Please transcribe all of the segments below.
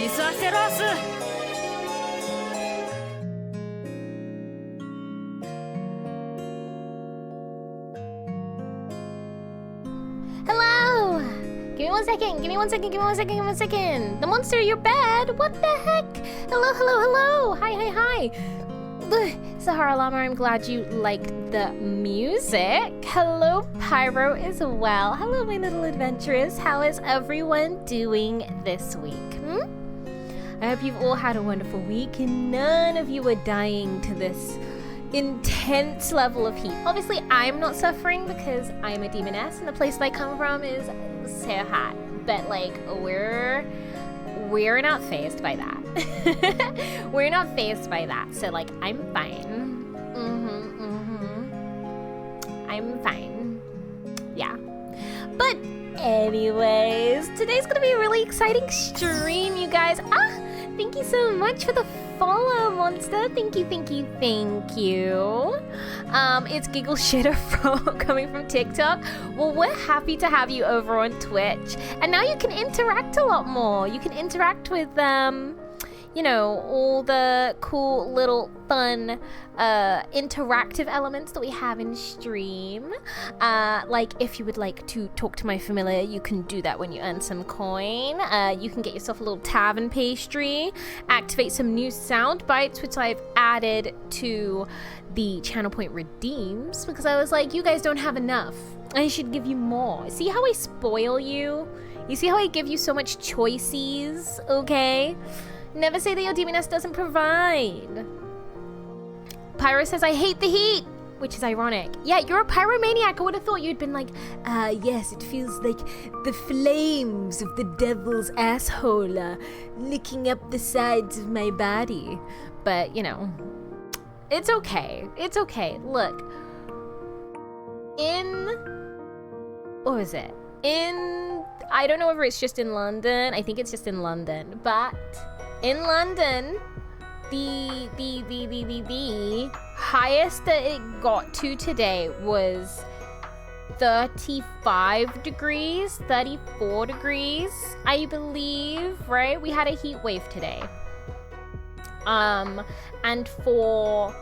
リサセラス Hello! Give me 1 second, give me 1 second, give me 1 second, give me 1 second. The monster, you're bad! What the heck? Hello, hello, hello! Hi, hi, hi! Ugh, Sahara Llama, I'm glad you liked the music. Hello, Pyro, as well. Hello, my little adventurers. How is everyone doing this week? I hope you've all had a wonderful week and none of you are dying to this intense level of heat. Obviously, I'm not suffering because I'm a demoness and the place that I come from is so hot. But like, we're not fazed by that. We're not fazed by that. So like, I'm fine. I'm fine. Yeah. But anyways, today's gonna be a really exciting stream, you guys. Thank you so much for the follow, Monster. Thank you, thank you, thank you. It's Giggle Shitter coming from TikTok. Well, we're happy to have you over on Twitch. And now you can interact a lot more. You can interact with, you know, all the cool little fun interactive elements that we have in stream. Like if you would like to talk to my familiar, you can do that when you earn some coin. You can get yourself a little tavern pastry, activate some new sound bites, which I've added to the channel point redeems because I was like, you guys don't have enough. I should give you more. See how I spoil you? You see how I give you so much choices, okay? Never say that your demoness doesn't provide. Pyro says, I hate the heat, which is ironic. Yeah, you're a pyromaniac. I would have thought you'd been like, yes, it feels like the flames of the devil's asshole licking up the sides of my body. But, you know, it's okay. It's okay. Look, what was it? I don't know whether it's just in London. I think it's just in London, but in London, the highest that it got to today was 35 degrees, 34 degrees, I believe, right? We had a heat wave today. And for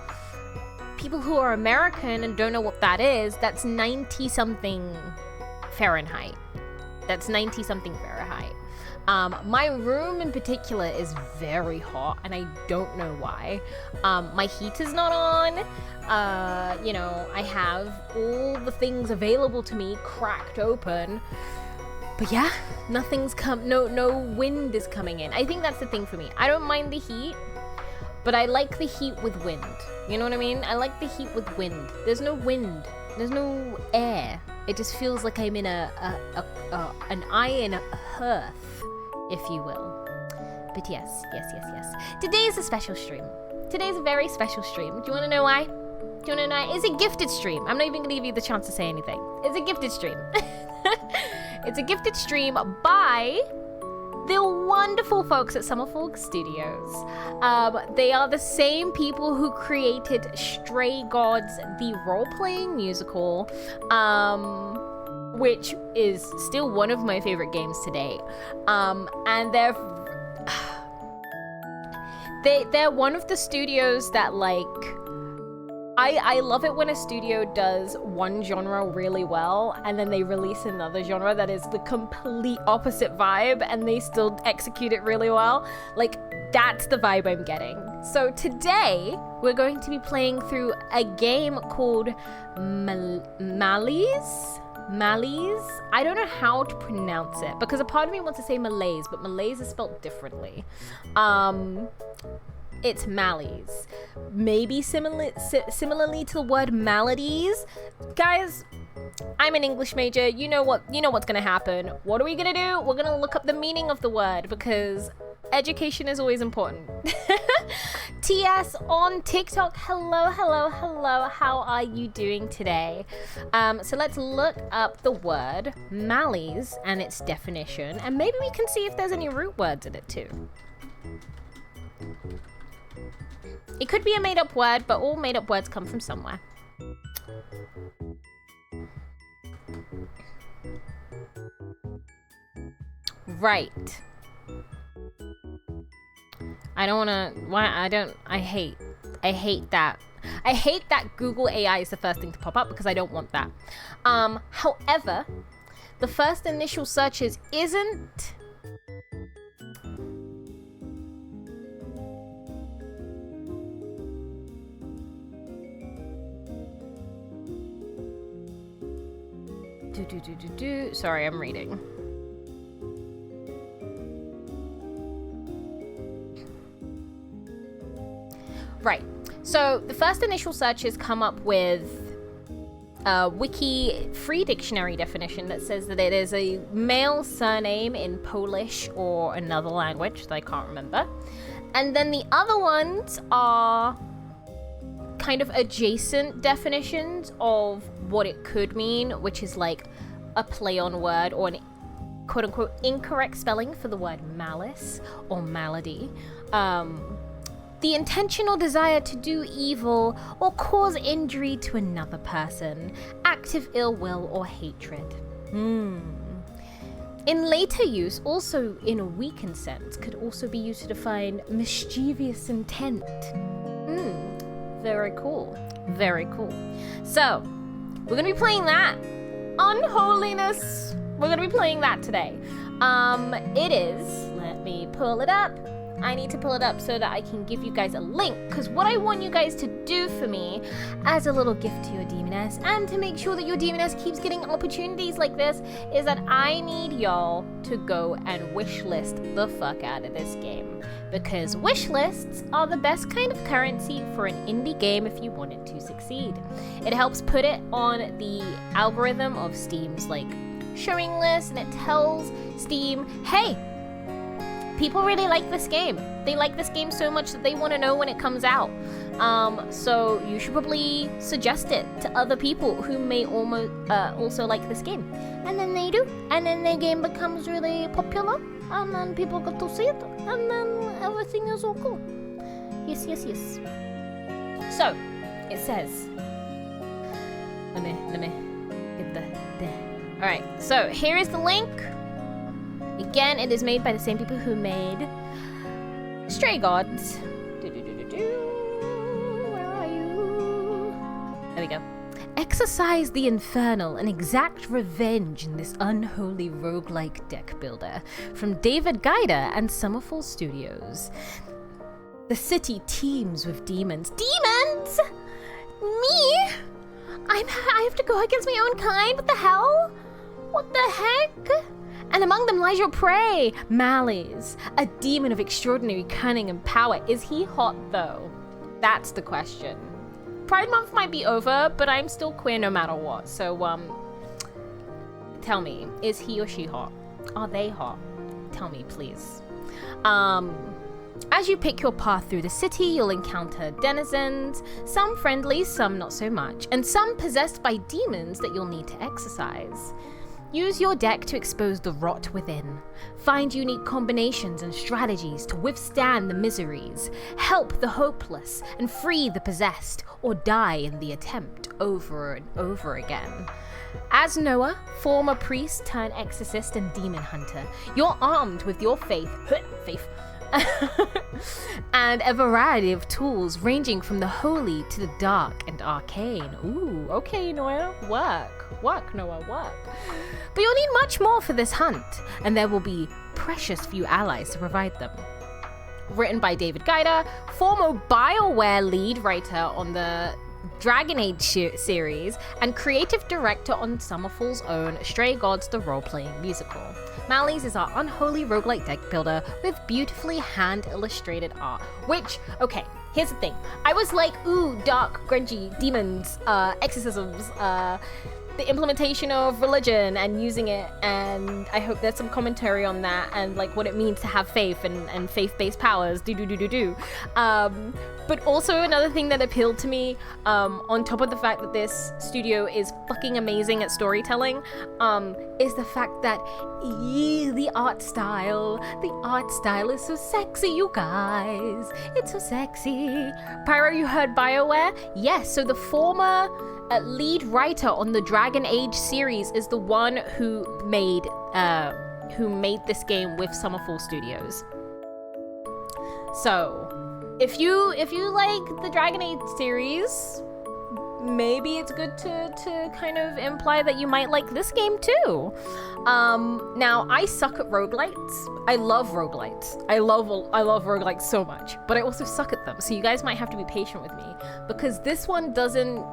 people who are American and don't know what that is, that's 90 something Fahrenheit. That's 90 something Fahrenheit. My room in particular is very hot and I don't know why. My heat is not on. You know, I have all the things available to me cracked open. But yeah, no wind is coming in. I think that's the thing for me. I don't mind the heat, but I like the heat with wind. You know what I mean? I like the heat with wind. There's no wind. There's no air. It just feels like I'm in an iron hearth, if you will. But yes. Today's a special stream. Today's a very special stream. Do you want to know why? It's a gifted stream. I'm not even going to give you the chance to say anything. It's a gifted stream. It's a gifted stream by the wonderful folks at Summerfall Studios. They are the same people who created Stray Gods, the role-playing musical, which is still one of my favorite games to date. And they're one of the studios that, like, I love it when a studio does one genre really well and then they release another genre that is the complete opposite vibe and they still execute it really well. Like, that's the vibe I'm getting. So today, we're going to be playing through a game called Malys? I don't know how to pronounce it because a part of me wants to say Malays, but Malays is spelled differently. It's Malys. Maybe similarly to the word maladies. Guys, I'm an English major. You know what's gonna happen. What are we gonna do? We're gonna look up the meaning of the word because education is always important. TS on TikTok. Hello. How are you doing today? So let's look up the word Malys and its definition, and maybe we can see if there's any root words in it too. It could be a made-up word, but all made-up words come from somewhere. Right. I don't want to, why, I hate that. I hate that Google AI is the first thing to pop up because I don't want that. However, the first initial searches isn't... Sorry, I'm reading. Right. So the first initial searches come up with a wiki free dictionary definition that says that it is a male surname in Polish or another language that I can't remember. And then the other ones are kind of adjacent definitions of what it could mean, which is like a play on word or an quote unquote incorrect spelling for the word malice or malady. The intentional desire to do evil or cause injury to another person, active ill will or hatred. In later use, also in a weakened sense, could also be used to define mischievous intent. Very cool. Very cool. So, we're gonna be playing that. Unholiness. We're gonna be playing that today. It is, let me pull it up. I need to pull it up so that I can give you guys a link, because what I want you guys to do for me as a little gift to your demoness and to make sure that your demoness keeps getting opportunities like this is that I need y'all to go and wish list the fuck out of this game, because wish lists are the best kind of currency for an indie game if you want it to succeed. It helps put it on the algorithm of Steam's like showing list, and it tells Steam, hey, people really like this game. They like this game so much that they want to know when it comes out. So you should probably suggest it to other people who may also like this game. And then they do. And then the game becomes really popular. And then people get to see it. And then everything is all cool. Yes, yes, yes. So, it says... Let me get there. Alright, so here is the link. Again, it is made by the same people who made Stray Gods. Where are you? There we go. Exercise the infernal and exact revenge in this unholy roguelike deck builder from David Guida and Summerfall Studios. The city teems with demons. Demons? Me? I have to go against my own kind? What the hell? What the heck? And among them lies your prey, Malys, a demon of extraordinary cunning and power. Is he hot, though? That's the question. Pride Month might be over, but I'm still queer no matter what. So, tell me, is he or she hot? Are they hot? Tell me, please. As you pick your path through the city, you'll encounter denizens, some friendly, some not so much, and some possessed by demons that you'll need to exorcise. Use your deck to expose the rot within. Find unique combinations and strategies to withstand the miseries. Help the hopeless and free the possessed, or die in the attempt over and over again. As Noah, former priest turned exorcist and demon hunter, you're armed with your faith, and a variety of tools ranging from the holy to the dark and arcane. Ooh, okay, Noah, work, Noah, work. But you'll need much more for this hunt, and there will be precious few allies to provide them. Written by David Guida, former BioWare lead writer on the Dragon Age series, and creative director on Summerfall's own Stray Gods the role-playing musical. Malys is our unholy roguelike deck builder with beautifully hand-illustrated art, which, okay, here's the thing. I was like, ooh, dark, grungy, demons, exorcisms, the implementation of religion and using it, and I hope there's some commentary on that and like what it means to have faith and faith-based powers, but also another thing that appealed to me, on top of the fact that this studio is fucking amazing at storytelling, is the fact that the art style is so sexy, you guys. It's so sexy. Pyro, you heard BioWare? Yes, so the former lead writer on the Dragon Age series is the one who made this game with Summerfall Studios. So, if you like the Dragon Age series, maybe it's good to kind of imply that you might like this game too. Now, I suck at roguelites. I love roguelites. I love roguelites so much, but I also suck at them. So you guys might have to be patient with me, because this one doesn't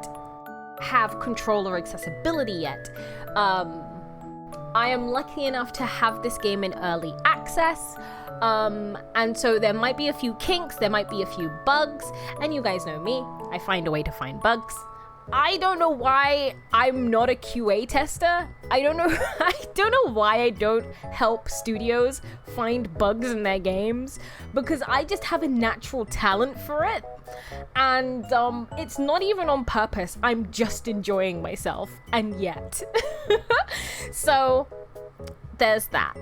have controller accessibility yet. I am lucky enough to have this game in early access. And so there might be a few kinks, there might be a few bugs, and you guys know me, I find a way to find bugs. I don't know why I'm not a QA tester. I don't know why I don't help studios find bugs in their games, because I just have a natural talent for it. And it's not even on purpose. I'm just enjoying myself, and yet. So there's that.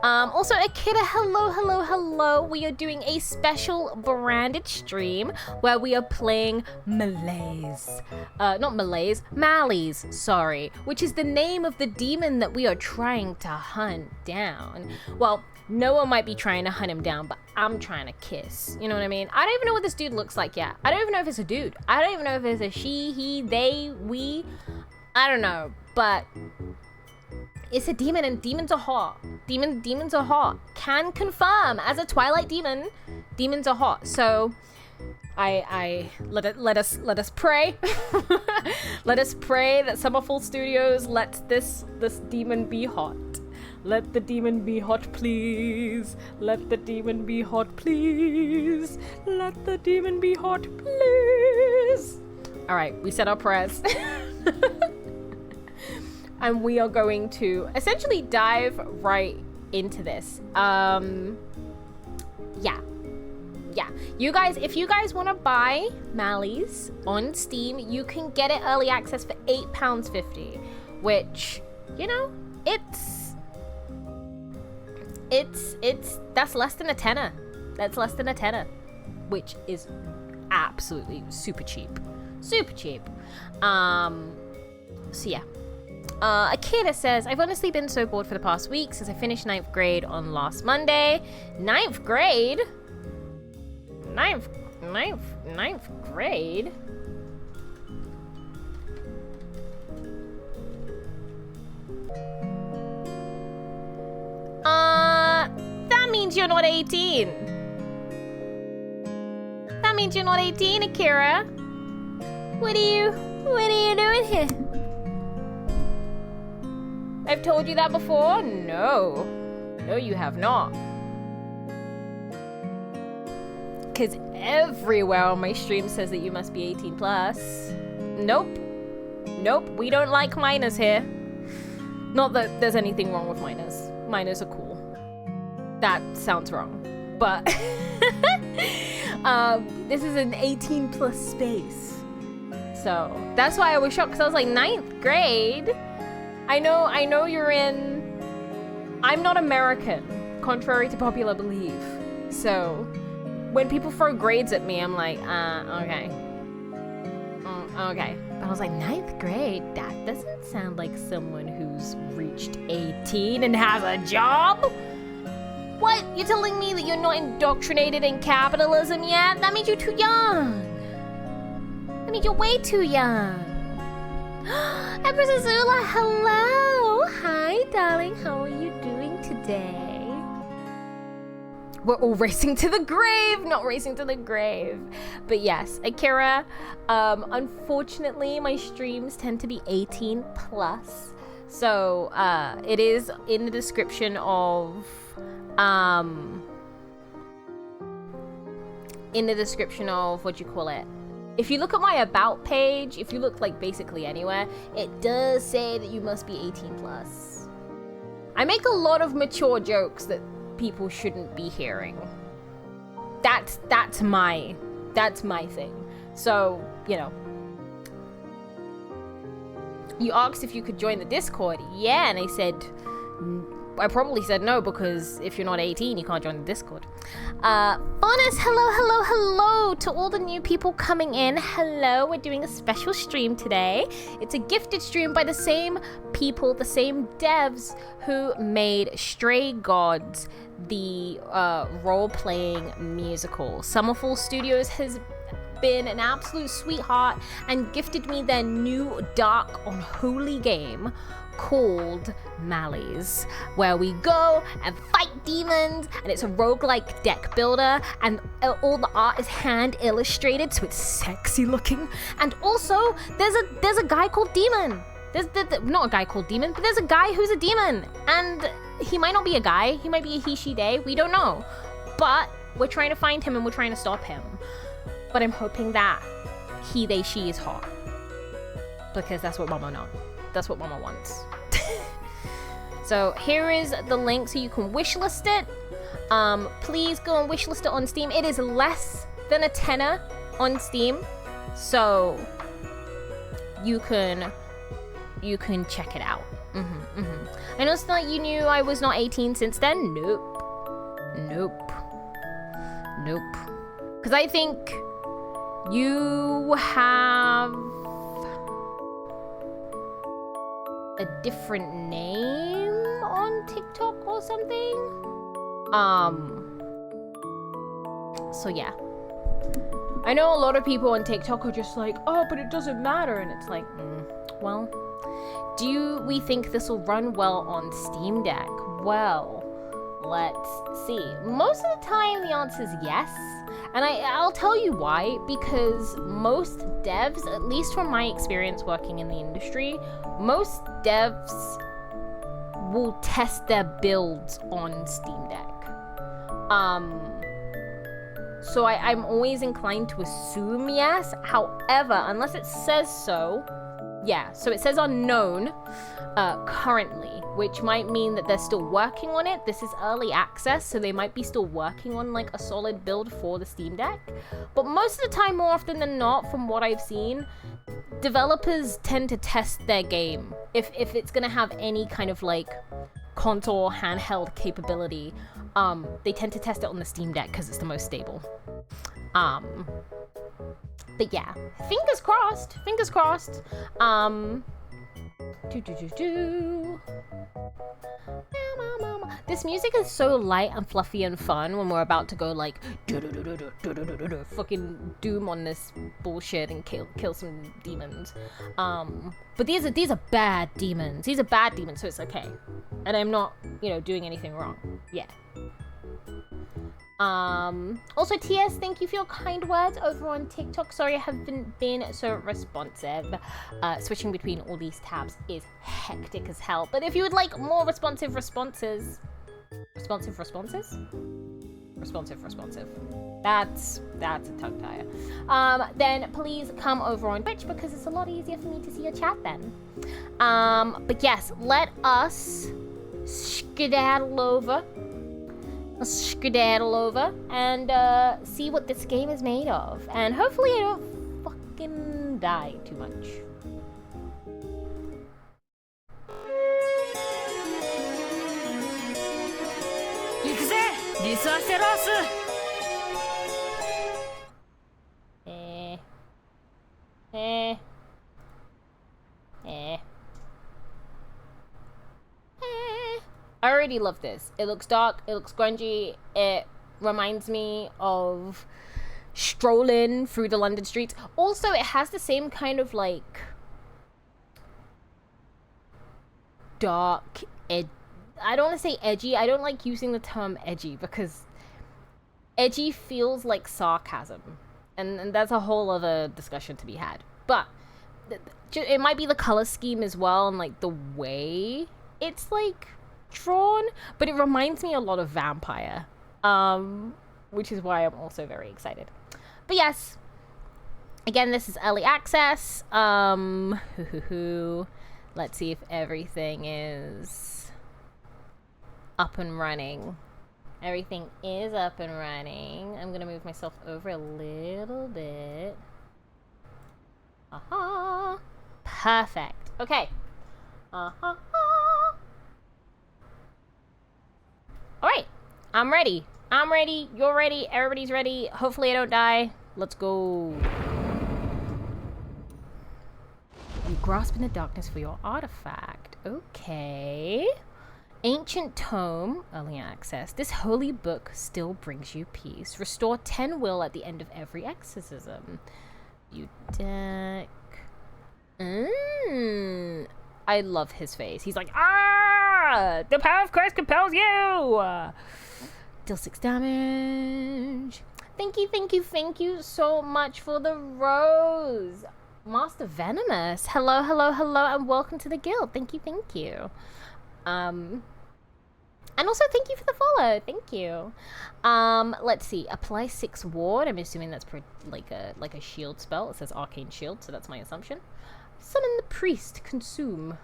Also, Akira, hello. We are doing a special branded stream where we are playing Malys. Malys, sorry. Which is the name of the demon that we are trying to hunt down. Well, Noah might be trying to hunt him down, but I'm trying to kiss. You know what I mean? I don't even know what this dude looks like yet. I don't even know if it's a dude. I don't even know if it's a she, he, they, we. I don't know, but it's a demon, and demons are hot. Demons are hot. Can confirm, as a Twilight demon, demons are hot. So let us pray. Let us pray that Summerfall Studios lets this demon be hot. Let the demon be hot, please. Let the demon be hot, please. Let the demon be hot, please. All right, we said our prayers. And we are going to essentially dive right into this. Yeah. You guys, if you guys want to buy Malys on Steam, you can get it early access for £8.50, which, you know, that's less than a tenner. That's less than a tenner, which is absolutely super cheap. Super cheap. So yeah. Akira says, I've honestly been so bored for the past week since I finished 9th grade on last Monday. 9th grade? 9th grade? That means you're not 18. That means you're not 18, Akira. What are you doing here? I've told you that before? No, you have not. Because everywhere on my stream says that you must be 18 plus. Nope, we don't like minors here. Not that there's anything wrong with minors. Minors are cool. That sounds wrong. But this is an 18 plus space. So that's why I was shocked, because I was like, 9th grade? I know you're in... I'm not American, contrary to popular belief. So, when people throw grades at me, I'm like, okay. Okay. But I was like, 9th grade? That doesn't sound like someone who's reached 18 and has a job? What? You're telling me that you're not indoctrinated in capitalism yet? That means you're too young. That means you're way too young. Empress Azula, hello! Hi, darling. How are you doing today? We're all racing to the grave, not racing to the grave. But yes, Akira, unfortunately, my streams tend to be 18 plus. So, it is in the description of, what you call it? If you look at my about page, if you look like basically anywhere, it does say that you must be 18 plus. I make a lot of mature jokes that people shouldn't be hearing. That's my thing. So, you know. You asked if you could join the Discord. Yeah, and I said I probably said no because if you're not 18, you can't join the Discord. Honest, hello to all the new people coming in. Hello, we're doing a special stream today. It's a gifted stream by the same people, the same devs who made Stray Gods, the role-playing musical. Summerfall Studios has been an absolute sweetheart and gifted me their new dark unholy game called Malys, where we go and fight demons, and it's a roguelike deck builder, and all the art is hand illustrated, so it's sexy looking. And also there's a guy called Demon. There's not a guy called Demon, but there's a guy who's a demon, and he might not be a guy, he might be a he, she, they, we don't know, but we're trying to find him and we're trying to stop him. But I'm hoping that he, they, she is hot, because that's what Mama knows. That's what Mama wants. So here is the link so you can wishlist it. Please go and wishlist it on Steam. It is less than a tenner on Steam, so you can check it out. I know it's not you knew I was not 18 since then. Nope. Because I think you have a different name on TikTok or something. So yeah. I know a lot of people on TikTok are just like, oh, but it doesn't matter. And it's like, well, do we think this will run well on Steam Deck? Well, let's see. Most of the time the answer is yes. And I'll tell you why, because most devs, at least from my experience working in the industry, most devs will test their builds on Steam Deck. So I'm always inclined to assume yes. However, unless it says so, yeah, so it says unknown currently, which might mean that they're still working on it. This is early access, so they might be still working on like a solid build for the Steam Deck. But most of the time, more often than not, from what I've seen, developers tend to test their game. If it's gonna have any kind of like console handheld capability, they tend to test it on the Steam Deck because it's the most stable. But yeah, fingers crossed. This music is so light and fluffy and fun when we're about to go like fucking doom on this bullshit and kill some demons. But these are bad demons. These are bad demons, so it's okay. And I'm not, doing anything wrong. Yeah. Also, TS, thank you for your kind words over on TikTok. Sorry I haven't been so responsive. Switching between all these tabs is hectic as hell. But if you would like more responsive responses. That's a tongue tire. Then please come over on Twitch because it's a lot easier for me to see your chat then. But yes, let us skedaddle over and see what this game is made of. And hopefully I don't fucking die too much. I already love this. It looks dark, it looks grungy, it reminds me of strolling through the London streets. Also, it has the same kind of like dark, I don't want to say edgy. I don't like using the term edgy because edgy feels like sarcasm. And that's a whole other discussion to be had. But it might be the color scheme as well and like the way it's like drawn, but it reminds me a lot of Vampire, which is why I'm also very excited. But yes, again, this is early access. Let's see if everything is up and running. Everything is up and running. I'm gonna move myself over a little bit. Aha! Perfect. Okay. I'm ready. I'm ready. You're ready. Everybody's ready. Hopefully I don't die. Let's go. You grasp in the darkness for your artifact. Okay. Ancient Tome, early access. This holy book still brings you peace. Restore 10 will at the end of every exorcism. You deck. I love his face. He's like, ah! The power of Christ compels you! Deal 6 damage. Thank you so much for the rose. Master Venomous. Hello, and welcome to the guild. Thank you. And also thank you for the follow. Thank you. Let's see. Apply 6 ward. I'm assuming that's like a shield spell. It says arcane shield, so that's my assumption. Summon the priest. Consume.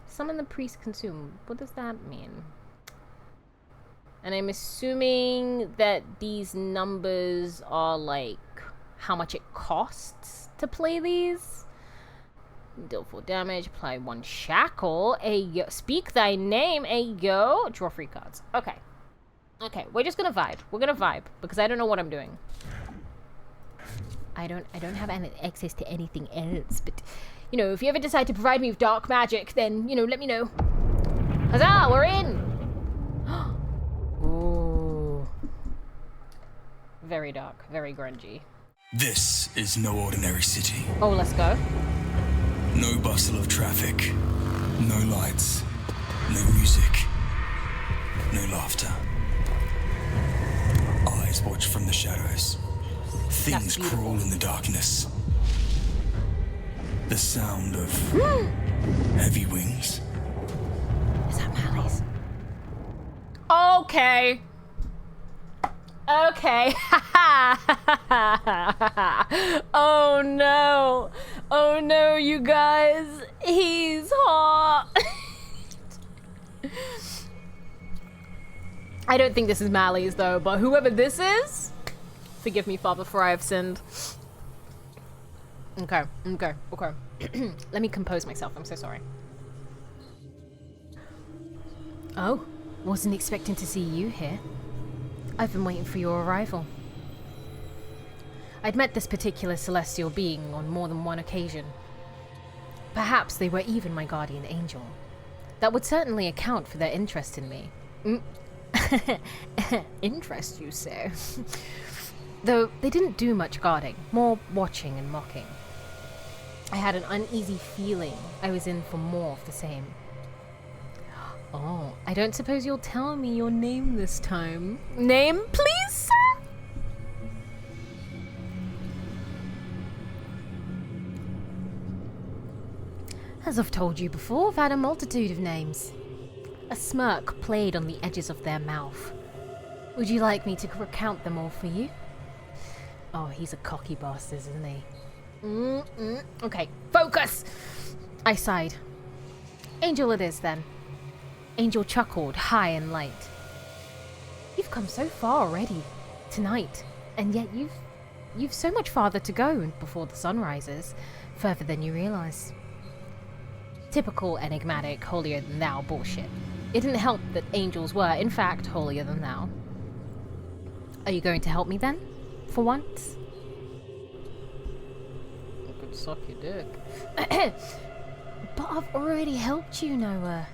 Summon the priest. Consume. What does that mean? And I'm assuming that these numbers are like how much it costs to play these. Deal 4 damage, apply 1 shackle. Ayo. Speak thy name, ayo. Draw 3 cards. Okay. Okay, we're just gonna vibe. We're gonna vibe because I don't know what I'm doing. I don't have any access to anything else, but you know, if you ever decide to provide me with dark magic, then, you know, let me know. Huzzah, we're in! Ooh. Very dark, very grungy. This is no ordinary city. Oh, let's go. No bustle of traffic, no lights, no music, no laughter. Eyes watch from the shadows. Things crawl in the darkness. The sound of heavy wings. Is that Malys? Okay. Okay. Oh no. Oh no, you guys. He's hot. I don't think this is Malys though, but whoever this is, forgive me, Father, for I have sinned. Okay. Let me compose myself. I'm so sorry. Oh, wasn't expecting to see you here. I've been waiting for your arrival. I'd met this particular celestial being on more than one occasion. Perhaps they were even my guardian angel. That would certainly account for their interest in me. Interest, you say? Though they didn't do much guarding, more watching and mocking. I had an uneasy feeling I was in for more of the same. Oh, I don't suppose you'll tell me your name this time. Name, please, sir? As I've told you before, I've had a multitude of names. A smirk played on the edges of their mouth. Would you like me to recount them all for you? Oh, he's a cocky bastard, isn't he? Okay, focus! I sighed. Angel it is, then. Angel chuckled, high and light. You've come so far already, tonight, and yet you've so much farther to go before the sun rises, further than you realize. Typical enigmatic, holier-than-thou bullshit. It didn't help that angels were, in fact, holier than thou. Are you going to help me then? For once? I could suck your dick. But I've already helped you, Noah.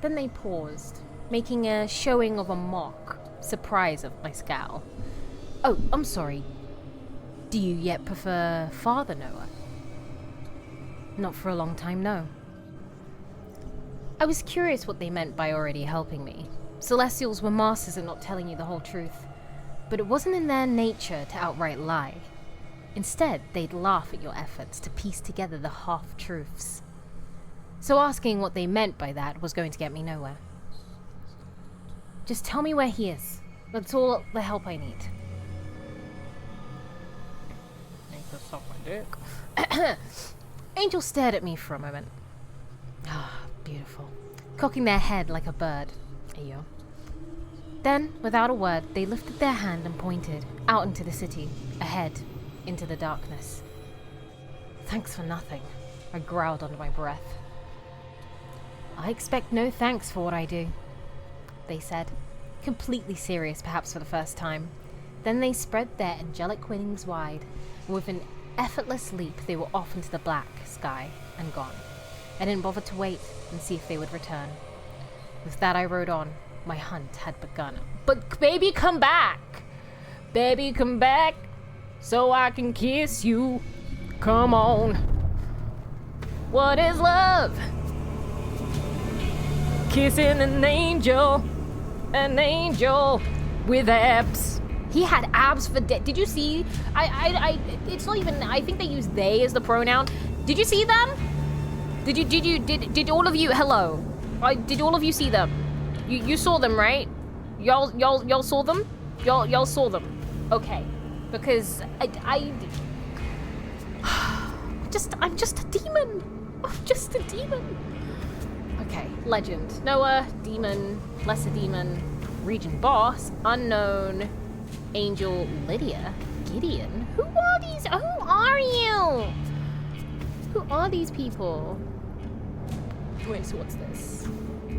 Then they paused, making a showing of a mock surprise of my scowl. Oh, I'm sorry. Do you yet prefer Father Noah? Not for a long time, no. I was curious what they meant by already helping me. Celestials were masters at not telling you the whole truth, but it wasn't in their nature to outright lie. Instead, they'd laugh at your efforts to piece together the half-truths. So asking what they meant by that was going to get me nowhere. Just tell me where he is. That's all the help I need. Make this suck my dick. Angel stared at me for a moment. Ah, beautiful. Cocking their head like a bird. Ayo. Then, without a word, they lifted their hand and pointed out into the city, ahead, into the darkness. Thanks for nothing, I growled under my breath. I expect no thanks for what I do, they said, completely serious perhaps for the first time. Then they spread their angelic wings wide, and with an effortless leap they were off into the black sky and gone. I didn't bother to wait and see if they would return. With that I rode on. My hunt had begun. But baby, come back! Baby, come back so I can kiss you. Come on. What is love? Kissing an angel with abs. He had abs for did you see? It's not even, I think they use they as the pronoun. Did you see them? Did all of you, hello? Did all of you see them? You saw them, right? Y'all saw them? Y'all saw them. Okay. Because I'm just a demon. I'm just a demon. Okay, legend. Noah, demon, lesser demon, region boss, unknown, angel, Lydia, Gideon. Who are these? Who are you? Who are these people? Wait, so what's this?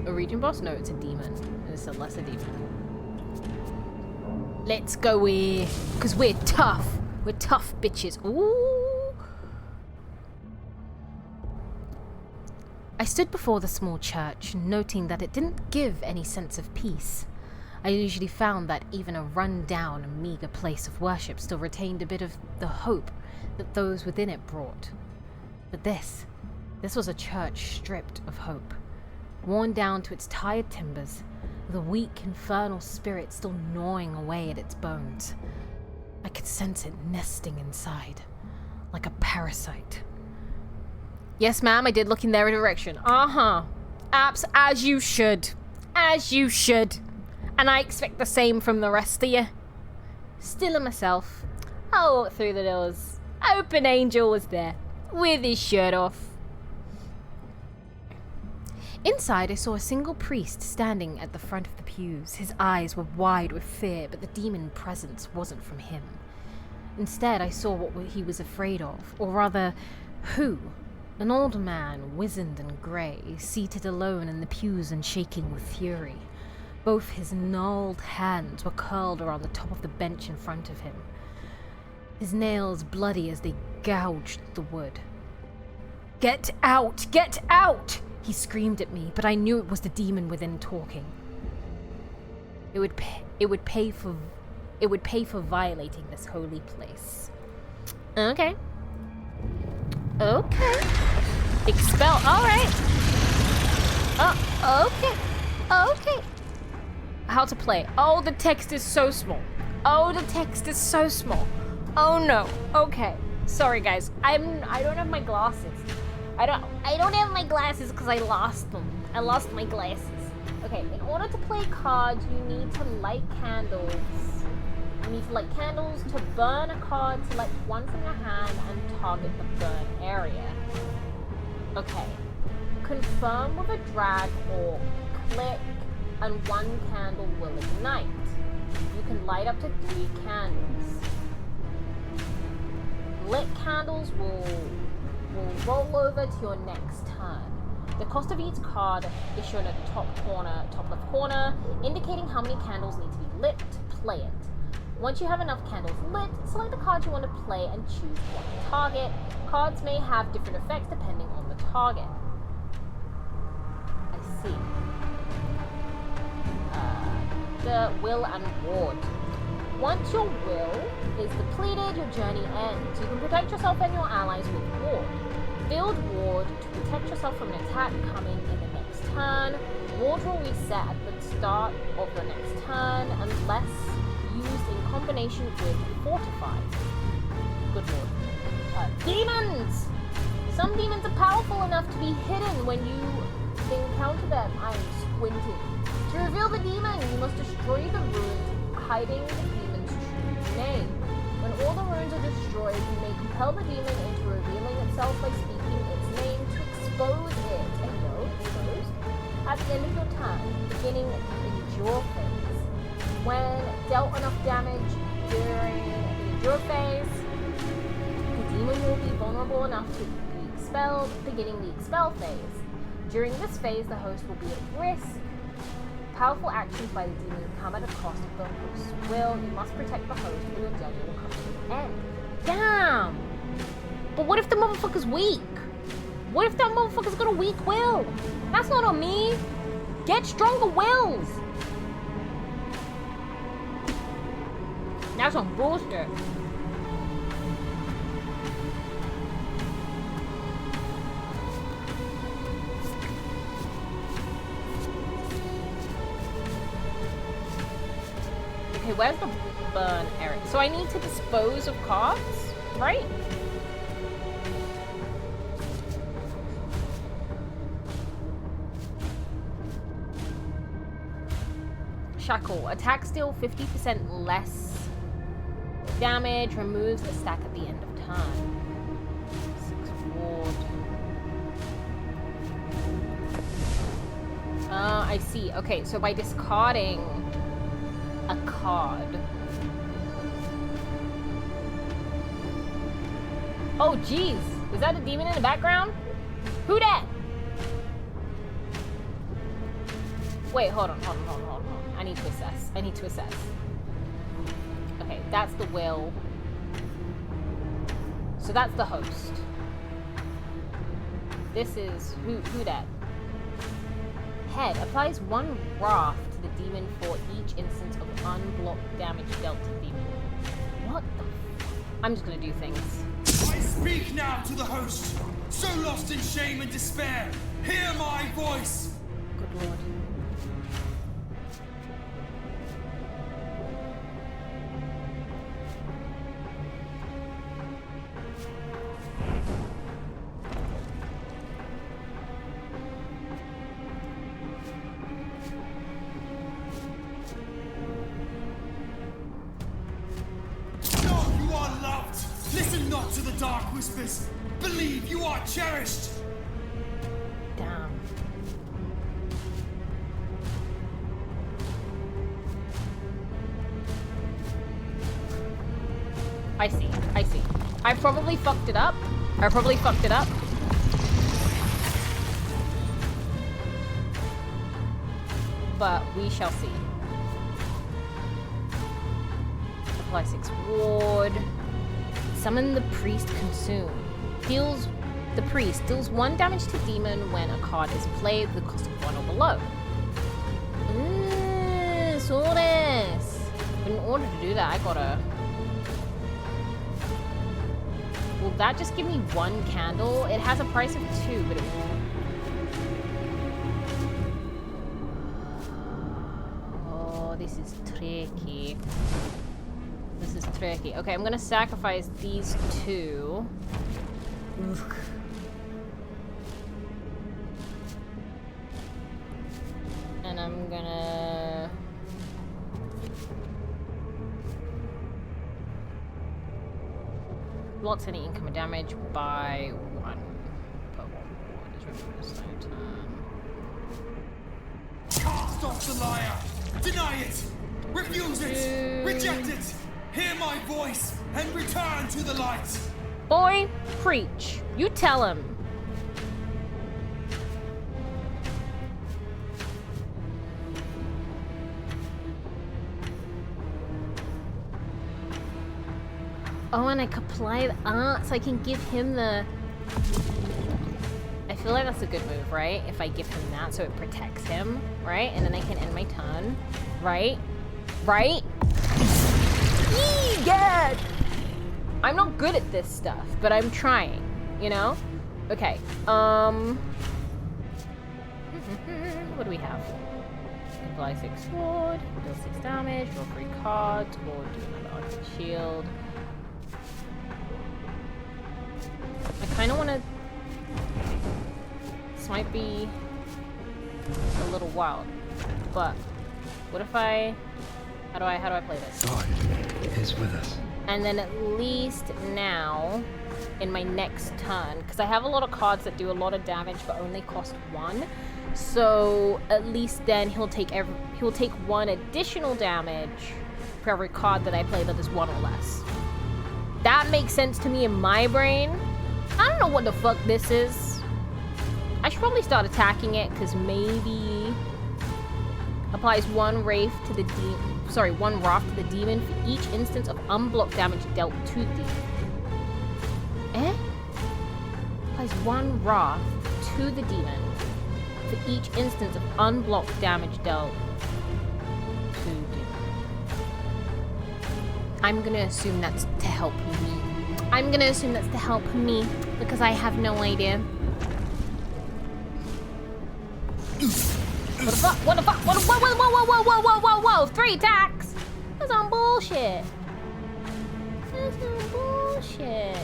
A region boss? No, it's a demon. It's a lesser demon. Let's go here, because we're tough. We're tough bitches. Ooh. I stood before the small church, noting that it didn't give any sense of peace. I usually found that even a run-down and meager place of worship still retained a bit of the hope that those within it brought. But this was a church stripped of hope, worn down to its tired timbers, with a weak, infernal spirit still gnawing away at its bones. I could sense it nesting inside, like a parasite. Yes, ma'am, I did look in their direction. Uh-huh. As you should. As you should. And I expect the same from the rest of you. Still in myself, I walked through the doors. Open Angel was there, with his shirt off. Inside, I saw a single priest standing at the front of the pews. His eyes were wide with fear, but the demon presence wasn't from him. Instead, I saw what he was afraid of, or rather, who. An old man, wizened and grey, seated alone in the pews and shaking with fury. Both his gnarled hands were curled around the top of the bench in front of him, his nails bloody as they gouged the wood. "Get out! Get out!" he screamed at me, but I knew it was the demon within talking. It would pay for violating this holy place. Okay. Expel. All right. Okay. How to play? Oh, the text is so small. Oh no. Okay. Sorry, guys. I don't have my glasses. I don't have my glasses because I lost them. I lost my glasses. Okay. In order to play cards, you need to light candles. You need to light candles to burn a card. Select one from your hand and target the burn area. Okay. Confirm with a drag or click, and one candle will ignite. You can light up to 3 candles. Lit candles will roll over to your next turn. The cost of each card is shown at the top left corner, indicating how many candles need to be lit to play it. Once you have enough candles lit, select the card you want to play and choose one target. Cards may have different effects depending on the target. I see. The will and ward. Once your will is depleted, your journey ends. You can protect yourself and your allies with ward. Build ward to protect yourself from an attack coming in the next turn. Ward will reset at the start of the next turn unless used in combination with fortified. Good lord. Demons! Some demons are powerful enough to be hidden when you encounter them. I am squinting. To reveal the demon, you must destroy the runes hiding the demon's true name. When all the runes are destroyed, you may compel the demon into revealing itself by speaking its name to expose it. And no, exposed. At the end of your turn, beginning the endure phase. When dealt enough damage during the endure phase, the demon will be vulnerable enough to be expelled, beginning the expel phase. During this phase, the host will be at risk. Powerful actions by the demon come at a cost of the host's will. You must protect the host or your journey will come to an end. Damn! But what if the motherfucker's weak? What if that motherfucker's got a weak will? That's not on me. Get stronger wills. That's some bullshit. Okay, where's the burn area? So I need to dispose of cards, right? Shackle. Attacks deal 50% less damage. Removes the stack at the end of turn. 6 ward. I see. Okay, so by discarding a card. Oh, jeez. Is that a demon in the background? Who dat? Wait, hold on. I need to assess. Okay, that's the will. So that's the host. This is who dat? Head applies 1 wrath to the demon for each instance of unblocked damage dealt to the demon. What the f? I'm just gonna do things. I speak now to the host, so lost in shame and despair. Hear my voice. Good lord. Whispers, believe you are cherished. Damn. I see. I probably fucked it up. But we shall see. Apply 6 ward. Summon the priest consume. The priest deals 1 damage to demon when a card is played with the cost of 1 or below. So this. But in order to do that, I gotta. Will that just give me 1 candle? It has a price of 2, but it. Oh, this is tricky. Okay, I'm gonna sacrifice these 2. Ugh. And I'm gonna... blocks any incoming damage by 1 per 1 ward is removed this turn. Cast off the liar! Deny it! Refuse it! Reject it! Hear my voice and return to the light! Boy, preach. You tell him. Oh, and I can apply the art so I can give him the... I feel like that's a good move, right? If I give him that so it protects him, right? And then I can end my turn, right? Right? Egad! I'm not good at this stuff, but I'm trying, you know? Okay, what do we have? Apply 6 sword, deal 6 damage, draw 3 cards, or do another arctic shield. I kinda wanna... This might be a little wild, but what if I... How do I play this? God is with us. And then at least now, in my next turn, because I have a lot of cards that do a lot of damage but only cost 1. So at least then he'll take 1 additional damage for every card that I play that is 1 or less. That makes sense to me in my brain. I don't know what the fuck this is. I I should probably start attacking it, because maybe... Applies one wraith to the demon. Sorry, one wrath to the demon for each instance of unblocked damage dealt to the demon. Eh? Applies one wrath to the demon for each instance of unblocked damage dealt to demon. I'm gonna assume that's to help me. I'm gonna assume that's to help me because I have no idea. What the fuck? What the fuck? What the, whoa, whoa, whoa, whoa, whoa, whoa, whoa, whoa, 3 attacks? That's on bullshit. That's on bullshit.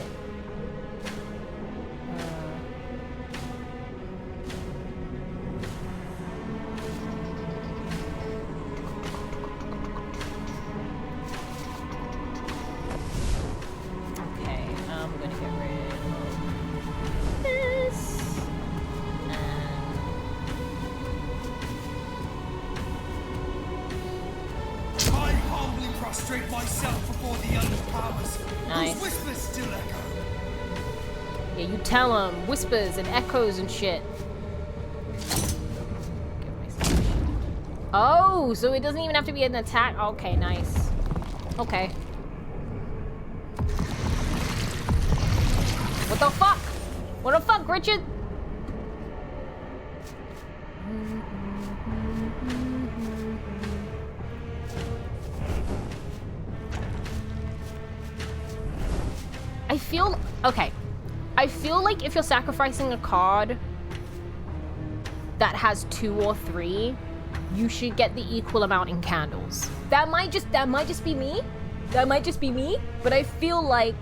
Okay, I'm gonna get rid of this. Prostrate myself before the elder powers. Nice. Whose whispers still echo. Yeah, you tell them. Whispers and echoes and shit. Oh, so it doesn't even have to be an attack? Okay, nice. Okay. What the fuck? What the fuck, Richard? I feel... Okay. I feel like if you're sacrificing a card that has 2 or 3, you should get the equal amount in candles. That might just be me. That might just be me. But I feel like...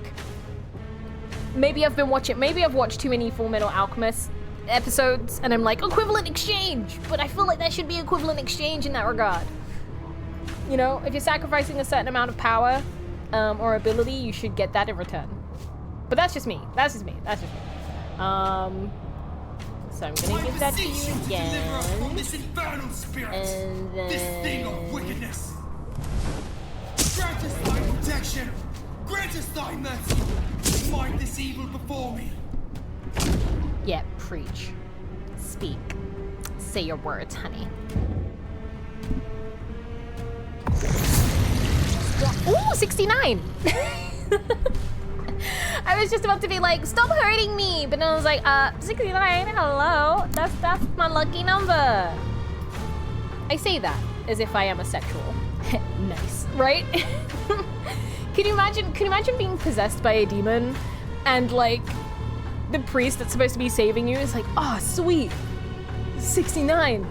Maybe I've watched too many Full Metal Alchemist episodes, and I'm like, equivalent exchange! But I feel like that should be equivalent exchange in that regard. You know, if you're sacrificing a certain amount of power or ability, you should get that in return. But that's just me. That's just me. That's just me. So I'm gonna give that to you again. From this infernal spirit, and then... this thing of wickedness. Grant us thy protection. Grant us thy mercy. Smite this evil before me. Yeah, preach. Speak. Say your words, honey. Ooh, 69! I was just about to be like, stop hurting me! But then I was like, 69, hello? That's my lucky number. I say that as if I am a sexual. Nice, right? Can you imagine being possessed by a demon and like the priest that's supposed to be saving you is like, oh sweet, 69.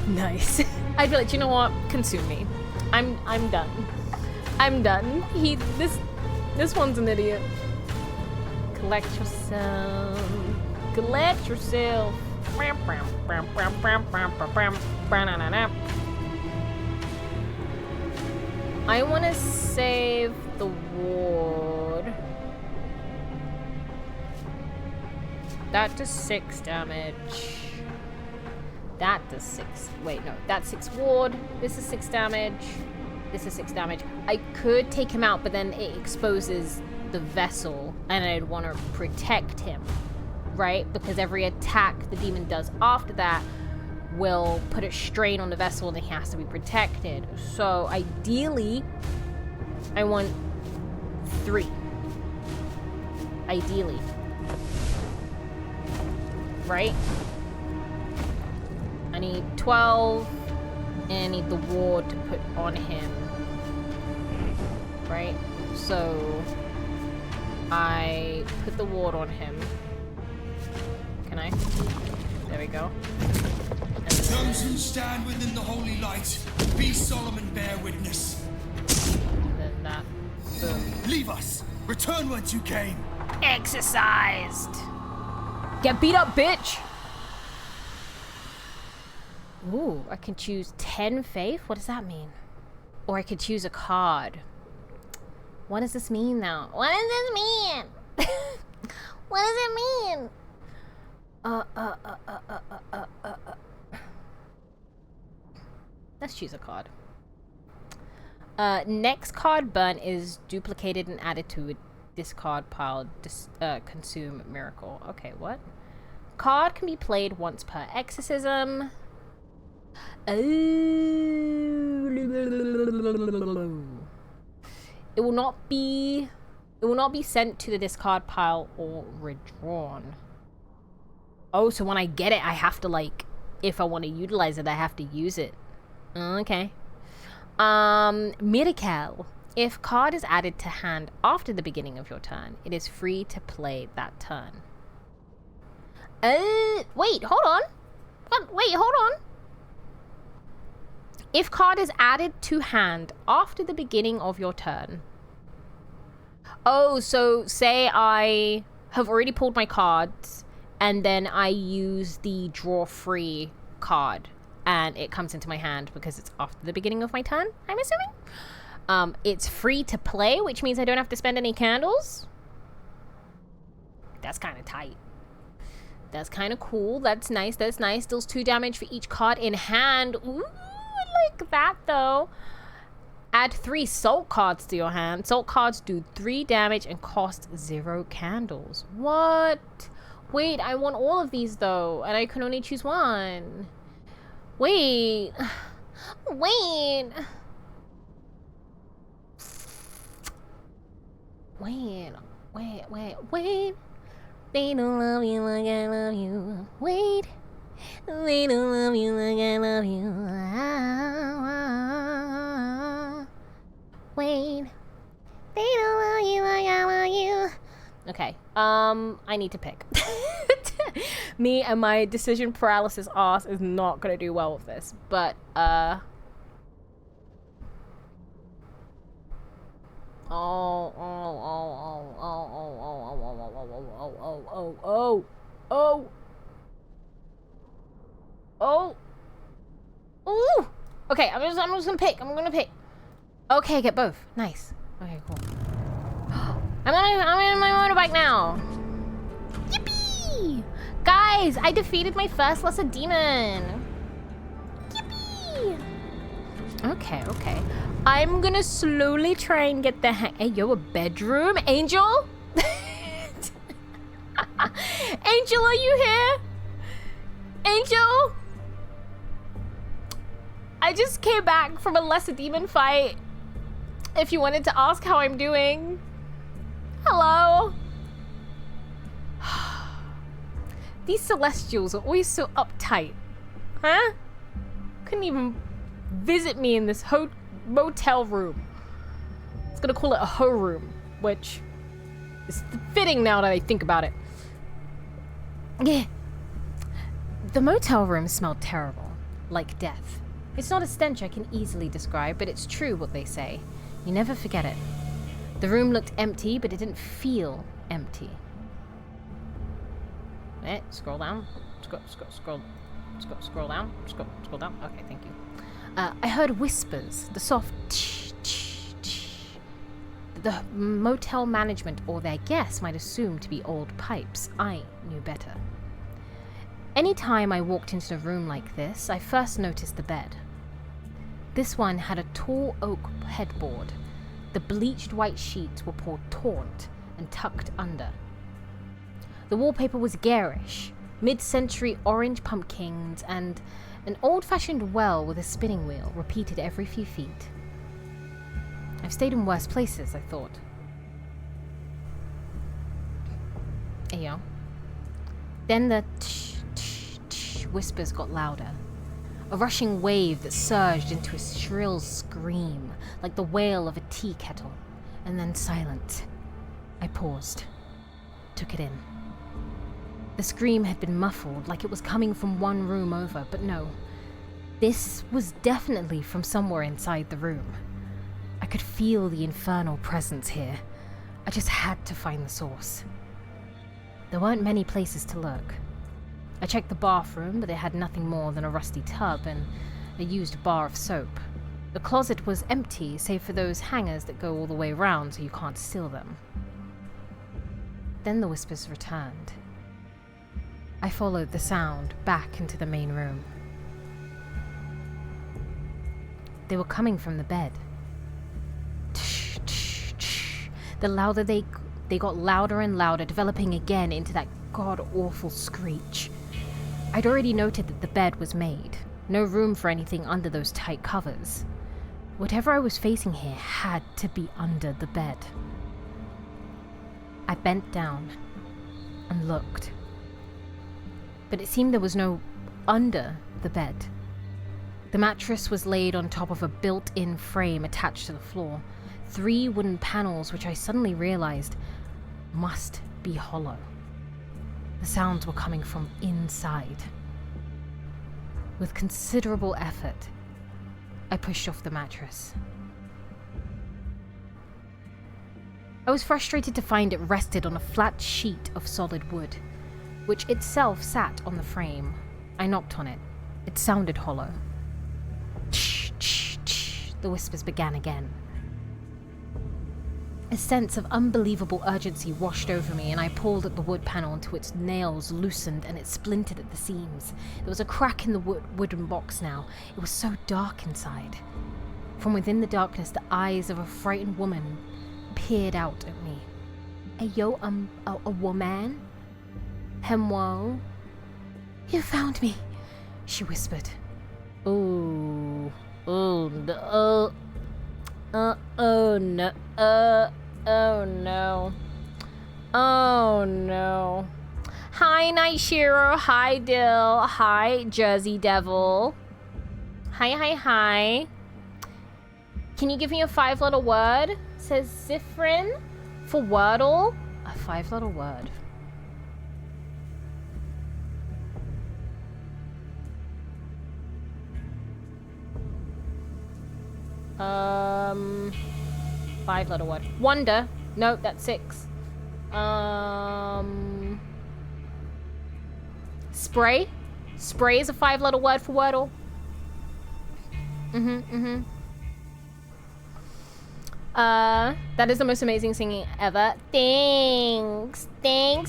Nice. I'd be like, you know what? Consume me. I'm done. I'm done. This one's an idiot. Collect yourself. Collect yourself. I want to save the ward. That does 6 damage. That does 6. Wait, no. That's 6 ward. This is 6 damage. This is 6 damage. I could take him out, but then it exposes the vessel, and I'd want to protect him, right? Because every attack the demon does after that will put a strain on the vessel, and he has to be protected. So ideally, I want 3. Ideally. Right? I need 12, and I need the ward to put on him. Right? So I put the ward on him. Can I? There we go. Those who stand within the holy light, be solemn and bear witness. And then that. Boom. Leave us. Return whence you came. Exercised. Get beat up, bitch. Ooh, I can choose 10 faith? What does that mean? Or I could choose a card. What does this mean now? What does this mean? What does it mean? Let's choose a card. Next card burn is duplicated and added to a discard pile. Consume miracle. Okay, what? Card can be played once per exorcism. Oh. It will not be sent to the discard pile or redrawn. Oh, so when I get it, I have to, like, if I want to utilize it, I have to use it. Okay. Miracle. If card is added to hand after the beginning of your turn, it is free to play that turn. Wait, hold on. Wait, hold on. If card is added to hand after the beginning of your turn. Oh, so say I have already pulled my cards and then I use the draw free card and it comes into my hand because it's after the beginning of my turn, I'm assuming. It's free to play, which means I don't have to spend any candles. That's kind of tight. That's kind of cool. That's nice. That's nice. Deals 2 damage for each card in hand. Ooh, I like that though. Add 3 salt cards to your hand. Salt cards do 3 damage and cost 0 candles. What? Wait, I want all of these though, and I can only choose one. Wait. Wait. Wait. They don't love you like I love you. Wait. They don't love you like I love you. Wait. They don't love you like I love you. Okay. I need to pick. Me and my decision paralysis ass is not gonna do well with this, but Okay, I'm just gonna pick. I'm gonna pick. Okay, get both. Nice. Okay, cool. I'm in my motorbike now. Yippee! Guys, I defeated my first lesser demon. Yippee! Okay. I'm gonna slowly try and get the hang. Hey, yo, a bedroom? Angel? Angel, are you here? Angel? I just came back from a lesser demon fight. If you wanted to ask how I'm doing. Hello? These celestials are always so uptight. Huh? Couldn't even visit me in this motel room. I was gonna call it a ho room, which is fitting now that I think about it. Yeah. The motel room smelled terrible, like death. It's not a stench I can easily describe, but it's true what they say. You never forget it. The room looked empty, but it didn't feel empty. Scroll down. Scroll down. Scroll down. Okay, thank you. I heard whispers, the soft tsh, tsh, tsh. The motel management or their guests might assume to be old pipes. I knew better. Anytime I walked into a room like this, I first noticed the bed. This one had a tall oak headboard. The bleached white sheets were poured taut and tucked under. The wallpaper was garish, mid-century orange pumpkins and an old-fashioned well with a spinning wheel repeated every few feet. I've stayed in worse places, I thought. Ayo. Then the tsh, tsh, tsh whispers got louder. A rushing wave that surged into a shrill scream, like the wail of a tea kettle, and then silent. I paused, took it in. The scream had been muffled, like it was coming from one room over, but no. This was definitely from somewhere inside the room. I could feel the infernal presence here. I just had to find the source. There weren't many places to look. I checked the bathroom, but it had nothing more than a rusty tub and a used bar of soap. The closet was empty, save for those hangers that go all the way around so you can't steal them. Then the whispers returned. I followed the sound back into the main room. They were coming from the bed. Tsh, tsh, tsh. The louder they got louder and louder, developing again into that god-awful screech. I'd already noted that the bed was made. No room for anything under those tight covers. Whatever I was facing here had to be under the bed. I bent down and looked. But it seemed there was no under the bed. The mattress was laid on top of a built-in frame attached to the floor. 3 wooden panels which I suddenly realized must be hollow. The sounds were coming from inside. With considerable effort, I pushed off the mattress. I was frustrated to find it rested on a flat sheet of solid wood, which itself sat on the frame. I knocked on it. It sounded hollow. Tsh, tsh, tsh, the whispers began again. A sense of unbelievable urgency washed over me, and I pulled at the wood panel until its nails loosened and it splintered at the seams. There was a crack in the wooden box now. It was so dark inside. From within the darkness, the eyes of a frightened woman peered out at me. A woman? Hemwo? You found me, she whispered. Oh no. Oh no. Hi, Night Shiro. Hi, Dill. Hi, Jersey Devil. Hi. Can you give me a 5-letter word? Says Zifrin. For Wordle? A 5-letter word. Five-letter word. Wonder. No, that's 6. Spray. Spray is a 5-letter word for Wordle. That is the most amazing singing ever. Thanks,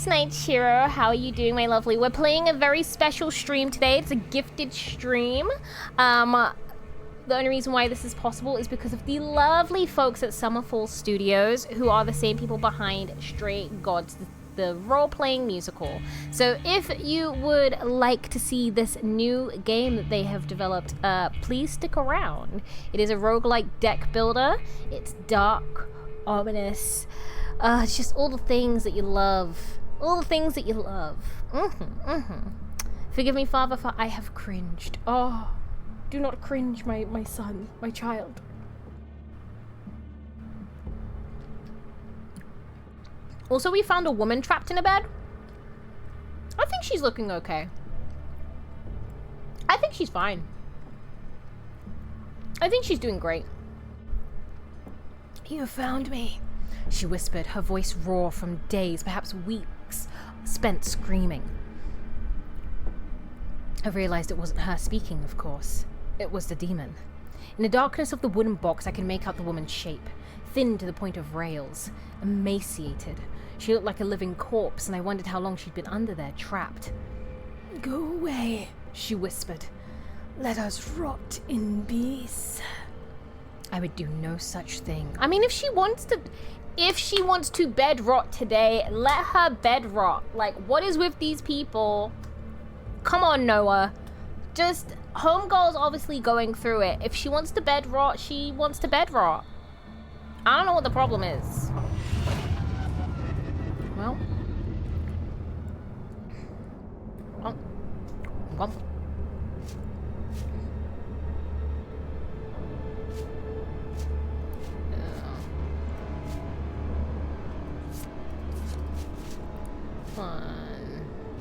Night Shiro. How are you doing, my lovely? We're playing a very special stream today. It's a gifted stream. The only reason why this is possible is because of the lovely folks at Summerfall Studios, who are the same people behind Stray Gods, the role-playing musical. So if you would like to see this new game that they have developed, please stick around. It is a roguelike deck builder. It's dark, ominous. It's just all the things that you love. All the things that you love. Forgive me, Father, for I have cringed. Oh. Do not cringe, my son, my child. Also, we found a woman trapped in a bed. I think she's looking okay. I think she's fine. I think she's doing great. You found me, she whispered, her voice raw from days, perhaps weeks, spent screaming. I realized it wasn't her speaking, of course. It was the demon. In the darkness of the wooden box, I could make out the woman's shape, thin to the point of rails, emaciated. She looked like a living corpse, and I wondered how long she'd been under there, trapped. Go away, she whispered. Let us rot in peace. I would do no such thing. I mean, if she wants to bed rot today, let her bed rot. Like, what is with these people? Come on, Noah. Just, homegirl's obviously going through it. If she wants to bed rot, she wants to bed rot. I don't know what the problem is. Well.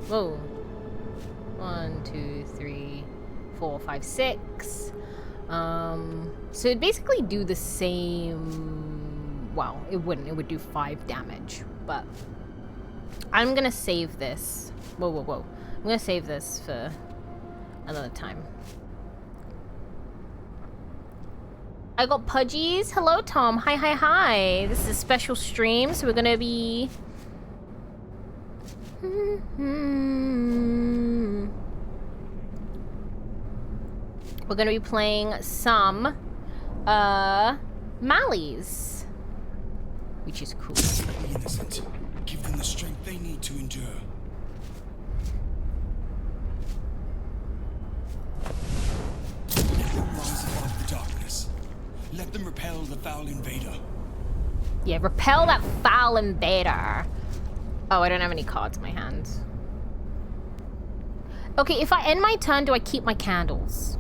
Well. 1, 2, 3, 4, 5, 6. So it'd basically do the same. Well, it wouldn't. It would do 5 damage. But I'm gonna save this. Whoa. I'm gonna save this for another time. I got Pudgies. Hello, Tom. Hi. This is a special stream, so we're gonna be... We're gonna be playing some Malys, which is cool. Be innocent. Give them the strength they need to endure. them repel the foul invader. Yeah, repel that foul invader. Oh, I don't have any cards in my hand. Okay, if I end my turn, do I keep my candles?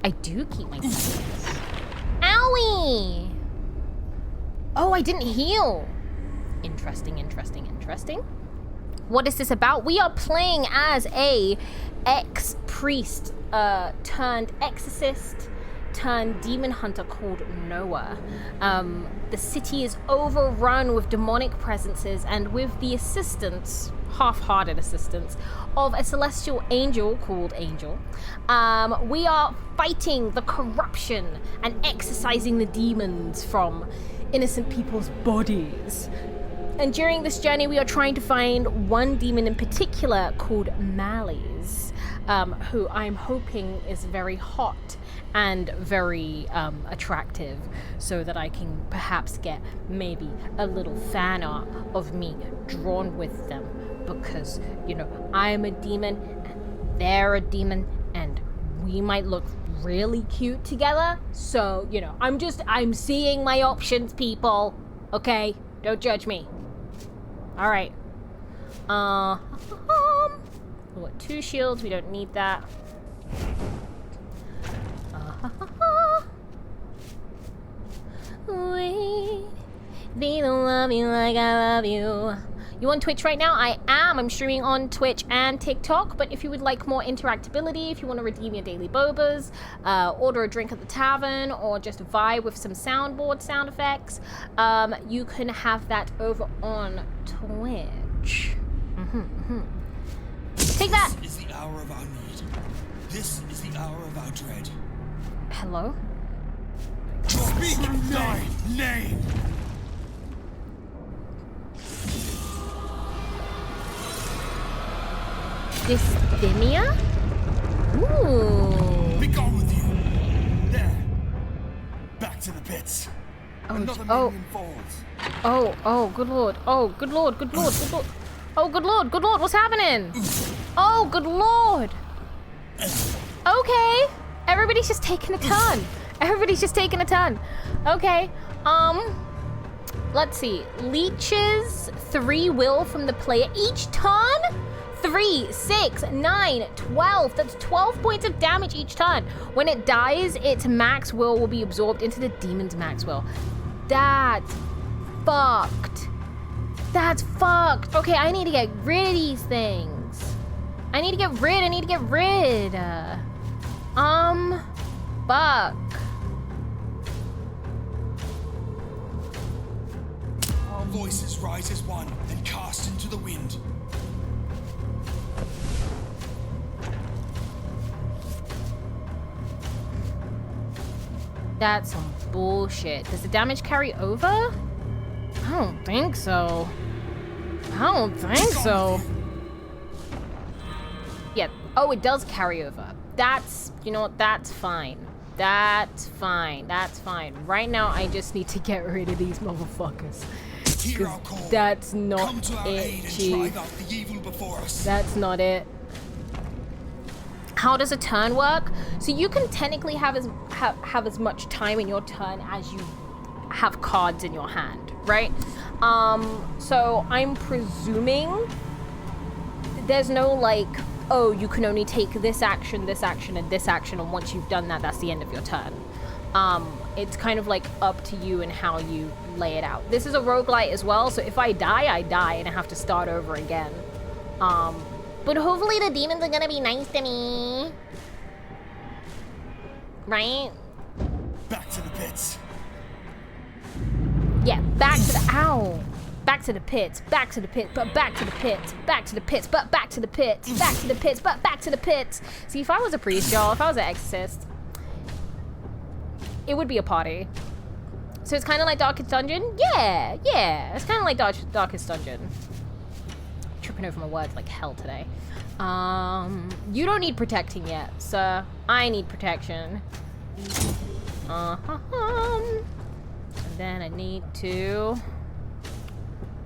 I do keep my candles. Owie! Oh, I didn't heal. Interesting, interesting, interesting. What is this about? We are playing as a ex-priest turned exorcist turned demon hunter called MOAR. The city is overrun with demonic presences, and with the assistance, half-hearted assistance, of a celestial angel called Angel, we are fighting the corruption and exorcising the demons from innocent people's bodies. And during this journey, we are trying to find one demon in particular called Malys, who I'm hoping is very hot and very attractive, so that I can perhaps get maybe a little fan art of me drawn with them, because, you know, I'm a demon and they're a demon and we might look really cute together. So, you know, I'm seeing my options, people. Okay? Don't judge me. Alright. We got 2 shields, we don't need that. Wait, they don't love you like I love you. You on Twitch right now? I am. I'm streaming on Twitch and TikTok, but if you would like more interactability, if you want to redeem your daily bobas, order a drink at the tavern, or just vibe with some soundboard sound effects, you can have that over on Twitch. Take that! This is the hour of our need. This is the hour of our dread. Hello? Speak thy name! Dysthymia? Ooh. Be gone with you! There. Back to the pits. Another minion falls. Oh, good lord. Oh, good lord, good lord, good lord. Oh, good lord, what's happening? Oh, good lord. Okay. Everybody's just taking a turn. Everybody's just taking a turn. Okay. Let's see. Leeches 3 will from the player each turn? 3, 6, 9, 12. That's 12 points of damage each turn. When it dies, its max will be absorbed into the demon's max will. That's fucked. That's fucked. Okay, I need to get rid of these things. I need to get rid. Fuck. Our voices rise as one and cast into the wind. That's some bullshit. Does the damage carry over? I don't think so. Yeah. Oh, it does carry over. That's, you know what, that's fine. That's fine. Right now, I just need to get rid of these motherfuckers. That's not it, Chief. That's not it. How does a turn work? So you can technically have as much time in your turn as you have cards in your hand, right? So I'm presuming there's no like, oh, you can only take this action, and this action, and once you've done that, that's the end of your turn. It's kind of like up to you and how you lay it out. This is a roguelite as well, so if I die, I die and I have to start over again. But hopefully the demons are gonna be nice to me. Right? Back to the pits. Yeah, back to the ow. Back to the pits, back to the pits, but back to the pits, back to the pits, but back to the pits, back to the pits, but back to the pits. See, if I was a priest, y'all, if I was an exorcist, it would be a party. So it's kind of like Darkest Dungeon? Yeah, it's kind of like Darkest Dungeon. Tripping over my words like hell today. You don't need protecting yet, sir. I need protection. And then I need to...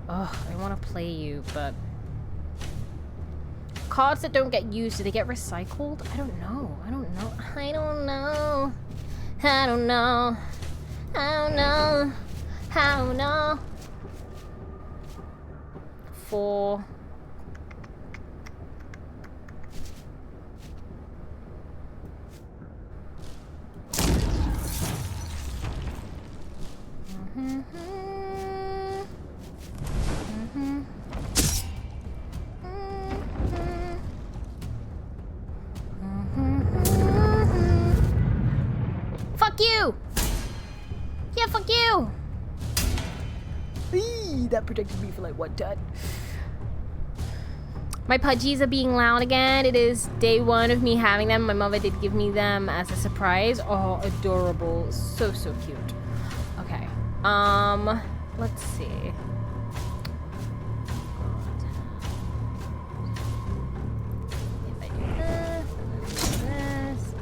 Oh, I want to play you, but... cards that don't get used, do they get recycled? I don't know. I don't know. I don't know. I don't know. I don't know. I don't know. 4. Fuck you! Yeah, fuck you! Eee, that protected me for like 1 turn. My pudgies are being loud again. It is day 1 of me having them. My mother did give me them as a surprise. Oh, adorable. So, so cute. Okay. Let's see. If I do this,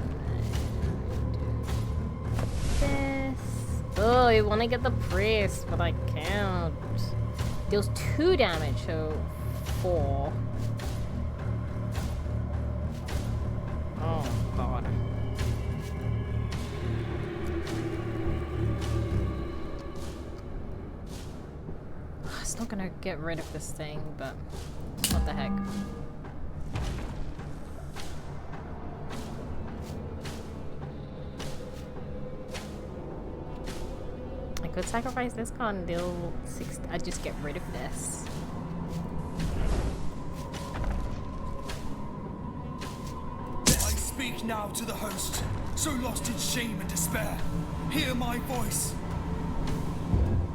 oh, I want to get the priest, but I can't. Deals 2 damage, so 4. Oh, God. It's not gonna get rid of this thing, but what the heck. I could sacrifice this card and deal 6. I'd just get rid of this. I speak now to the host, so lost in shame and despair. Hear my voice.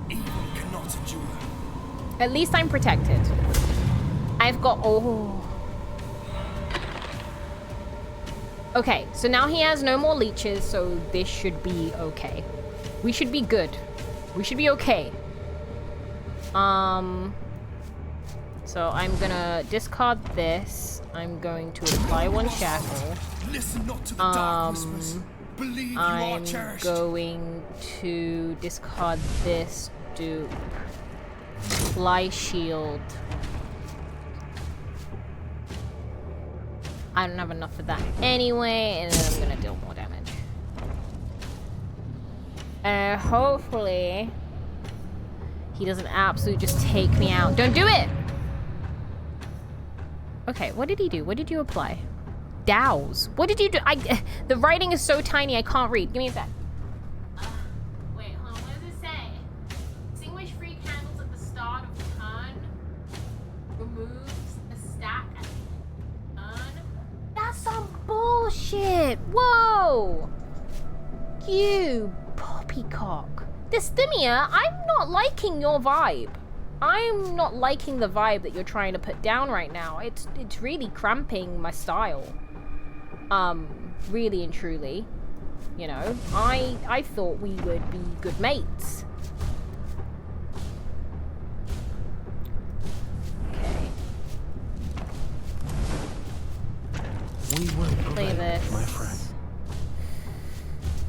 Evil cannot endure. At least I'm protected. I've got... Oh. Okay, so now he has no more leeches, so this should be okay. We should be good. We should be okay. So I'm gonna discard this. I'm going to apply 1 shackle. Listen not to the dark whispers. Believe you are I'm cherished. going to discard this. Do fly shield. I don't have enough of that anyway, and then I'm gonna deal more damage. Hopefully he doesn't absolutely just take me out. Don't do it! Okay, what did he do? What did you apply? Douse. What did you do? The writing is so tiny I can't read. Give me a sec. Wait, hold on. What does it say? Extinguish free candles at the start of the turn. Removes a stack at the turn. That's some bullshit. Whoa. You poppycock. Dysthymia, I'm not liking your vibe. I'm not liking the vibe that you're trying to put down right now. It's really cramping my style. Really and truly. You know, I thought we would be good mates. Okay. We will Play this. my friend.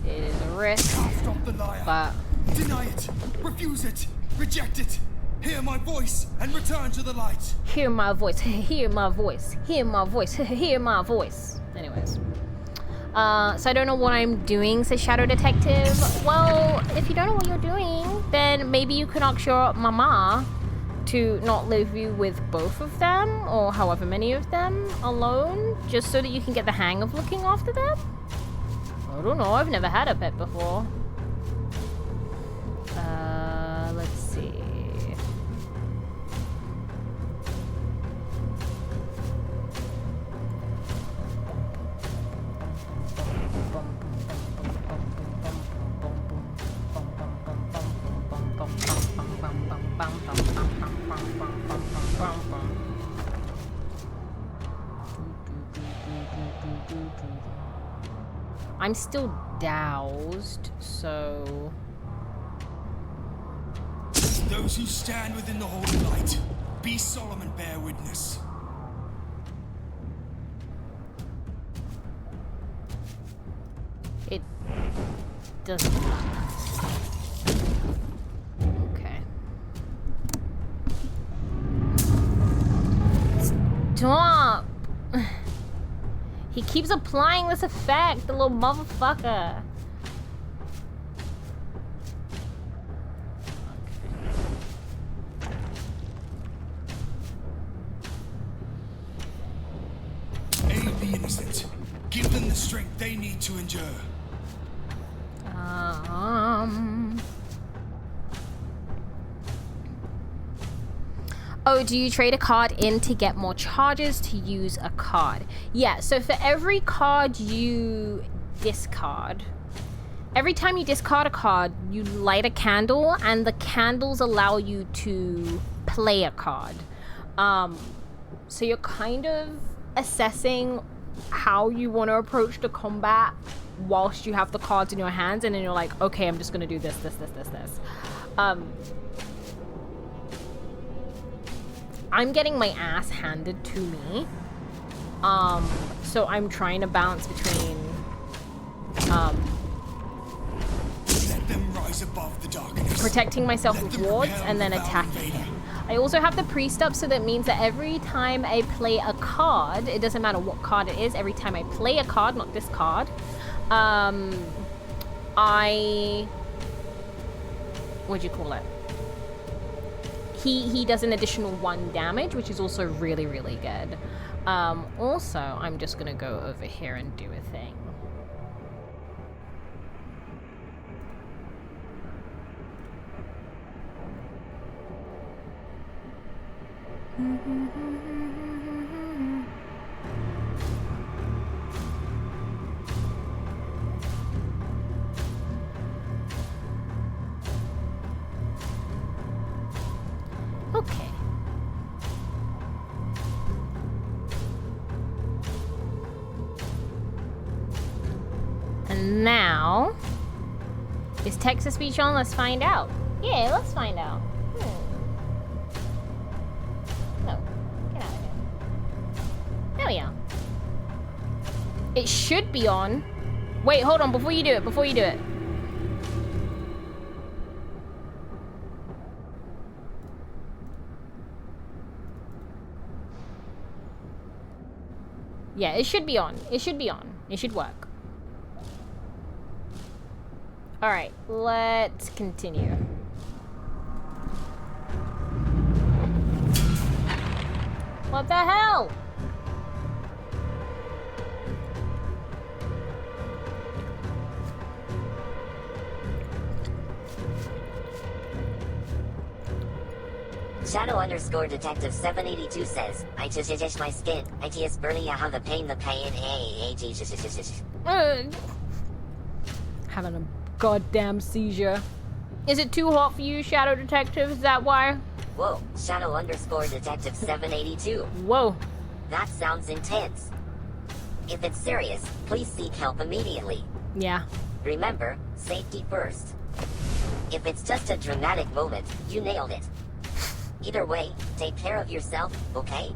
It is a risk, Stop the liar. but Deny it. Refuse it. Reject it. Hear my voice and return to the light. hear my voice, hear my voice, hear my voice, hear my voice. Anyways. So I don't know what I'm doing, says Shadow Detective. Well, if you don't know what you're doing, then maybe you can ask your mama to not leave you with both of them, or however many of them, alone, just so that you can get the hang of looking after them? I don't know, I've never had a pet before. Let's see. I'm still doused, so... Those who stand within the holy light, be solemn and bear witness. It doesn't. Okay. Stop He keeps applying this effect, the little motherfucker. Aid the innocent. Give them the strength they need to endure. Oh, do you trade a card in to get more charges to use a card? Yeah, so for every card you discard, every time you discard a card, you light a candle, and the candles allow you to play a card. So you're kind of assessing how you want to approach the combat whilst you have the cards in your hands, and then you're like, okay, I'm just gonna do this. I'm getting my ass handed to me. So I'm trying to balance between Let them rise above the darkness. protecting myself with wards and then attacking him. I also have the priest up, so that means that every time I play a card, it doesn't matter what card it is, every time I play a card, not this card, what'd you call it? He does an additional 1 damage, which is also really, really good. Also, I'm just gonna go over here and do a thing. Okay. And now, is text-to-speech on? Let's find out. Yeah, let's find out. No, get out of here. There we are. It should be on. Wait, hold on, before you do it. Yeah, it should be on. It should work. Alright, let's continue. What the hell? Shadow_Detective 782 says, I just my skin. I just barely have the pain. Having a goddamn seizure. Is it too hot for you, Shadow Detective? Is that why? Whoa, Shadow_Detective 782. Whoa. That sounds intense. If it's serious, please seek help immediately. Yeah. Remember, safety first. If it's just a dramatic moment, you nailed it. Either way, take care of yourself, okay?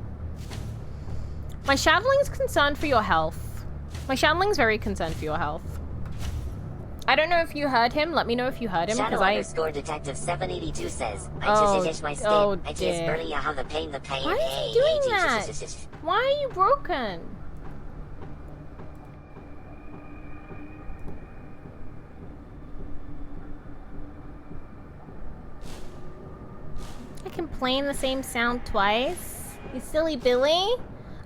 My Shadowling's concerned for your health. My Shadowling's very concerned for your health. I don't know if you heard him. Let me know if you heard him. Shadow_Detective 782 says, I just my skin. Oh, I just dear. barely have the pain. Why is he doing that? Why are you broken? I can play in the same sound twice? You silly Billy?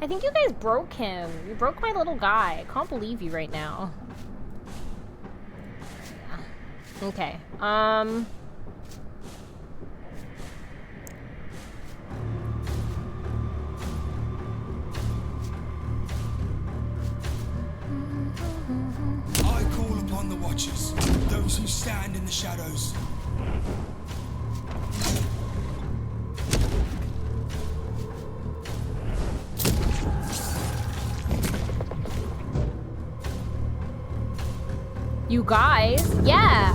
I think you guys broke him. You broke my little guy. I can't believe you right now. Okay, I call upon the Watchers, those who stand in the shadows. you guys? Yeah.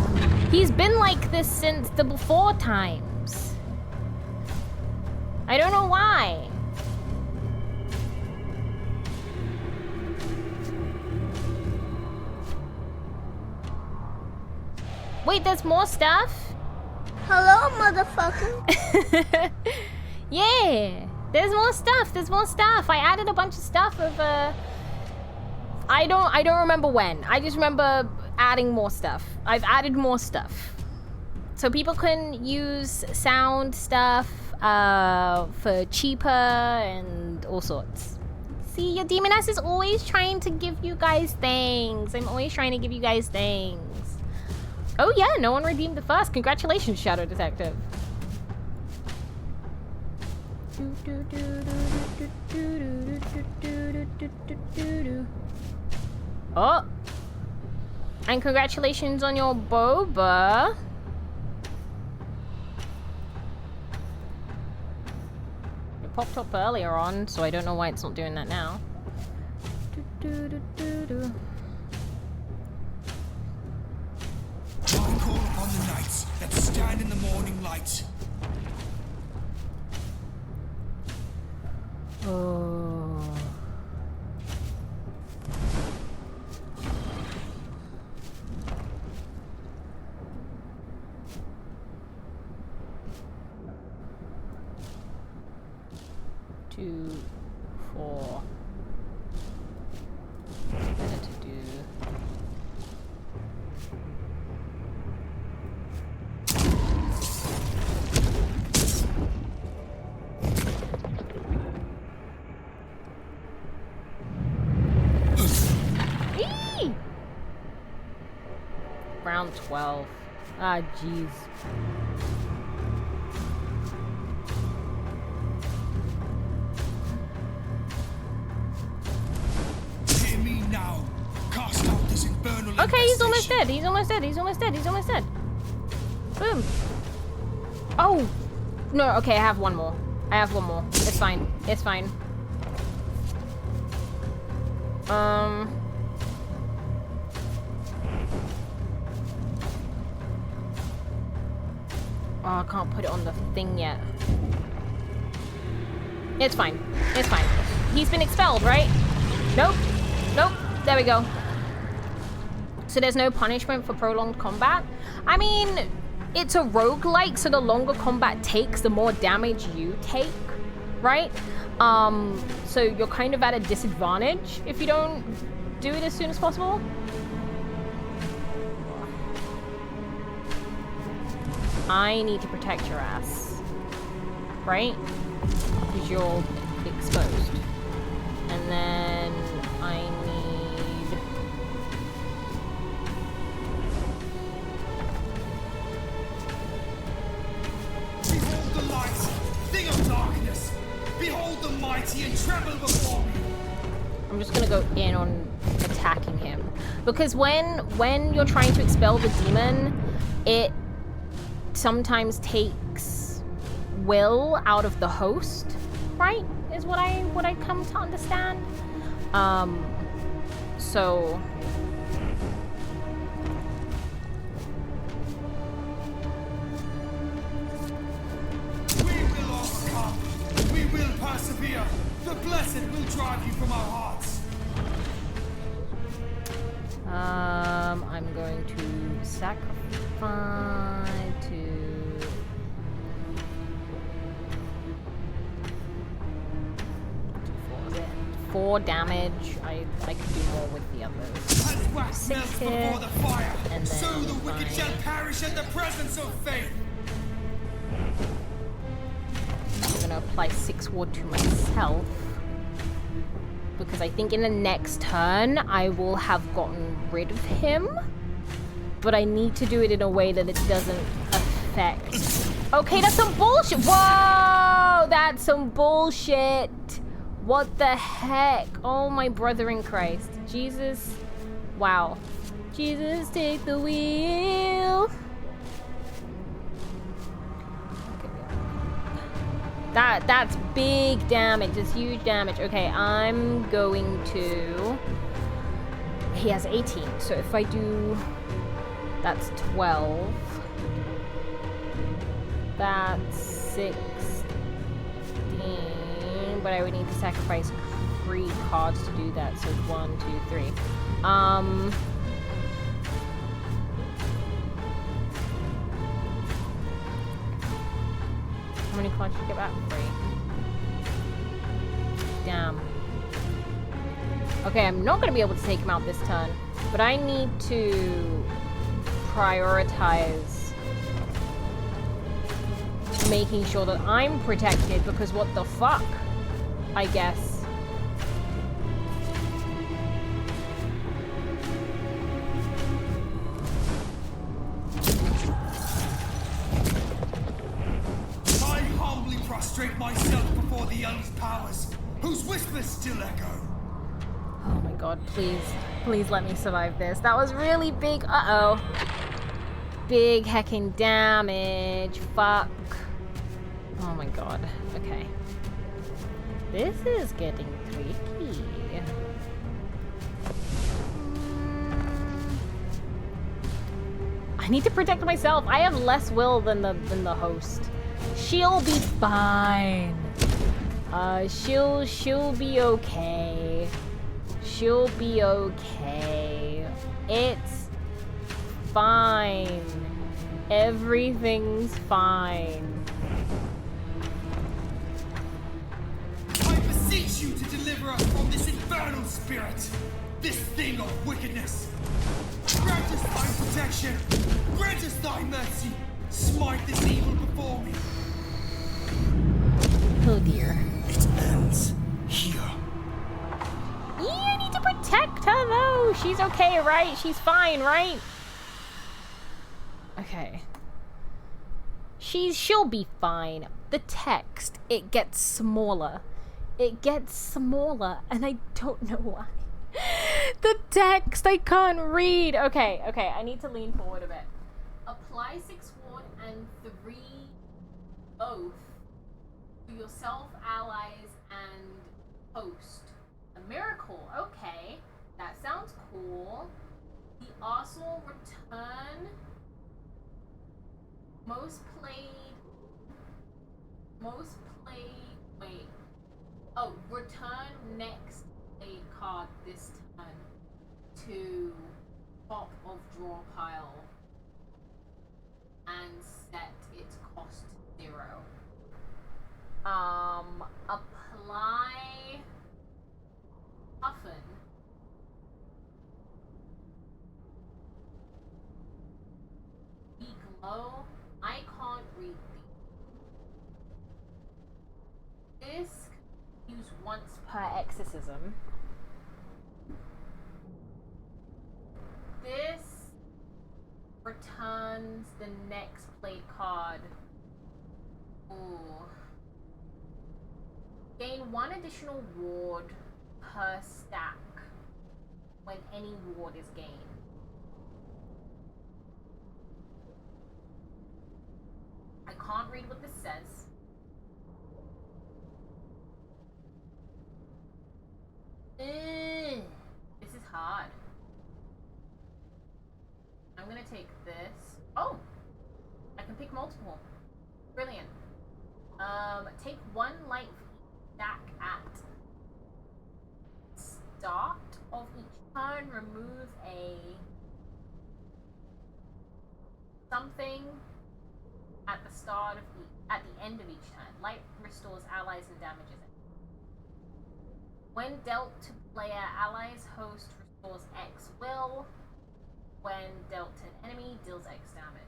He's been like this since the before times. I don't know why. Wait, there's more stuff? Hello, motherfucker. Yeah. There's more stuff. There's more stuff. I added a bunch of stuff of I don't remember when. I just remember adding more stuff. I've added more stuff. So people can use sound stuff for cheaper and all sorts. See, your demoness is always trying to give you guys things. I'm always trying to give you guys things. Oh yeah, no one redeemed the first. Congratulations, Shadow Detective. Oh! And congratulations on your boba. It popped up earlier on, so I don't know why it's not doing that now. I call upon the knights that stand in the morning light. Oh. Two, 4. Better to do. Eee! Round 12. Ah, jeez. Hear me now. Cast out this infernal Okay, he's almost infestation. dead. He's almost dead. He's almost dead. He's almost dead. Boom. Oh. No, okay, I have one more. I have one more. It's fine. It's fine. Oh, I can't put it on the thing yet. It's fine. It's fine. He's been expelled, right? Nope. Nope. There we go. So there's no punishment for prolonged combat? I mean, it's a roguelike, so the longer combat takes, the more damage you take, right? So you're kind of at a disadvantage if you don't do it as soon as possible. I need to protect your ass, right? Because you're exposed. And then I need... Behold the light, thing of darkness. Behold the mighty and tremble before me. I'm just gonna go in on attacking him. Because when you're trying to expel the demon, it sometimes takes will out of the host, right? Is what I come to understand. So We will overcome. We will persevere. The blessed will drive you from our hearts. I'm going to sacrifice to 4 damage. I could do more with the others. As wax 6 melts hit, before the fire, and so then the wicked fine. shall perish at the presence of faith. I'm gonna apply 6 ward to myself because I think in the next turn I will have gotten rid of him, but I need to do it in a way that it doesn't affect. Okay, that's some bullshit. Whoa, that's some bullshit. What the heck? Oh my brother in Christ. Jesus. Wow. Jesus, take the wheel. That's big damage. It's huge damage. Okay, I'm going to... He has 18, so if I do... That's 12. That's 16. But I would need to sacrifice 3 cards to do that. So 1, 2, 3. How many cards did you get back? 3. Okay, I'm not gonna be able to take him out this turn, but I need to prioritize making sure that I'm protected, because what the fuck, I guess. I humbly prostrate myself before the youngest powers, whose whispers still echo. Oh my god, please. Please let me survive this. That was really big. Uh-oh. Big heckin' damage. Fuck. Oh my god. Okay. This is getting tricky. I need to protect myself. I have less will than the host. She'll be fine. She'll be okay. She'll be okay. It's fine. Everything's fine. I beseech you to deliver us from this infernal spirit, this thing of wickedness. Grant us thy protection. Grant us thy mercy. Smite this evil before me. Oh dear. It ends here. You need to protect her though. She's okay, right? She's fine, right? Okay. She'll be fine. The text, it gets smaller. It gets smaller, and I don't know why. The text, I can't read. Okay, I need to lean forward a bit. Apply 6 ward and 3 oath to yourself, allies, and host. A miracle, okay. That sounds cool. The Arsenal return. Most played, wait. Oh, return next played card this turn to top of draw pile and set its cost to 0. Apply Puffin. Be glow. I can't read these. This can use once per exorcism. This returns the next played card. Ooh. Gain 1 additional ward per stack when any ward is gained. I can't read what this says. This is hard. I'm gonna take this. Oh! I can pick multiple. Brilliant. Take 1 light for each stack at start of each turn. Remove a something at the start of at the end of each turn. Light restores allies and damages it. When dealt to player, allies host restores X will. When dealt to an enemy, deals X damage.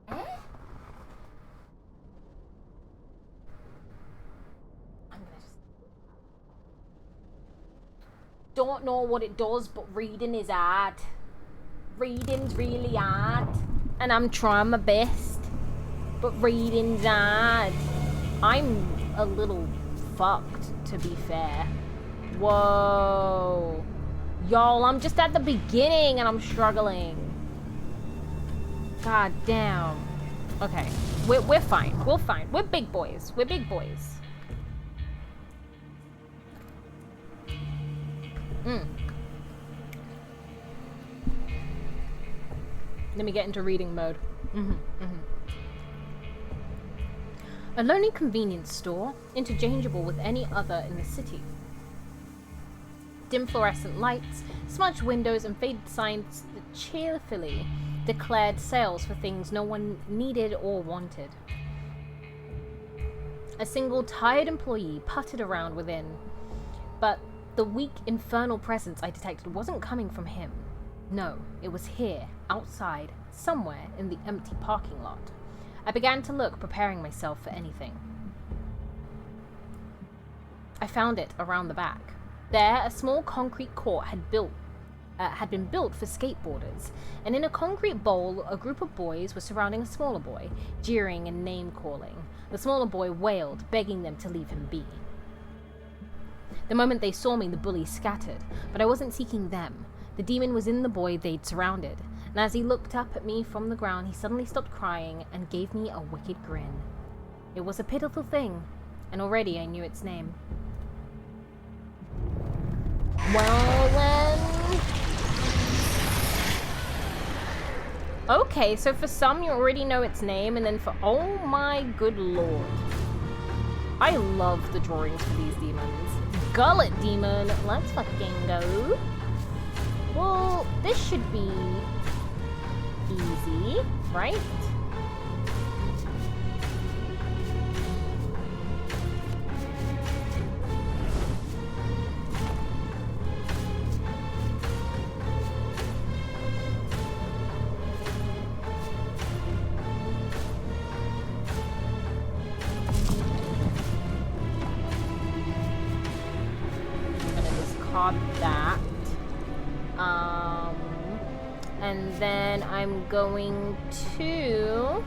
Eh? I'm gonna just... Don't know what it does, but reading is hard. Reading's really hard. And I'm trying my best. But reading's hard. I'm a little fucked, to be fair. Whoa. Y'all, I'm just at the beginning and I'm struggling. God damn. Okay. We're fine. We're fine. We're big boys. We're big boys. Let me get into reading mode. A lonely convenience store, interchangeable with any other in the city. Dim fluorescent lights, smudged windows, and faded signs that cheerfully declared sales for things no one needed or wanted. A single tired employee puttered around within, But the weak infernal presence I detected wasn't coming from him. No, it was here, outside, somewhere in the empty parking lot. I began to look, preparing myself for anything. I found it around the back. There, a small concrete court had been built for skateboarders, and in a concrete bowl, a group of boys were surrounding a smaller boy, jeering and name-calling. The smaller boy wailed, begging them to leave him be. The moment they saw me, the bullies scattered, but I wasn't seeking them. The demon was in the boy they'd surrounded, and as he looked up at me from the ground, he suddenly stopped crying and gave me a wicked grin. It was a pitiful thing, and already I knew its name. Well then... Okay, so for some you already know its name, and then for... Oh my good lord. I love the drawings for these demons. Gullet demon, let's fucking go. Well, this should be easy, right? That. And then I'm going to...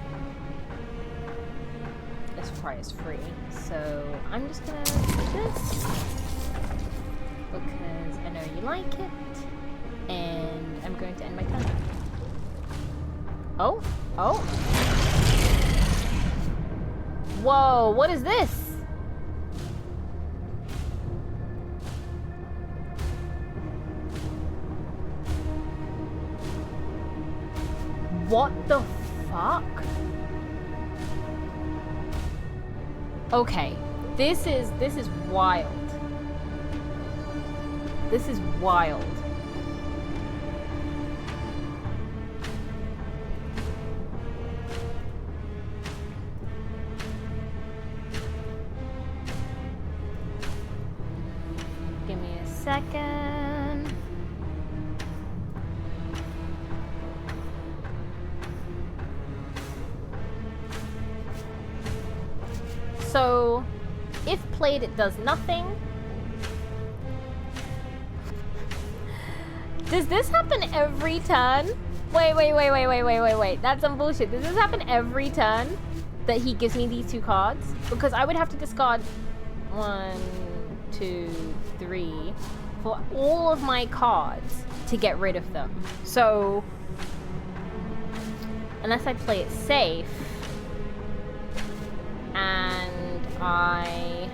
This fry is free, so I'm just gonna do this because I know you like it, and I'm going to end my turn. Oh, oh. Whoa, what is this? What the fuck? Okay, this is wild. This is wild. Give me a second. So, if played, it does nothing. Does this happen every turn? Wait. That's some bullshit. Does this happen every turn that he gives me these two cards? Because I would have to discard 1, 2, 3 for all of my cards to get rid of them. So, unless I play it safe, and I...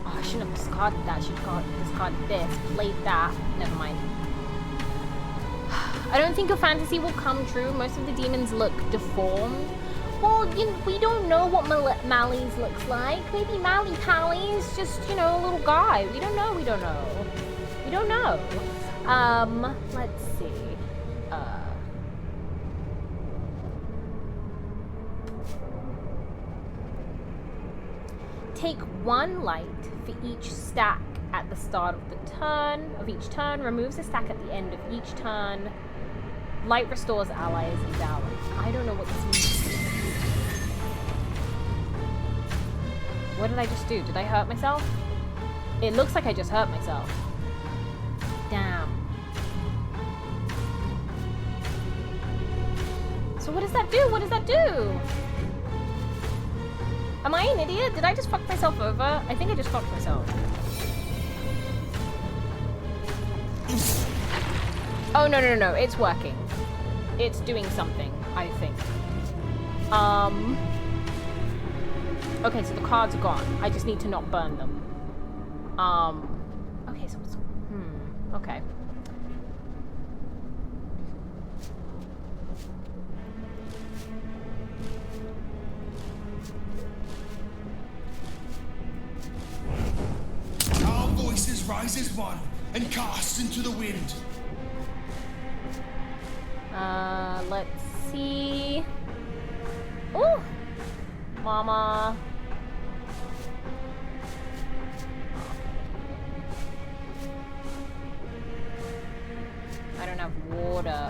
Oh, I shouldn't have discarded that. I should have discarded this. Played that. Never mind. I don't think your fantasy will come true. Most of the demons look deformed. Well, we don't know what Malys looks like. Maybe Malys just, you know, a little guy. We don't know. We don't know. Let's see. Take 1 light for each stack at the start of the turn. Each turn, removes a stack at the end of each turn. Light restores allies and balance. I don't know what this means. What did I just do? Did I hurt myself? It looks like I just hurt myself. Damn. So what does that do? What does that do? Am I an idiot? Did I just fuck myself over? I think I just fucked myself. Oh, no. It's working. It's doing something, I think. Okay, so the cards are gone. I just need to not burn them. Okay, so it's... okay. Our voices rise as one and cast into the wind. Let's see. Oh, mama. I don't have water.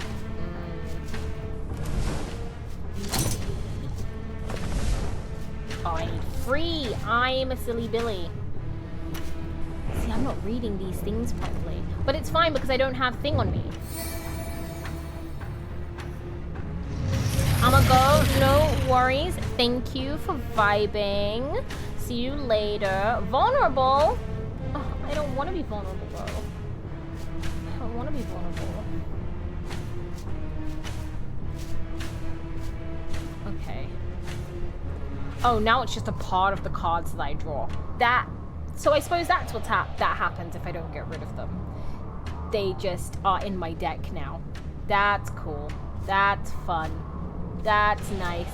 Oh, I need free. I'm a silly Billy. See, I'm not reading these things properly. But it's fine because I don't have thing on me. I'ma go. No worries. Thank you for vibing. See you later. Vulnerable? Oh, I don't want to be vulnerable, though. I don't want to be vulnerable. Okay. Oh, now it's just a part of the cards that I draw. So I suppose that's that happens if I don't get rid of them. They just are in my deck now. That's cool. That's fun. That's nice.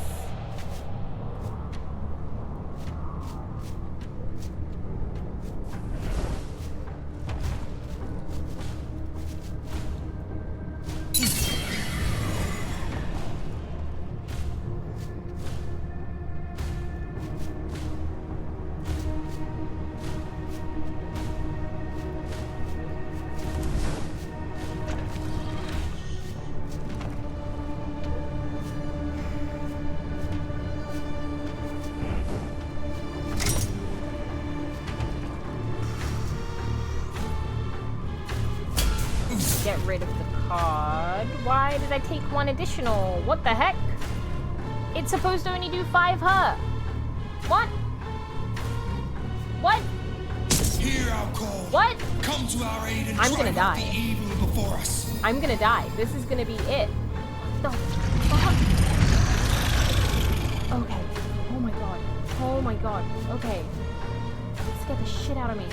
Get rid of the card. Why did I take one additional? What the heck? It's supposed to only do 5 hurt. What? What? Hear our call. What? Come to our aid and I'm gonna drive out die. the evil before us. I'm gonna die. This is gonna be it. What the fuck? Okay. Oh my god. Oh my god. Okay. Scared the shit out of me.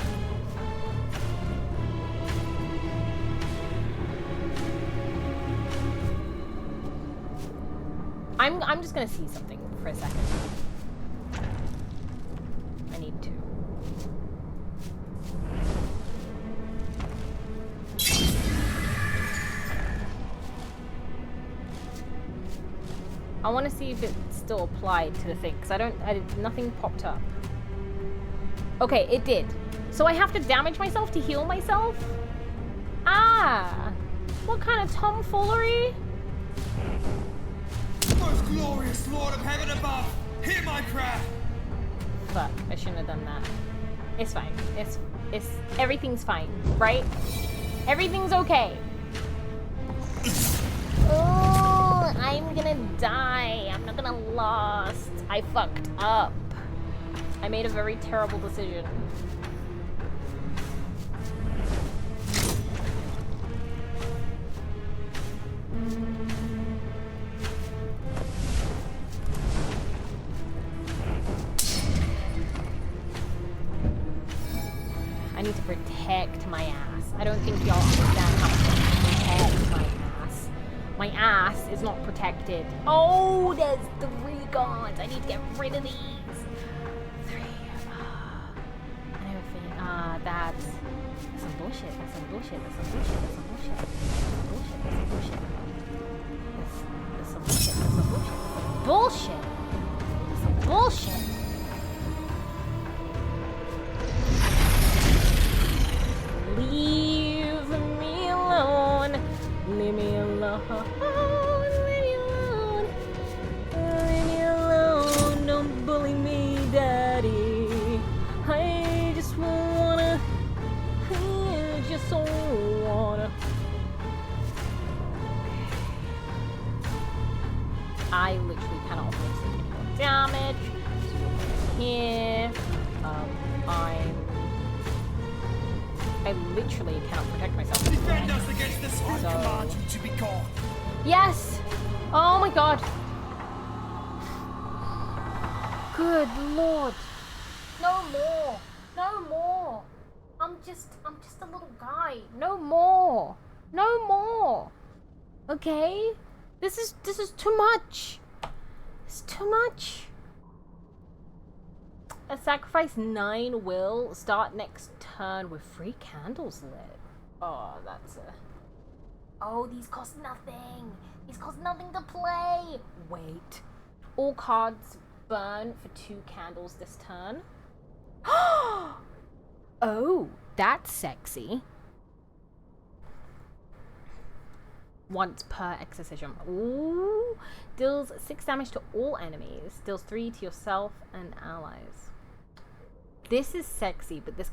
I'm just gonna see something for a second. I need to. I want to see if it's still applied to the thing, because nothing popped up. Okay, it did. So I have to damage myself to heal myself? Ah! What kind of tomfoolery? Most glorious Lord of Heaven above, hear my prayer. Fuck, I shouldn't have done that. It's fine. It's everything's fine, right? Everything's okay. Oh, I'm gonna die. I'm not gonna last. I fucked up. I made a very terrible decision. I need to protect my ass. I don't think y'all understand how to protect my ass. My ass is not protected. Oh, there's 3 guards. I need to get rid of these. 3. I don't think. That's some bullshit. That's some bullshit. That's some bullshit. That's some bullshit. That's some bullshit. That's some bullshit. That's some bullshit. That's some bullshit. That's some bullshit. Leave me alone. Leave me alone. Leave me alone. Leave me alone. Don't bully me, Daddy. I just wanna. I just wanna. I literally cannot take any more damage. So here. I literally cannot protect myself. Defend us against the spirit command you to be gone. Yes! Oh my god. Good lord. No more. No more. I'm just a little guy. No more. No more. Okay? This is too much. It's too much. A sacrifice 9 will start next turn with 3 candles lit. Oh, Oh, these cost nothing. These cost nothing to play. Wait. All cards burn for 2 candles this turn. Oh, that's sexy. Once per exorcism. Ooh. Deals 6 damage to all enemies. Deals 3 to yourself and allies. This is sexy, but this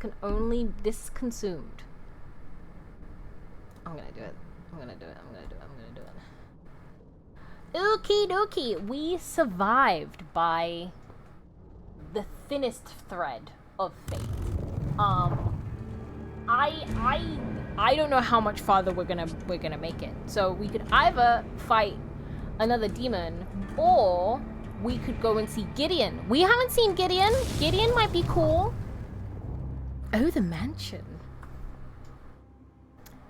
is consumed. I'm gonna do it. Okie dokie. We survived by the thinnest thread of fate. I don't know how much farther we're gonna make it. So we could either fight another demon, or we could go and see Gideon. We haven't seen Gideon. Gideon might be cool. Oh, the mansion.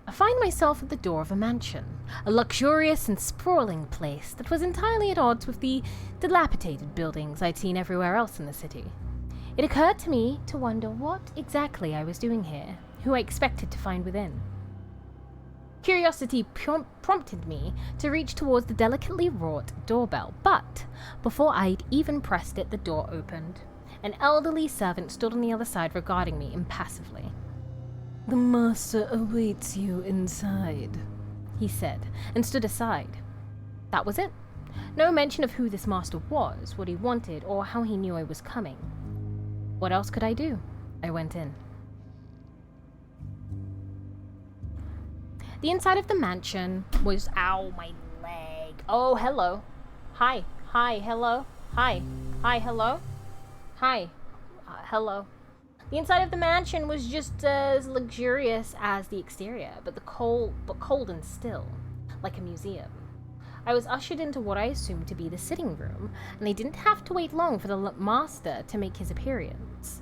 I find myself at the door of a mansion, a luxurious and sprawling place that was entirely at odds with the dilapidated buildings I'd seen everywhere else in the city. It occurred to me to wonder what exactly I was doing here, who I expected to find within. Curiosity prompted me to reach towards the delicately wrought doorbell, but before I'd even pressed it, the door opened. An elderly servant stood on the other side regarding me impassively. "The master awaits you inside," he said, and stood aside. That was it. No mention of who this master was, what he wanted, or how he knew I was coming. What else could I do? I went in. The inside of the mansion was... Ow, my leg. Oh, hello. Hi. Hi, hello. Hi. Hi, hello. Hi. Hello. The inside of the mansion was just as luxurious as the exterior, but cold and still, like a museum. I was ushered into what I assumed to be the sitting room, and I didn't have to wait long for the master to make his appearance.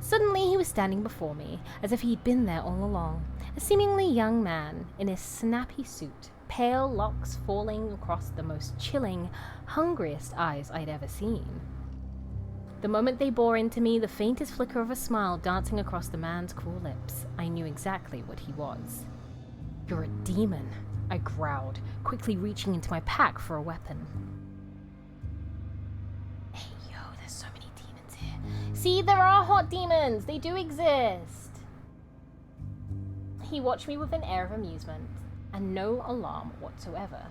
Suddenly he was standing before me, as if he'd been there all along, a seemingly young man in a snappy suit, pale locks falling across the most chilling, hungriest eyes I'd ever seen. The moment they bore into me, the faintest flicker of a smile dancing across the man's cool lips, I knew exactly what he was. "You're a demon," I growled, quickly reaching into my pack for a weapon. Hey, yo, there's so many demons here. See, there are hot demons! They do exist! He watched me with an air of amusement, and no alarm whatsoever.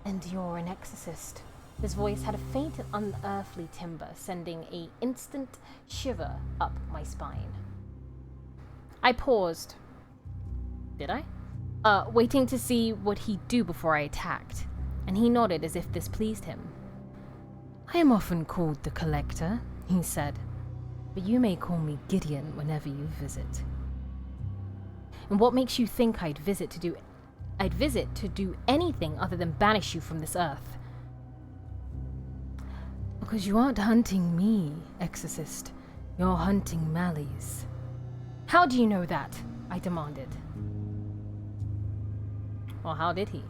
"And you're an exorcist." His voice had a faint and unearthly timbre, sending an instant shiver up my spine. I paused. Did I? Waiting to see what he'd do before I attacked, and he nodded as if this pleased him. "I am often called the Collector," he said, "but you may call me Gideon whenever you visit." "And what makes you think I'd visit to do anything other than banish you from this earth?" "Because you aren't hunting me, Exorcist. You're hunting Malys." "How do you know that?" I demanded. Well, how did he?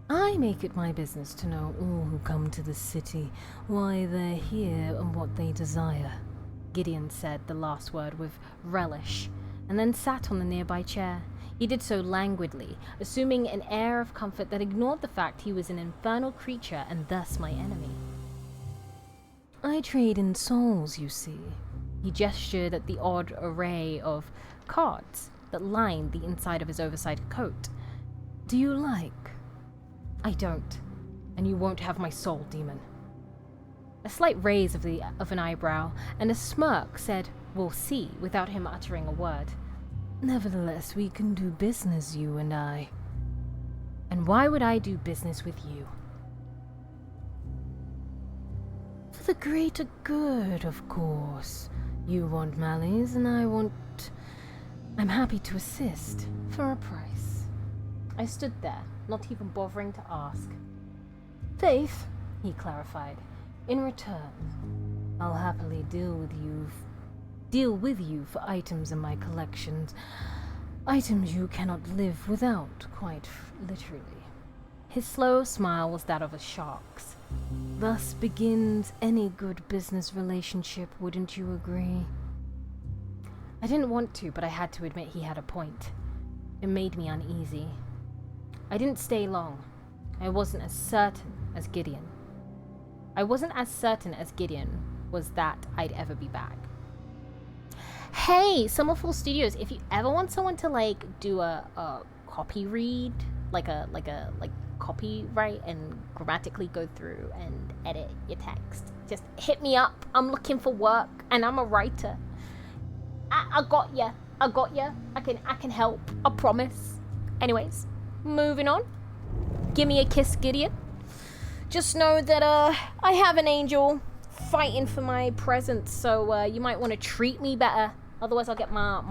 "I make it my business to know all who come to the city, why they're here and what they desire," Gideon said the last word with relish, and then sat on the nearby chair. He did so languidly, assuming an air of comfort that ignored the fact he was an infernal creature and thus my enemy. "I trade in souls, you see." He gestured at the odd array of cards that lined the inside of his oversized coat. "Do you like?" "I don't, and you won't have my soul, demon." A slight raise of an eyebrow and a smirk said, "We'll see," without him uttering a word. "Nevertheless, we can do business, you and I." "And why would I do business with you?" "For the greater good, of course. You want Malys, and I'm happy to assist, for a price." I stood there, not even bothering to ask. "Faith," he clarified. "In return, I'll happily deal with you for items in my collections. Items you cannot live without, quite literally." His slow smile was that of a shark's. "Thus begins any good business relationship, wouldn't you agree?" I didn't want to, but I had to admit he had a point. It made me uneasy. I didn't stay long. I wasn't as certain as Gideon. Was that I'd ever be back. Hey, Summerfall Studios, if you ever want someone to like do a copy read, like copyright and grammatically go through and edit your text, just hit me up. I'm looking for work and I'm a writer. I got ya. I can help. I promise. Anyways, moving on. Give me a kiss, Gideon. Just know that I have an angel fighting for my presence, so you might want to treat me better. Otherwise, I'll get my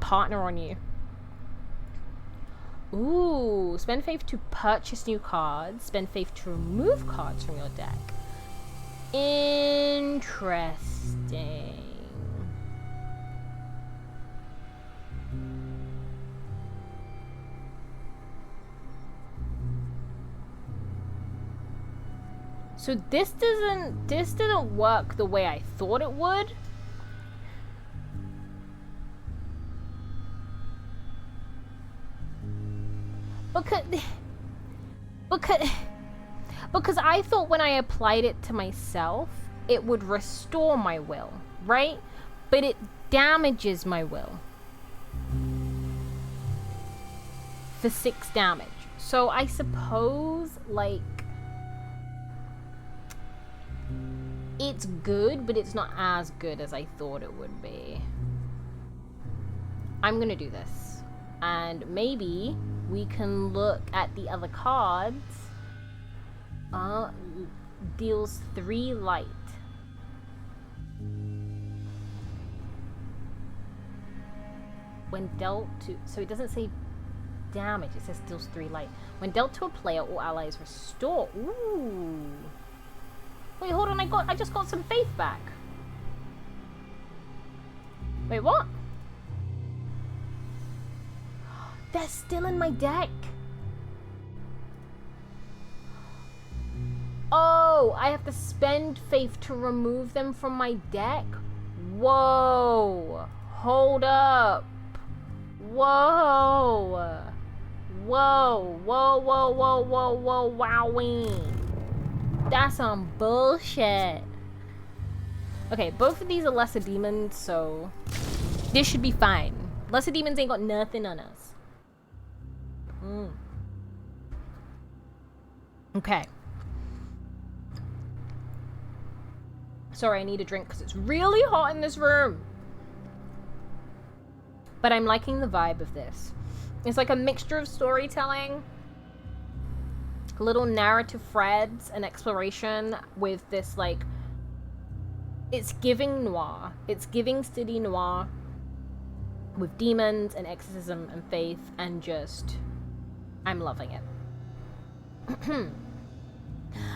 partner on you. Ooh, spend faith to purchase new cards. Spend faith to remove cards from your deck. Interesting. So this didn't work the way I thought it would. Because I thought when I applied it to myself, it would restore my will, right? But it damages my will for 6 damage. So I suppose, like, it's good, but it's not as good as I thought it would be. I'm gonna do this. And maybe we can look at the other cards. Deals 3 light. When dealt to... So it doesn't say damage, it says deals 3 light. When dealt to a player or allies, restore. Ooh. Wait, hold on, I just got some faith back. Wait, what? They're still in my deck. Oh, I have to spend faith to remove them from my deck? Whoa. Hold up. Whoa. Whoa. Wowing. That's some bullshit. Okay, both of these are lesser demons, so this should be fine. Lesser demons ain't got nothing on us. Okay. Sorry, I need a drink because it's really hot in this room. But I'm liking the vibe of this. It's like a mixture of storytelling, little narrative threads, and exploration with this, like, it's giving noir. It's giving city noir with demons and exorcism and faith, and just, I'm loving it.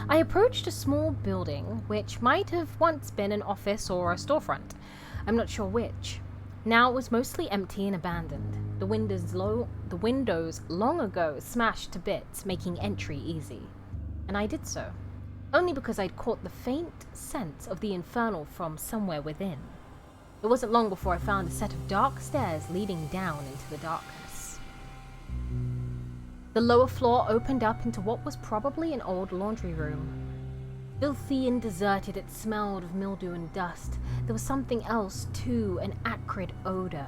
I approached a small building which might have once been an office or a storefront. I'm not sure which. Now it was mostly empty and abandoned. The windows long ago smashed to bits, making entry easy. And I did so, only because I'd caught the faint sense of the infernal from somewhere within. It wasn't long before I found a set of dark stairs leading down into the darkness. The lower floor opened up into what was probably an old laundry room. Filthy and deserted, it smelled of mildew and dust. There was something else too, an acrid odor.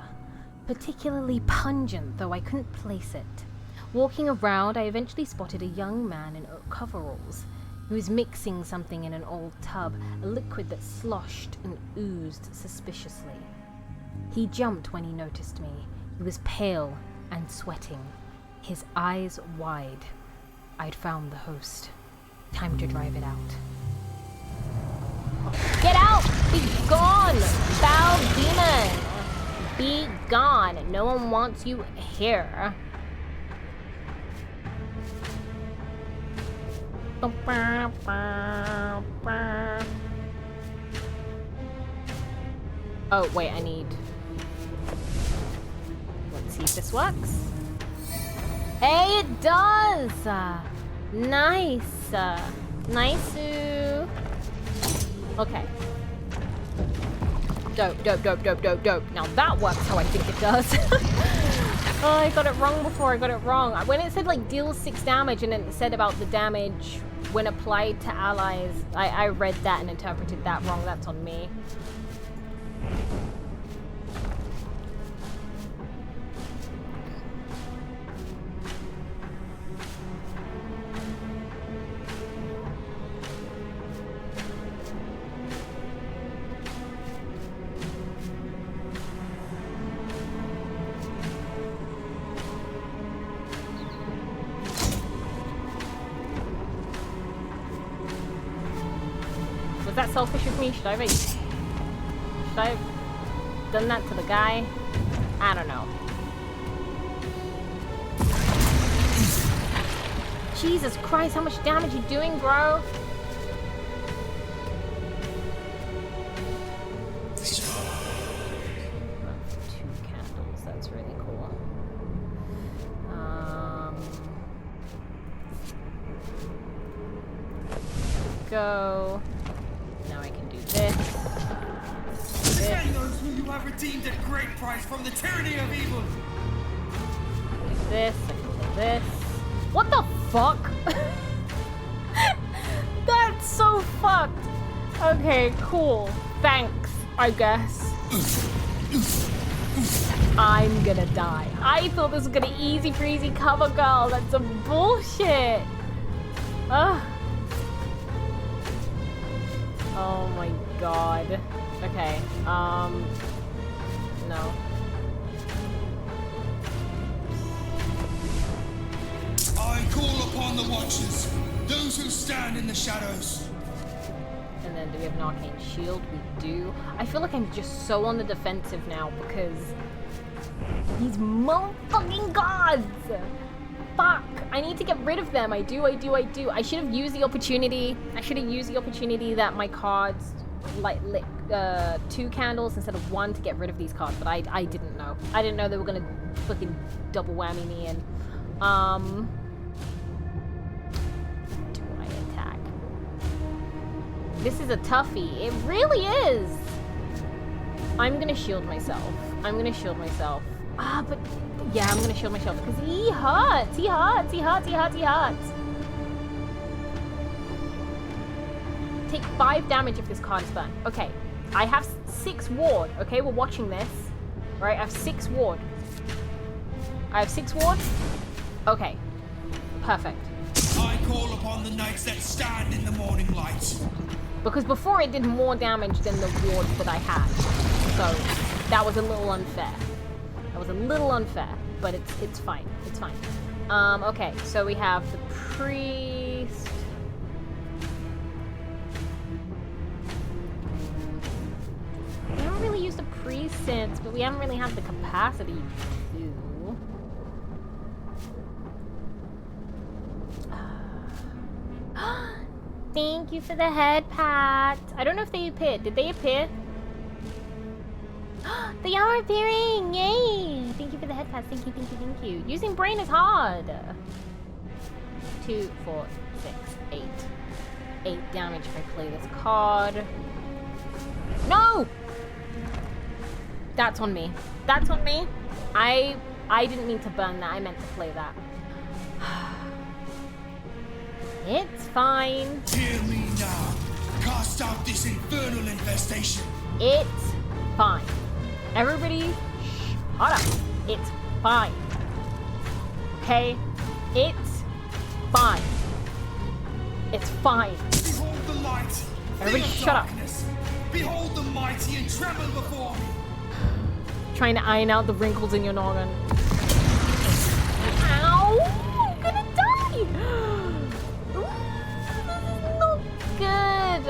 Particularly pungent, though I couldn't place it. Walking around, I eventually spotted a young man in coveralls. He was mixing something in an old tub, a liquid that sloshed and oozed suspiciously. He jumped when he noticed me. He was pale and sweating, his eyes wide. I'd found the host. Time to drive it out. Get out! Be gone! Foul demon! Be gone! No one wants you here. Oh, wait, I need... Let's see if this works. Hey, it does! Nice. Nice. Okay. Dope. Now that works how I think it does. Oh, I got it wrong before. I got it wrong. When it said like deals 6 damage and then it said about the damage when applied to allies, I read that and interpreted that wrong. That's on me. Was that selfish of me? Should I have done that to the guy? I don't know. Jesus Christ, how much damage you doing, bro? Two candles, that's really cool. Go. Now I can do this. Defend those whom you have redeemed at great price from the tyranny of evil. Do this. I can do this. What the fuck? That's so fucked. Okay, cool. Thanks, I guess. I'm gonna die. I thought this was gonna easy breezy cover girl. That's some bullshit. Ugh. Oh my god. Okay, no. I call upon the Watchers, those who stand in the shadows. And then do we have an arcane shield? We do. I feel like I'm just so on the defensive now because these motherfucking gods! Fuck! I need to get rid of them. I do. I should have used the opportunity. That my cards like lit 2 candles instead of 1 to get rid of these cards, but I didn't know. I didn't know they were gonna fucking double whammy me in. Do I attack? This is a toughie. It really is. I'm gonna shield myself. Ah, but yeah, I'm gonna shield myself because he hurts. Take 5 damage if this card is burned. Okay, I have 6 ward. Okay, we're watching this. Right, I have 6 ward. Okay, perfect. I call upon the knights that stand in the morning light. Because before it did more damage than the ward that I had. So that was a little unfair. But it's fine. Okay, so we have the priest. We haven't really used the priest since, but we haven't really had the capacity to. Thank you for the head pat. I don't know if they appeared. Did they appear? They are appearing! Yay! Thank you for the head pat. Thank you. Using brain is hard. 2, 4, 6, 8. 8 damage if I play this card. No! That's on me. I didn't mean to burn that. I meant to play that. It's fine. Hear me now. Cast out this infernal infestation. It's fine. Everybody, shut up. It's fine. Okay? It's fine. Behold the light. Everybody Feel shut up. darkness. Behold the mighty and tremble before me. Trying to iron out the wrinkles in your noggin. Ow! I'm gonna die! Ooh, this is not good.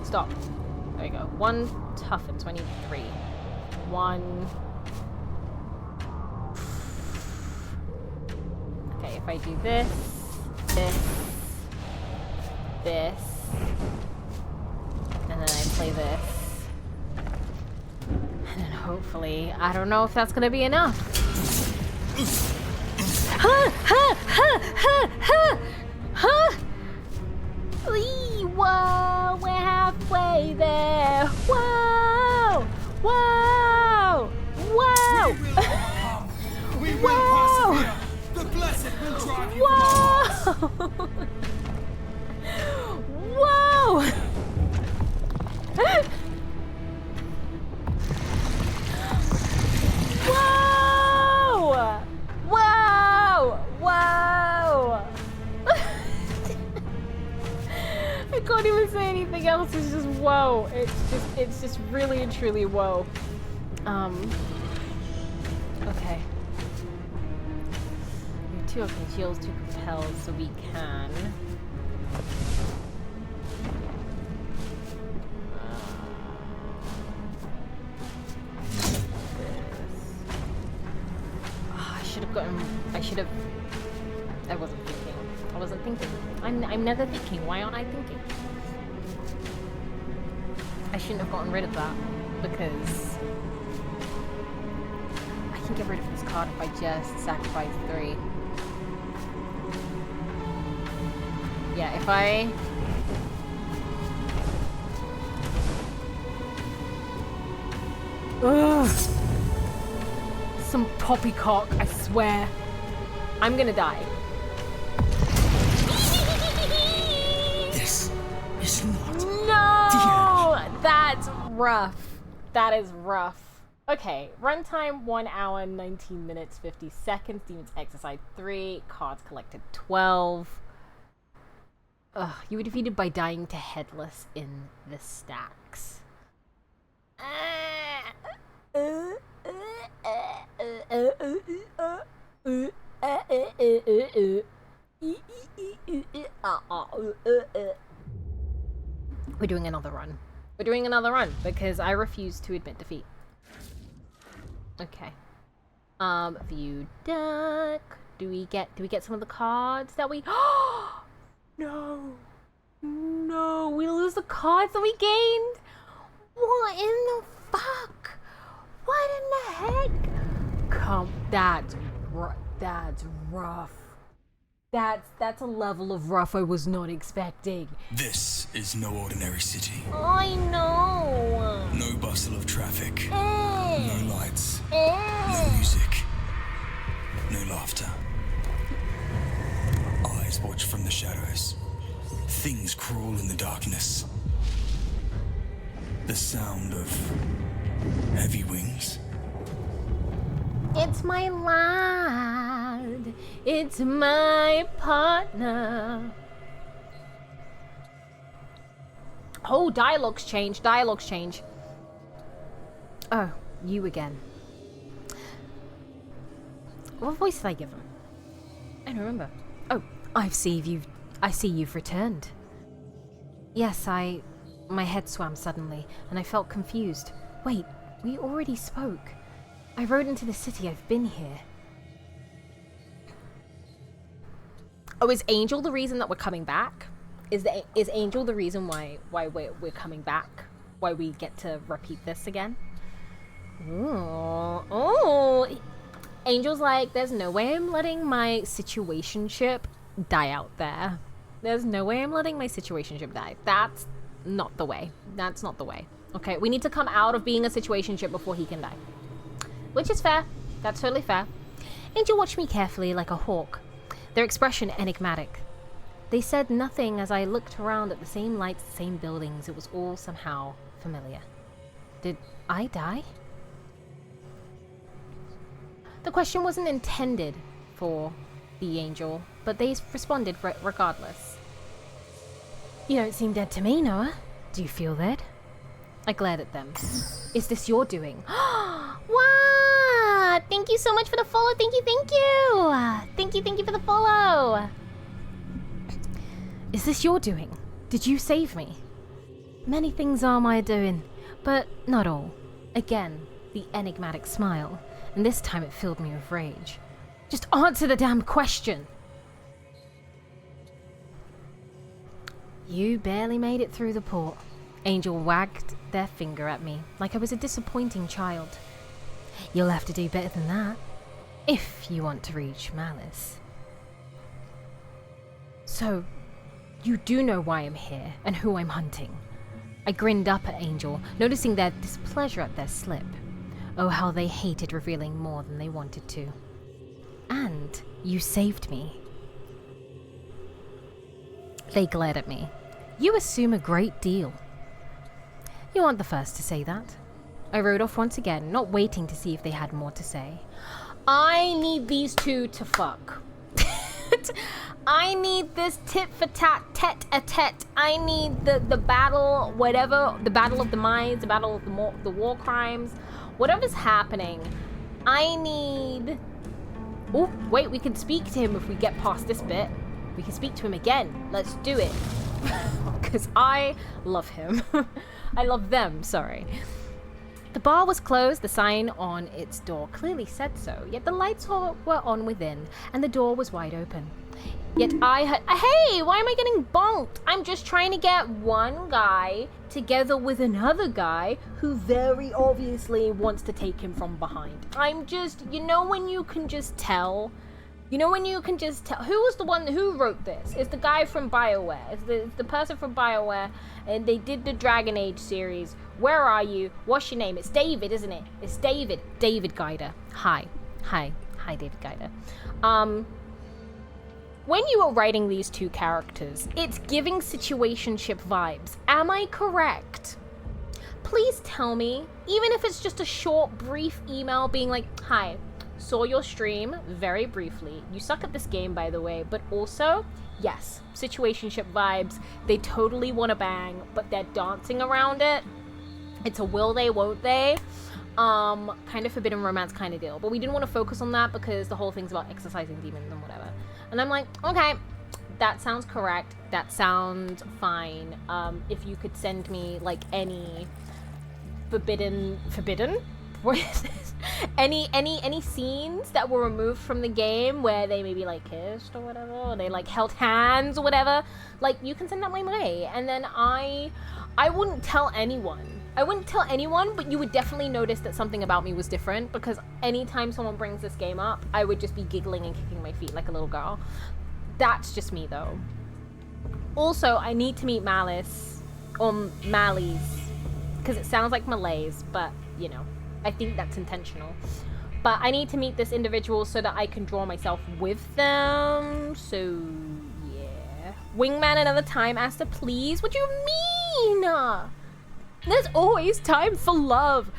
Stop. There you go. 1 toughens. I need 3. 1. Okay, if I do this, and then I play this, and then hopefully, I don't know if that's gonna be enough. Whoa, we're halfway there. Whoa. This is just whoa. It's just really and truly whoa. Okay. You're too okay. Shields to propel, so we can. I wasn't thinking. I wasn't thinking. I'm never thinking. Why aren't I thinking? I shouldn't have gotten rid of that because I can get rid of this card if I just sacrifice 3. Yeah, if I ugh. Some poppycock, I swear. I'm gonna die. This is not. No! That's rough. That is rough. Okay, runtime 1 hour, 19 minutes, 50 seconds. Demons exercise 3. Cards collected 12. Ugh, you were defeated by dying to Headless in the stacks. We're doing another run. We're doing another run because I refuse to admit defeat. Okay. View deck. Do we get some of the cards that we No. No, we lose the cards that we gained. What in the fuck? What in the heck? That's rough. That's a level of rough I was not expecting. This is no ordinary city. I know. No bustle of traffic. Eh. No lights. Eh. No music. No laughter. Eyes watch from the shadows. Things crawl in the darkness. The sound of heavy wings. It's my lad. It's my partner. Oh, dialogues change. Dialogues change. Oh, you again. What voice did I give him? I don't remember. Oh, I see you've returned. Yes, my head swam suddenly, and I felt confused. Wait, we already spoke. I rode into the city. I've been here. Oh, is Angel the reason that we're coming back? Is Angel the reason why we're coming back? Why we get to repeat this again? Oh, Angel's like, there's no way I'm letting my situationship die out there. There's no way I'm letting my situationship die. That's not the way. That's not the way. Okay, we need to come out of being a situationship before he can die. Which is fair. That's totally fair. Angel watched me carefully like a hawk, their expression enigmatic. They said nothing as I looked around at the same lights, the same buildings. It was all somehow familiar. Did I die? The question wasn't intended for the Angel, but they responded regardless. You don't seem dead to me, Noah. Do you feel dead? I glared at them. Is this your doing? What? Thank you so much for the follow. Thank you. Thank you for the follow. Is this your doing? Did you save me? Many things are my doing, but not all. Again, the enigmatic smile, and this time it filled me with rage. Just answer the damn question. You barely made it through the port. Angel wagged their finger at me like I was a disappointing child. You'll have to do better than that if you want to reach Malys. So, you do know why I'm here and who I'm hunting. I grinned up at Angel, noticing their displeasure at their slip. Oh, how they hated revealing more than they wanted to. And you saved me. They glared at me. You assume a great deal. You aren't the first to say that. I rode off once again, not waiting to see if they had more to say. I need these two to fuck. I need this tit for tat, tete-a-tete. I need the battle, whatever, the battle of the minds, the battle of the war crimes, whatever's happening. I need... Oh, wait, we can speak to him if we get past this bit. We can speak to him again. Let's do it. Because I love him. I love them, sorry. The bar was closed, the sign on its door clearly said so, yet the lights were on within, and the door was wide open. Yet I had... Hey, why am I getting bonked? I'm just trying to get one guy together with another guy who very obviously wants to take him from behind. I'm just... You know when you can just tell? You know when you can just tell? Who was the one who wrote this? It's the guy from BioWare. It's the person from BioWare, and they did the Dragon Age series. Where are you? What's your name? It's David, isn't it? It's David. David Guider. Hi, David Guider. When you are writing these two characters, it's giving situationship vibes. Am I correct? Please tell me, even if it's just a short, brief email being like, hi, saw your stream very briefly. You suck at this game, by the way, but also, yes, situationship vibes. They totally want to bang, but they're dancing around it. It's a will they, won't they? Kind of forbidden romance kind of deal. But we didn't want to focus on that because the whole thing's about exercising demons and whatever. And I'm like, okay, that sounds correct. That sounds fine. If you could send me like any forbidden? What is this? Any scenes that were removed from the game where they maybe like kissed or whatever, or they like held hands or whatever, like you can send that my way, and then I wouldn't tell anyone. I wouldn't tell anyone, but you would definitely notice that something about me was different, because anytime someone brings this game up, I would just be giggling and kicking my feet like a little girl. That's just me though. Also, I need to meet Malys, or Malys, because it sounds like Malays, but you know, I think that's intentional. But I need to meet this individual so that I can draw myself with them. So, yeah. Wingman another time, Asta, please. What do you mean? There's always time for love.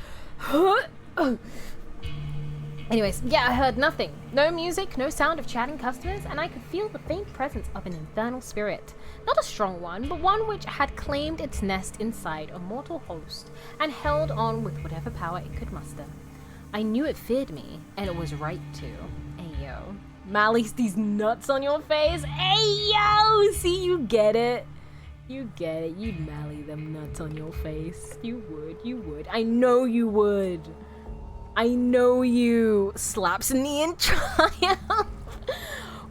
Anyways, yeah, I heard nothing. No music, no sound of chatting customers, and I could feel the faint presence of an infernal spirit. Not a strong one, but one which had claimed its nest inside a mortal host and held on with whatever power it could muster. I knew it feared me, and it was right to. Ayo. Malys, these nuts on your face. Ayo! See, you get it. You get it. You'd mally them nuts on your face. You would. I know you would. I know you. Slaps knee in triumph.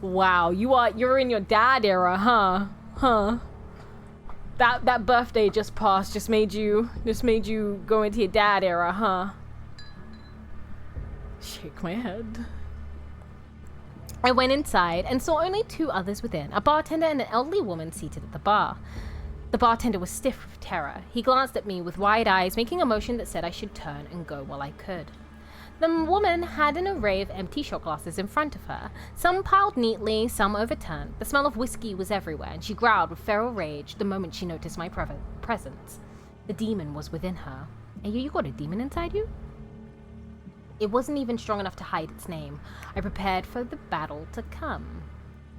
Wow, you're in your dad era, huh? Huh? That birthday just passed. Just made you go into your dad era, huh? Shake my head. I went inside and saw only two others within, a bartender and an elderly woman seated at the bar. The bartender was stiff with terror. He glanced at me with wide eyes, making a motion that said I should turn and go while I could. The woman had an array of empty shot glasses in front of her, some piled neatly, some overturned. The smell of whiskey was everywhere, and she growled with feral rage the moment she noticed my presence. The demon was within her. Hey, you got a demon inside you? It wasn't even strong enough to hide its name. I prepared for the battle to come.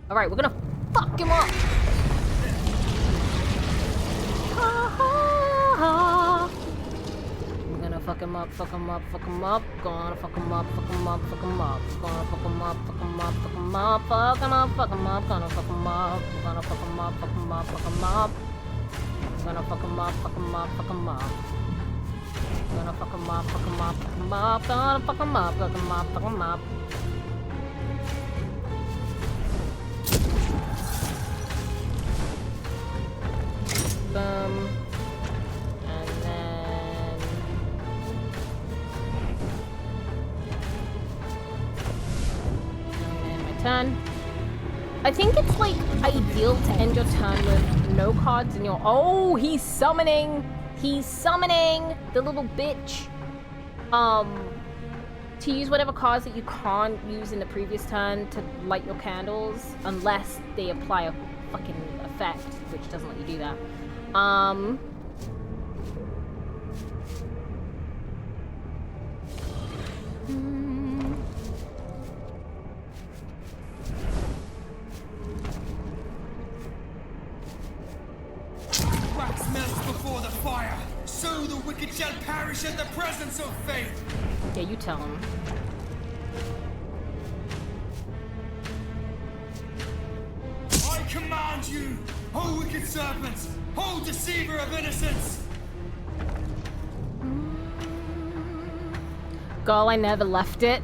Alright, we're gonna fuck him up! Ha ha ha! We're gonna fuck him up, fuck him up, fuck him up. Gonna fuck him up, fuck him up, fuck him up. Gonna fuck him up, fuck him up, fuck him up. Fuck him up, fuck him up. Gonna fuck him up. Gonna fuck him up, fuck him up, fuck him up. Gonna fuck him up, fuck him up, fuck him up. Gonna fuck him up, fuck him up, fuck him up. Gonna fuck him up, fuck him up, fuck him up. Boom. And then... And my turn. I think it's like ideal to end your turn with no cards in your... Oh, he's summoning! He's summoning the little bitch. To use whatever cards that you can't use in the previous turn to light your candles, unless they apply a fucking effect, which doesn't let you do that. perish at the presence of faith. Yeah, you tell him. I command you, O wicked serpent, O deceiver of innocence. Girl, I never left it.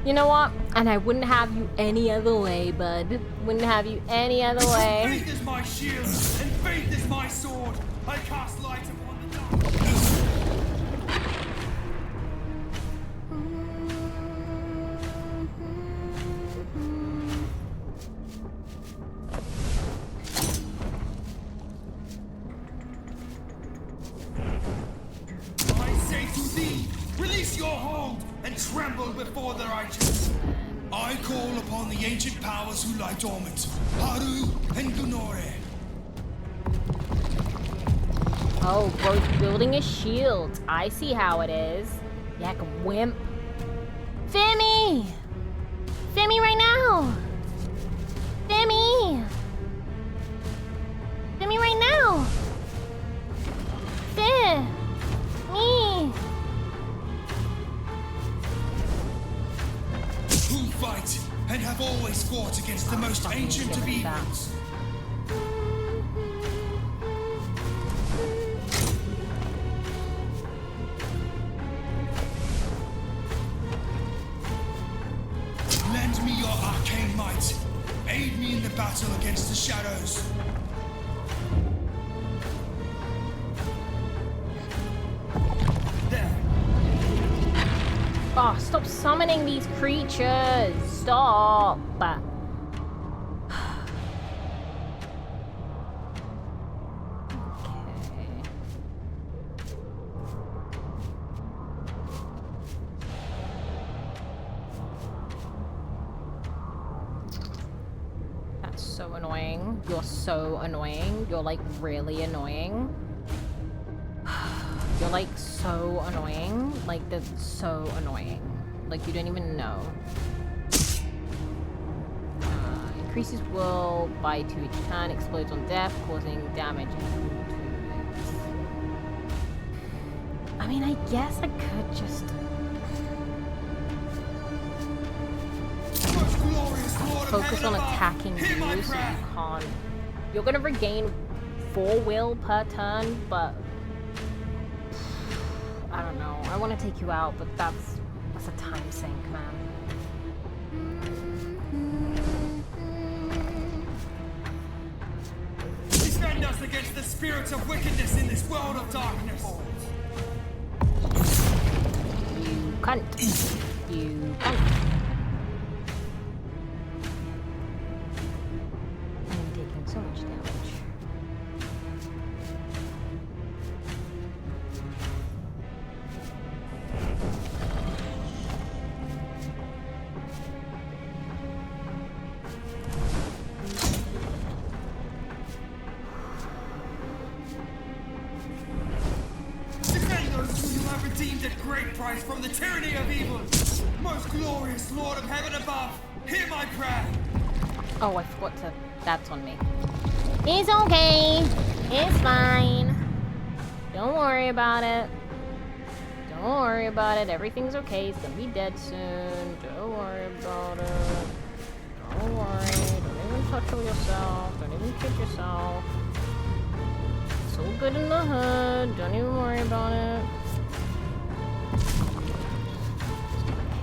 You know what? And I wouldn't have you any other way, bud. Wouldn't have you any other way. Faith is my shield, and faith is my sword. I cast light upon the darkness. I say to thee, release your hold and tremble before the righteous. I call upon the ancient powers who lie dormant, Haru and Gunore. Oh, bro's building a shield. I see how it is. Yak wimp. Femi! Femi right now! Femi! Femi right now! Femi! Who fight and have always fought against the most ancient of evils. Lend me your arcane might. Aid me in the battle against the shadows. There. Oh, stop summoning these creatures! Stop! Okay. That's so annoying. You're so annoying. You're like really annoying. You're like so annoying. Like that's so annoying. Like you don't even know. Increases will by 2 each turn, explodes on death, causing damage. I mean, I guess I could just. Most glorious Lord of Focus heaven on above, attacking you, hear my so you prayer. can't. You're gonna regain 4 will per turn, but I don't know. I want to take you out, but that's a time sink, man. Defend us against the spirits of wickedness in this world of darkness. You cunt. You cunt. I'm taking so much damage. Defend those who you have redeemed at great price from the tyranny of evil. Most glorious Lord of heaven above, hear my prayer. Oh, I forgot to. That's on me. It's okay. It's fine. Don't worry about it. Don't worry about it. Everything's okay. It's gonna be dead soon. Don't worry about it. Don't worry. Don't even touch yourself. Don't even kick yourself. It's all good in the hood. Don't even worry about it.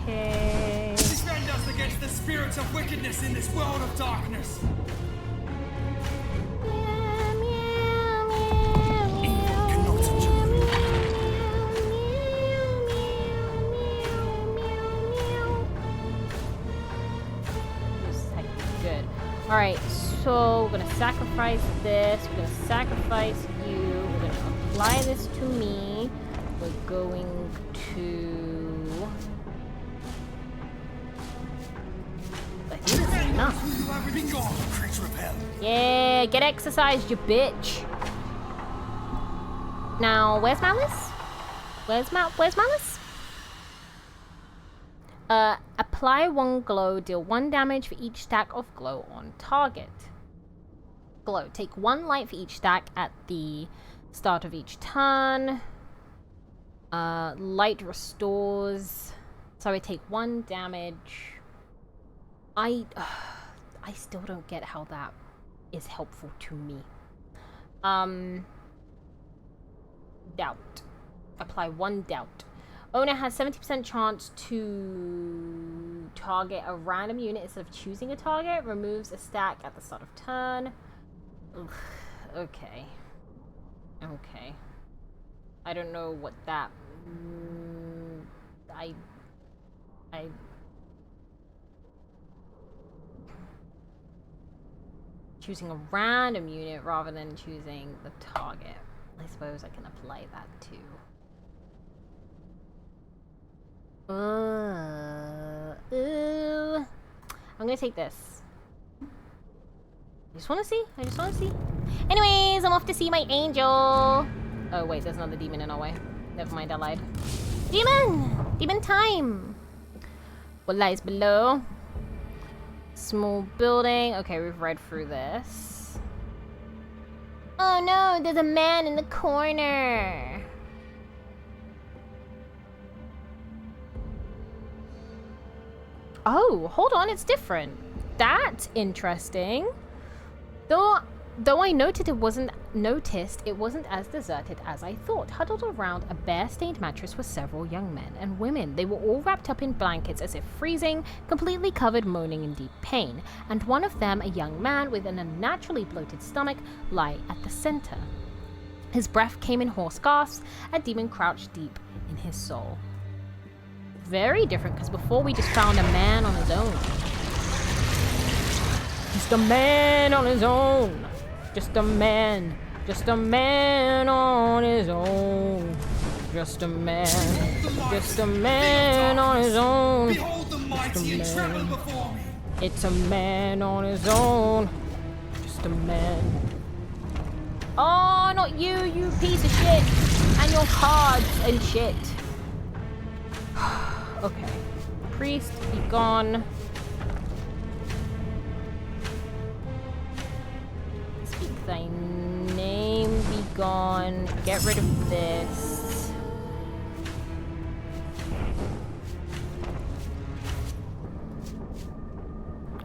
Okay. Defend us against the spirits of wickedness in this world of darkness. Evil cannot endure. Good. Alright, so we're gonna sacrifice this. We're gonna sacrifice you. We're gonna apply this to me. We're going to. I think this is enough. Who you have be gone, creature of hell. Yeah, get exercised, you bitch. Now, where's Malys? Where's Malys? Apply 1 glow, deal 1 damage for each stack of glow on target. Glow. Take 1 light for each stack at the start of each turn. Light restores. So I take 1 damage. I still don't get how that is helpful to me. Doubt. Apply 1 doubt. Owner has 70% chance to target a random unit instead of choosing a target. Removes a stack at the start of turn. Ugh, okay. Okay. I don't know what that... I... Choosing a random unit rather than choosing the target. I suppose I can apply that too. I'm gonna take this. I just wanna see. Anyways, I'm off to see my angel. Oh wait, there's another demon in our way. Never mind, I lied. Demon! Demon time! What lies below? Small building. Okay, we've read through this. Oh no, there's a man in the corner. Oh, hold on, it's different. That's interesting. Though I noticed it wasn't as deserted as I thought. Huddled around a bare-stained mattress were several young men and women. They were all wrapped up in blankets as if freezing, completely covered, moaning in deep pain. And one of them, a young man with an unnaturally bloated stomach, lay at the center. His breath came in hoarse gasps. A demon crouched deep in his soul. Very different, because before we just found a man on his own. Just a man on his own. Just a man on his own. Just a man on his own. Behold the mighty and tremble before me. It's a man on his own. Just a man. Oh, not you, you piece of shit. And your cards and shit. Okay. Priest, be gone. Speak thy name, be gone. Get rid of this.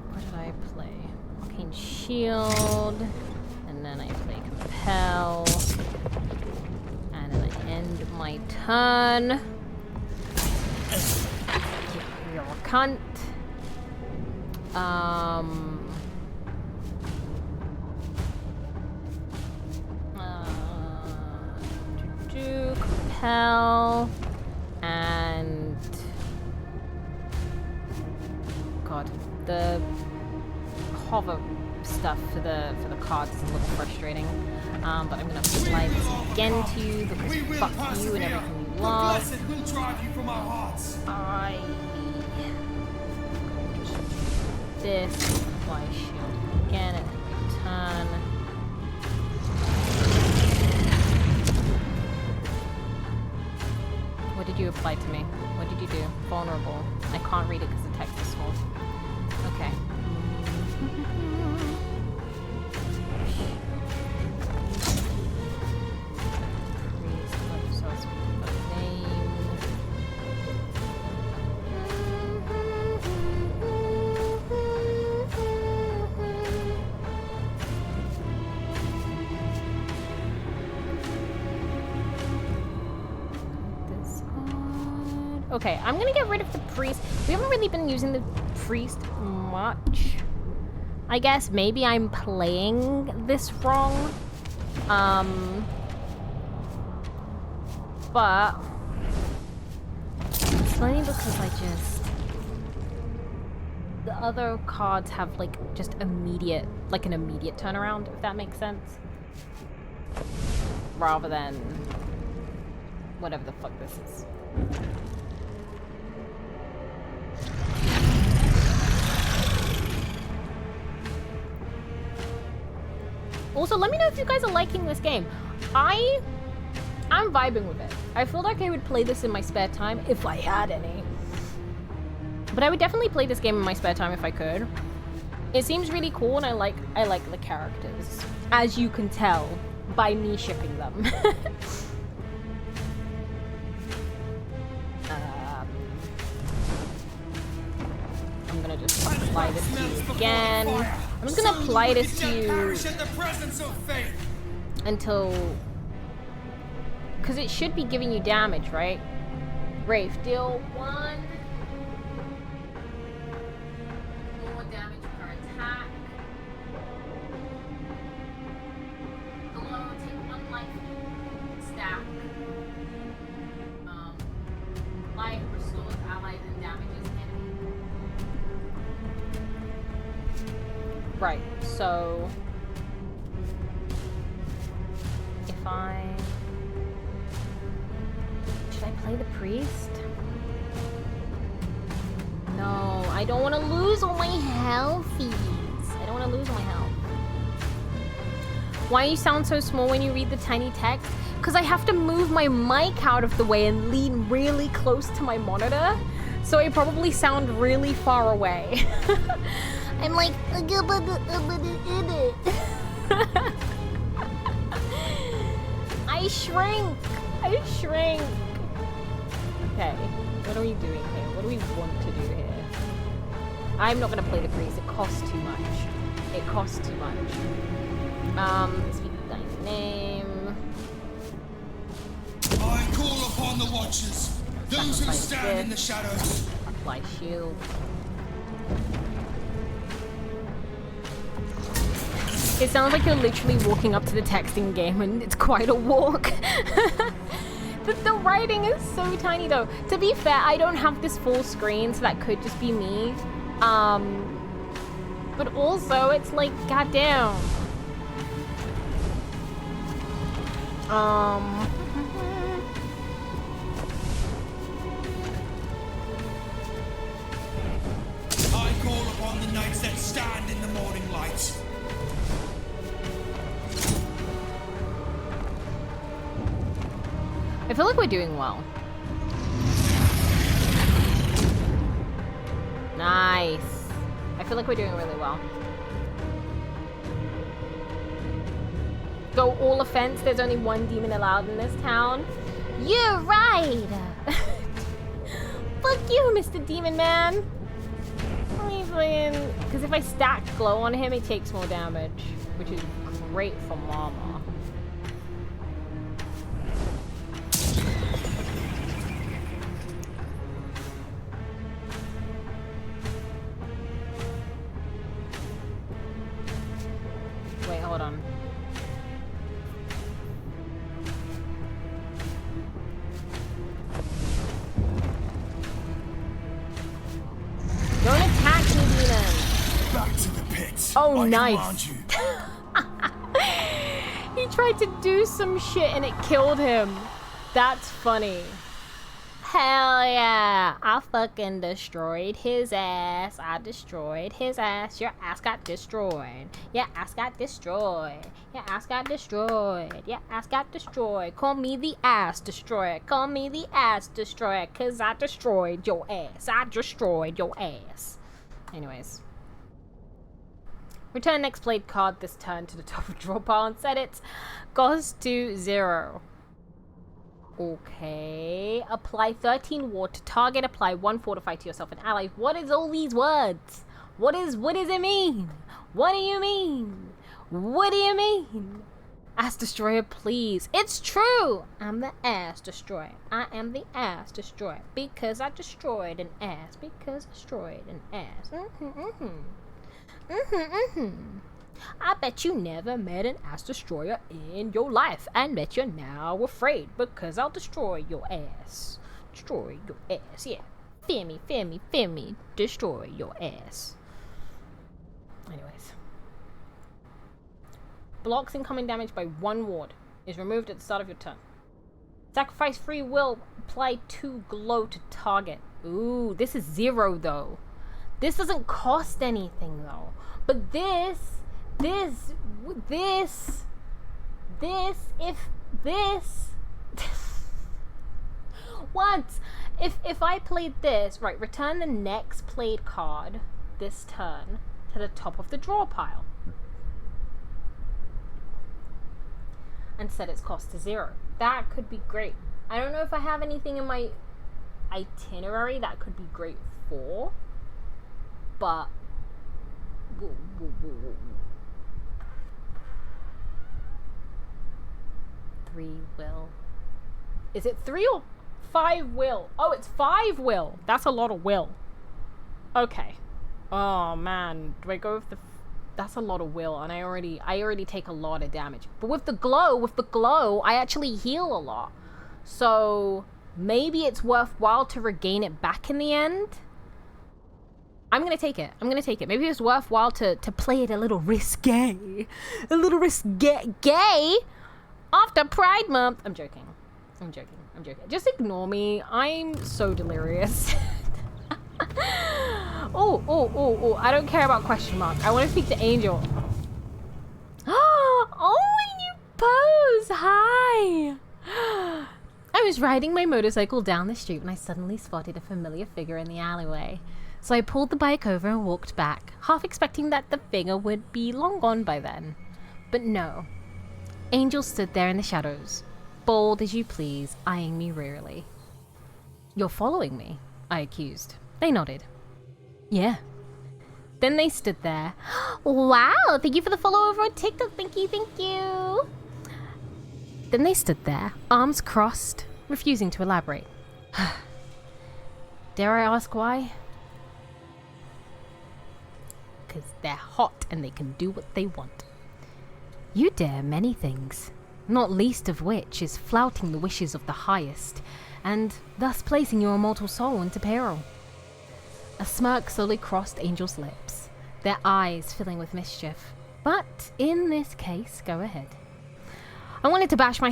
What did I play? Arcane Shield. And then I play Compel. And then I end my turn. You're a cunt. Compel and God, the hover stuff for the cards is a little frustrating. But I'm gonna apply this again to you because fuck you and everything you love. The blessed will drive you from our hearts. This, apply shield again and then turn. What did you apply to me? What did you do? Vulnerable. I can't read it because the text is small. Okay. Okay, I'm gonna get rid of the priest. We haven't really been using the priest much. I guess maybe I'm playing this wrong. But it's only because the other cards have like just an immediate turnaround, if that makes sense. Rather than whatever the fuck this is. Also, let me know if you guys are liking this game. I'm vibing with it. I feel like I would play this in my spare time if I had any. But I would definitely play this game in my spare time if I could. It seems really cool and I like the characters. As you can tell by me shipping them. apply this to Melts you before again. fire. I'm just gonna Some apply this wicked to shall you perish in the presence of fate. until... Because it should be giving you damage, right? Rafe, deal 1 more damage per attack. Below, take 1 life stack. Life restores allies and damages enemy. Right, so if I... Should I play the priest? No, I don't want to lose all my healthies. I don't want to lose all my health. Why you sound so small when you read the tiny text? Because I have to move my mic out of the way and lean really close to my monitor. So I probably sound really far away. I'm like... I shrink. I shrink. Okay, what are we doing here? What do we want to do here? I'm not gonna play the priest. It costs too much. It costs too much. Speak thy name. I call upon the watchers, those who stand in the shadows. Apply shield. It sounds like you're literally walking up to the texting game and it's quite a walk. The writing is so tiny though. To be fair, I don't have this full screen, so that could just be me. But also, it's like, goddamn. I call upon the knights that stand in the morning light. I feel like we're doing well. Nice. I feel like we're doing really well. Go all offense, there's only 1 demon allowed in this town. You're right! Fuck you, Mr. Demon Man! Because if I stack glow on him, it takes more damage, which is great for Mama. Wait, hold on. Don't attack me, demon! Back to the pit. Oh, I nice. command you. He tried to do some shit and it killed him. That's funny. Hell yeah. I fucking destroyed his ass. I destroyed his ass. Your ass got destroyed. Your ass got destroyed. Your ass got destroyed. Your ass got destroyed. Call me the ass destroyer. Call me the ass destroyer. Cause I destroyed your ass. I destroyed your ass. Anyways. Return next played card this turn to the top of draw pile and set its cost to 0. Okay. Apply 13 ward to target. Apply 1 fortify to yourself and ally. What is all these words? What does it mean? What do you mean? What do you mean? Ass destroyer, please. It's true. I'm the ass destroyer. I am the ass destroyer because I destroyed an ass. Because I destroyed an ass. I bet you never met an ass destroyer in your life, and bet you're now afraid because I'll destroy your ass. Destroy your ass, yeah. Fear me, fear me, fear me. Destroy your ass. Anyways. Blocks incoming damage by 1 ward. Is removed at the start of your turn. Sacrifice free will. Apply 2 glow to target. Ooh, this is 0 though. This doesn't cost anything though. But this, what? If I played this, right, return the next played card this turn to the top of the draw pile. And set its cost to 0. That could be great. I don't know if I have anything in my itinerary that could be great for, but 3 will. Is it 3 or 5 will? Oh, it's 5 will. That's a lot of will. Okay. Oh man, do I go with the? That's a lot of will, and I already take a lot of damage. But with the glow, I actually heal a lot. So maybe it's worthwhile to regain it back in the end. I'm gonna take it. Maybe it's worthwhile to play it a little risque. A little risque after Pride Month. I'm joking. Just ignore me. I'm so delirious. Oh, I don't care about question mark. I want to speak to Angel. Oh, you pose. Hi. I was riding my motorcycle down the street when I suddenly spotted a familiar figure in the alleyway. So I pulled the bike over and walked back, half expecting that the figure would be long gone by then. But no. Angel stood there in the shadows, bold as you please, eyeing me wearily. You're following me? I accused. They nodded. Yeah. Then they stood there. Wow, thank you for the follow over on TikTok. Thank you. Then they stood there, arms crossed, refusing to elaborate. Dare I ask why? Because they're hot and they can do what they want. You dare many things, not least of which is flouting the wishes of the highest, and thus placing your immortal soul into peril. A smirk slowly crossed Angel's lips, their eyes filling with mischief. But in this case, go ahead. I wanted to bash my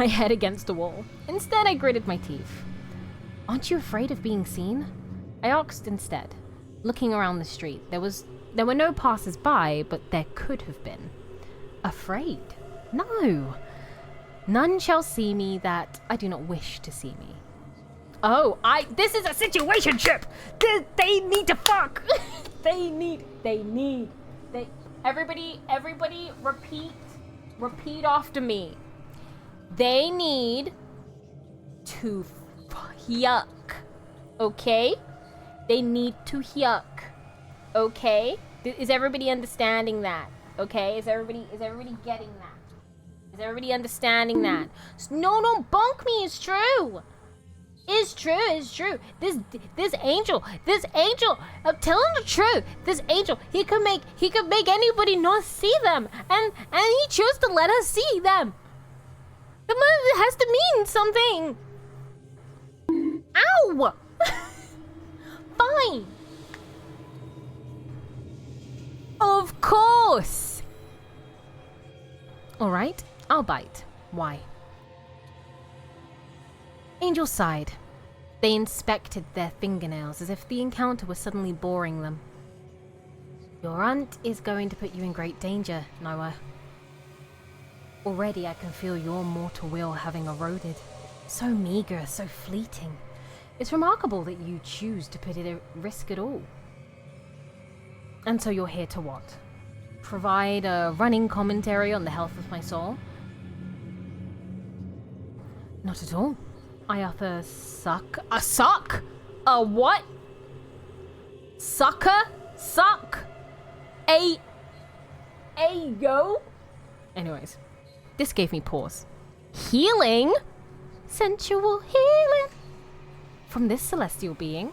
head against a wall. Instead, I gritted my teeth. Aren't you afraid of being seen? I asked instead, looking around the street. There were no passers-by, but there could have been. Afraid? No. None shall see me that I do not wish to see me. Oh, this is a situationship! They need to fuck! Everybody repeat after me. They need to yuck. Okay? They need to yuck. Okay? Is everybody understanding that? Okay? Is everybody getting that? Is everybody understanding that? No, don't bonk me, it's true. It's true. This angel, I'm telling the truth. This angel, he could make anybody not see them. And he chose to let us see them. It has to mean something. Ow! Fine. Of course. All right, I'll bite. Why? Angel sighed. They inspected their fingernails as if the encounter was suddenly boring them. Your aunt is going to put you in great danger, Noah. Already I can feel your mortal will having eroded. So meager, so fleeting. It's remarkable that you choose to put it at risk at all. And so you're here to what? Provide a running commentary on the health of my soul? Not at all. I utter suck. A suck? A what? Sucker? Suck? A yo? Anyways, this gave me pause. Healing? Sensual healing? From this celestial being?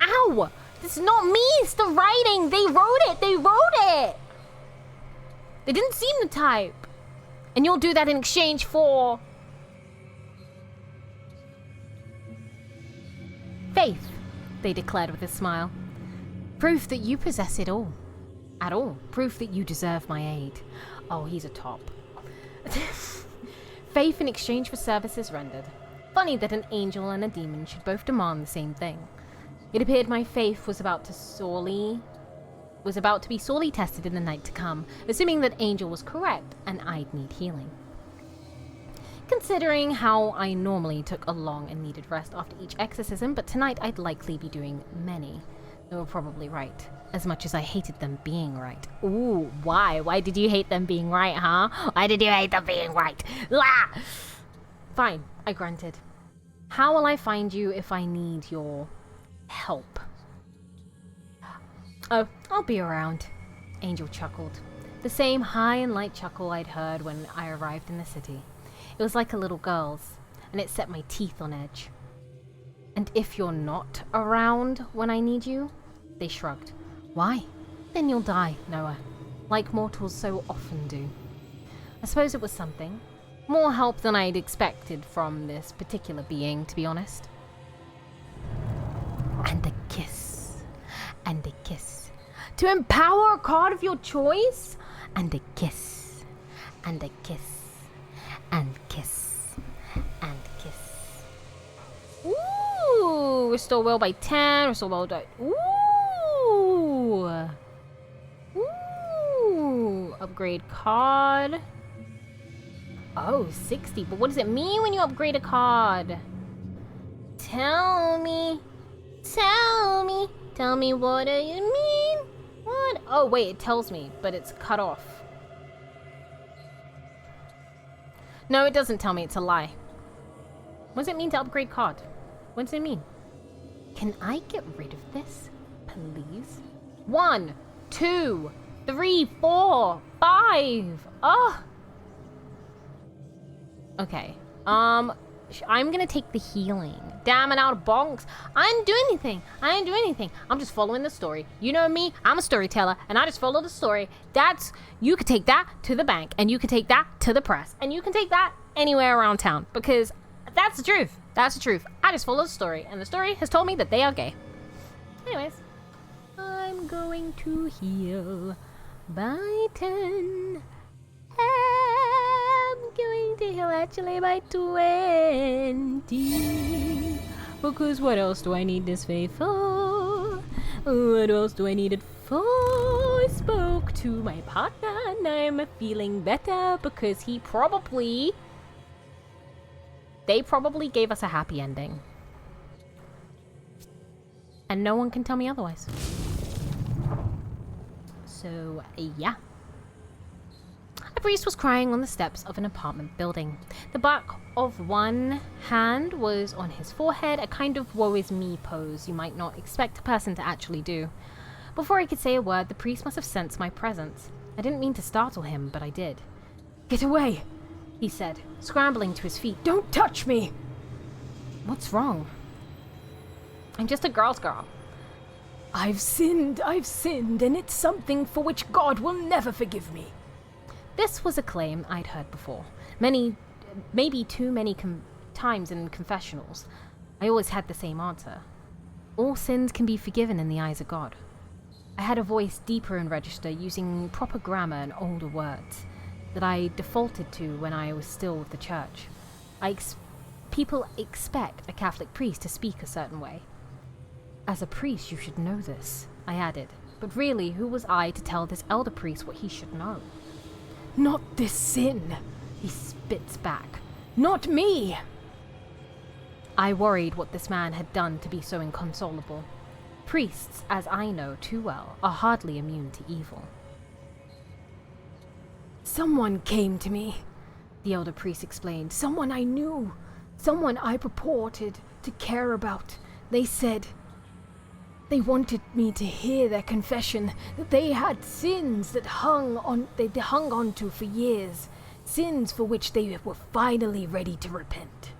Ow! This is not me, it's the writing! They wrote it! They didn't seem to type. And you'll do that in exchange for... faith, they declared with a smile. Proof that you possess it all. At all. Proof that you deserve my aid. Oh, he's a top. Faith in exchange for services rendered. Funny that an angel and a demon should both demand the same thing. It appeared my faith was about to be sorely tested in the night to come, assuming that Angel was correct and I'd need healing. Considering how I normally took a long and needed rest after each exorcism, but tonight I'd likely be doing many. They were probably right, as much as I hated them being right. Ooh, why? Why did you hate them being right, huh? Why did you hate them being right? Ah! Fine, I grunted. How will I find you if I need your help? Oh, I'll be around. Angel chuckled. The same high and light chuckle I'd heard when I arrived in the city. It was like a little girl's, and it set my teeth on edge. And if you're not around when I need you? They shrugged. Why? Then you'll die, Noah. Like mortals so often do. I suppose it was something. More help than I'd expected from this particular being, to be honest. And a kiss. And a kiss. To empower a card of your choice? And a kiss. And a kiss. And kiss. And kiss. Ooh! Restore will by 10. Restore will by... Ooh! Ooh! Upgrade card. Oh, 60. But what does it mean when you upgrade a card? Tell me. Tell me. Tell me, what do you mean? What? Oh, wait, it tells me, but it's cut off. No, it doesn't tell me. It's a lie. What does it mean to upgrade card? What does it mean? Can I get rid of this, please? 1, 2, 3, 4, 5. Oh. Okay. I'm gonna take the healing. Damn it, out of bonks. I didn't do anything. I didn't do anything. I'm just following the story. You know me, I'm a storyteller, and I just follow the story. You could take that to the bank, and you can take that to the press, and you can take that anywhere around town, because that's the truth. That's the truth. I just follow the story, and the story has told me that they are gay. Anyways, I'm going to heal by 10. I'm going to heal actually by 20. Because what else do I need this faith for? What else do I need it for? I spoke to my partner and I'm feeling better because they probably gave us a happy ending. And no one can tell me otherwise. So, yeah. A priest was crying on the steps of an apartment building. The back of one hand was on his forehead, a kind of woe is me pose you might not expect a person to actually do. Before I could say a word, the priest must have sensed my presence. I didn't mean to startle him, but I did. "Get away," he said, scrambling to his feet. "Don't touch me!" "What's wrong?" "I'm just a girl's girl." I've sinned, and it's something for which God will never forgive me." This was a claim I'd heard before. Maybe too many times in confessionals. I always had the same answer. All sins can be forgiven in the eyes of God. I had a voice deeper in register, using proper grammar and older words that I defaulted to when I was still with the church. People expect a Catholic priest to speak a certain way. "As a priest, you should know this," I added. But really, who was I to tell this elder priest what he should know? "Not this sin," he spits back. "Not me!" I worried what this man had done to be so inconsolable. Priests, as I know too well, are hardly immune to evil. "Someone came to me," the elder priest explained. "Someone I knew. Someone I purported to care about. They said... They wanted me to hear their confession, that they had sins that they hung on to for years, sins for which they were finally ready to repent."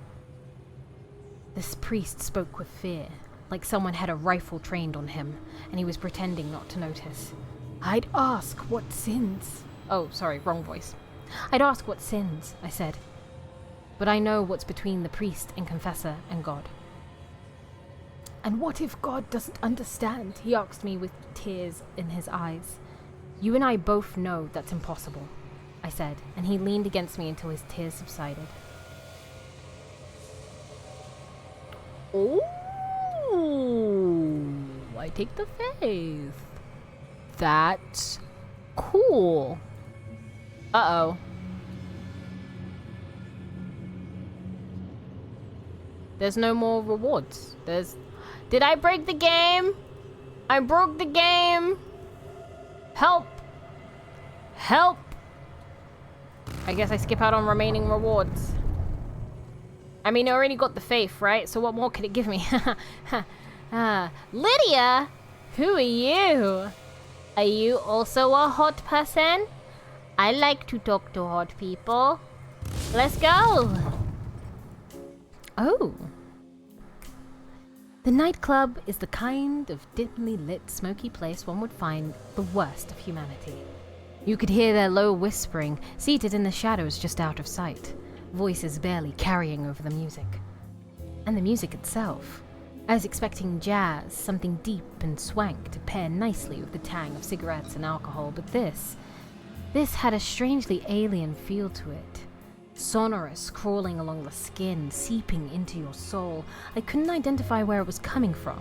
This priest spoke with fear, like someone had a rifle trained on him, and he was pretending not to notice. "I'd ask what sins..." Oh, sorry, wrong voice. "I'd ask what sins," I said. "But I know what's between the priest and confessor and God." "And what if God doesn't understand?" he asked me with tears in his eyes. "You and I both know that's impossible," I said, and he leaned against me until his tears subsided. Oh, I take the faith. That's cool. Uh-oh. There's no more rewards. Did I break the game? I broke the game. Help. Help. I guess I skip out on remaining rewards. I mean, I already got the faith, right? So what more could it give me? Lydia? Who are you? Are you also a hot person? I like to talk to hot people. Let's go! Oh. The nightclub is the kind of dimly lit, smoky place one would find the worst of humanity. You could hear their low whispering, seated in the shadows just out of sight, voices barely carrying over the music. And the music itself. I was expecting jazz, something deep and swank to pair nicely with the tang of cigarettes and alcohol, but this had a strangely alien feel to it. Sonorous, crawling along the skin, seeping into your soul. I couldn't identify where it was coming from,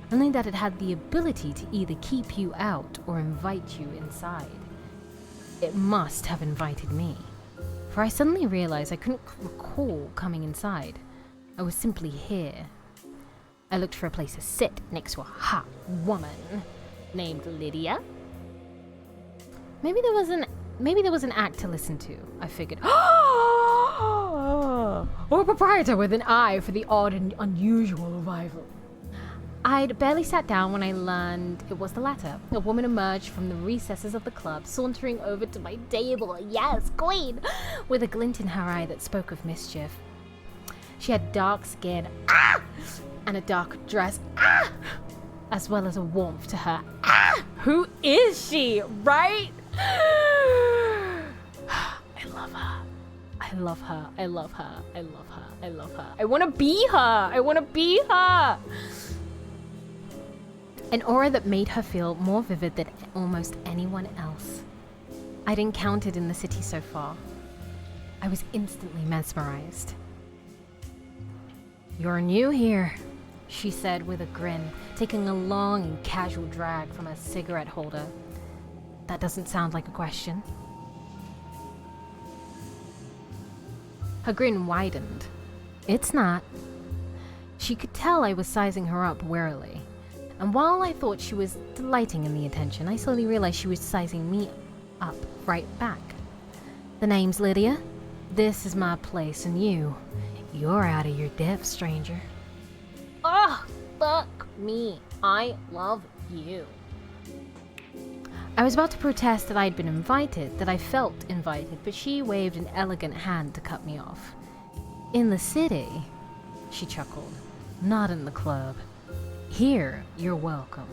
only that it had the ability to either keep you out or invite you inside. It must have invited me, for I suddenly realized I couldn't recall coming inside. I was simply here. I looked for a place to sit next to a hot woman named Lydia. Maybe there was an act to listen to, I figured. Or a proprietor with an eye for the odd and unusual arrival. I'd barely sat down when I learned it was the latter. A woman emerged from the recesses of the club, sauntering over to my table, yes, queen, with a glint in her eye that spoke of mischief. She had dark skin, and a dark dress, as well as a warmth to her. Who is she, right? I love her. I love her. I love her. I love her. I love her. I want to be her. I want to be her. An aura that made her feel more vivid than almost anyone else I'd encountered in the city so far. I was instantly mesmerized. "You're new here," she said with a grin, taking a long and casual drag from a cigarette holder. That doesn't sound like a question. Her grin widened. It's not. She could tell I was sizing her up warily. And while I thought she was delighting in the attention, I slowly realized she was sizing me up right back. "The name's Lydia. This is my place, and you're out of your depth, stranger." Oh, fuck me. I love you. I was about to protest that I'd been invited, that I felt invited, but she waved an elegant hand to cut me off. "In the city," she chuckled, "not in the club. Here, you're welcome."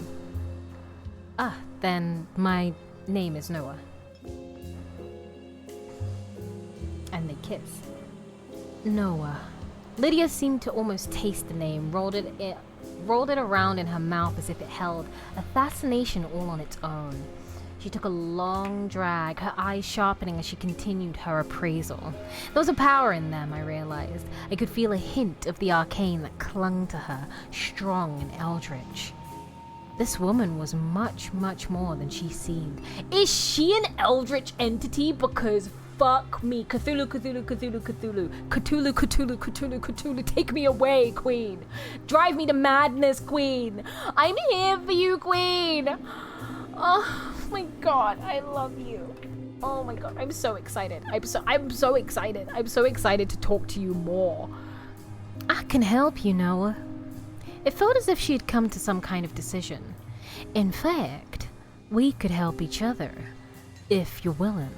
Then my name is Noah. And they kiss. Noah. Lydia seemed to almost taste the name, rolled it around in her mouth as if it held a fascination all on its own. She took a long drag, her eyes sharpening as she continued her appraisal. There was a power in them, I realized. I could feel a hint of the arcane that clung to her, strong and eldritch. This woman was much, much more than she seemed. Is she an eldritch entity? Because fuck me. Cthulhu, Cthulhu, Cthulhu, Cthulhu. Cthulhu, Cthulhu, Cthulhu, Cthulhu. Take me away, queen. Drive me to madness, queen. I'm here for you, queen. Oh my god, I love you. Oh my god, I'm so excited. I'm so excited. I'm so excited to talk to you more. "I can help you, Noah." It felt as if she had come to some kind of decision. "In fact, we could help each other, if you're willing.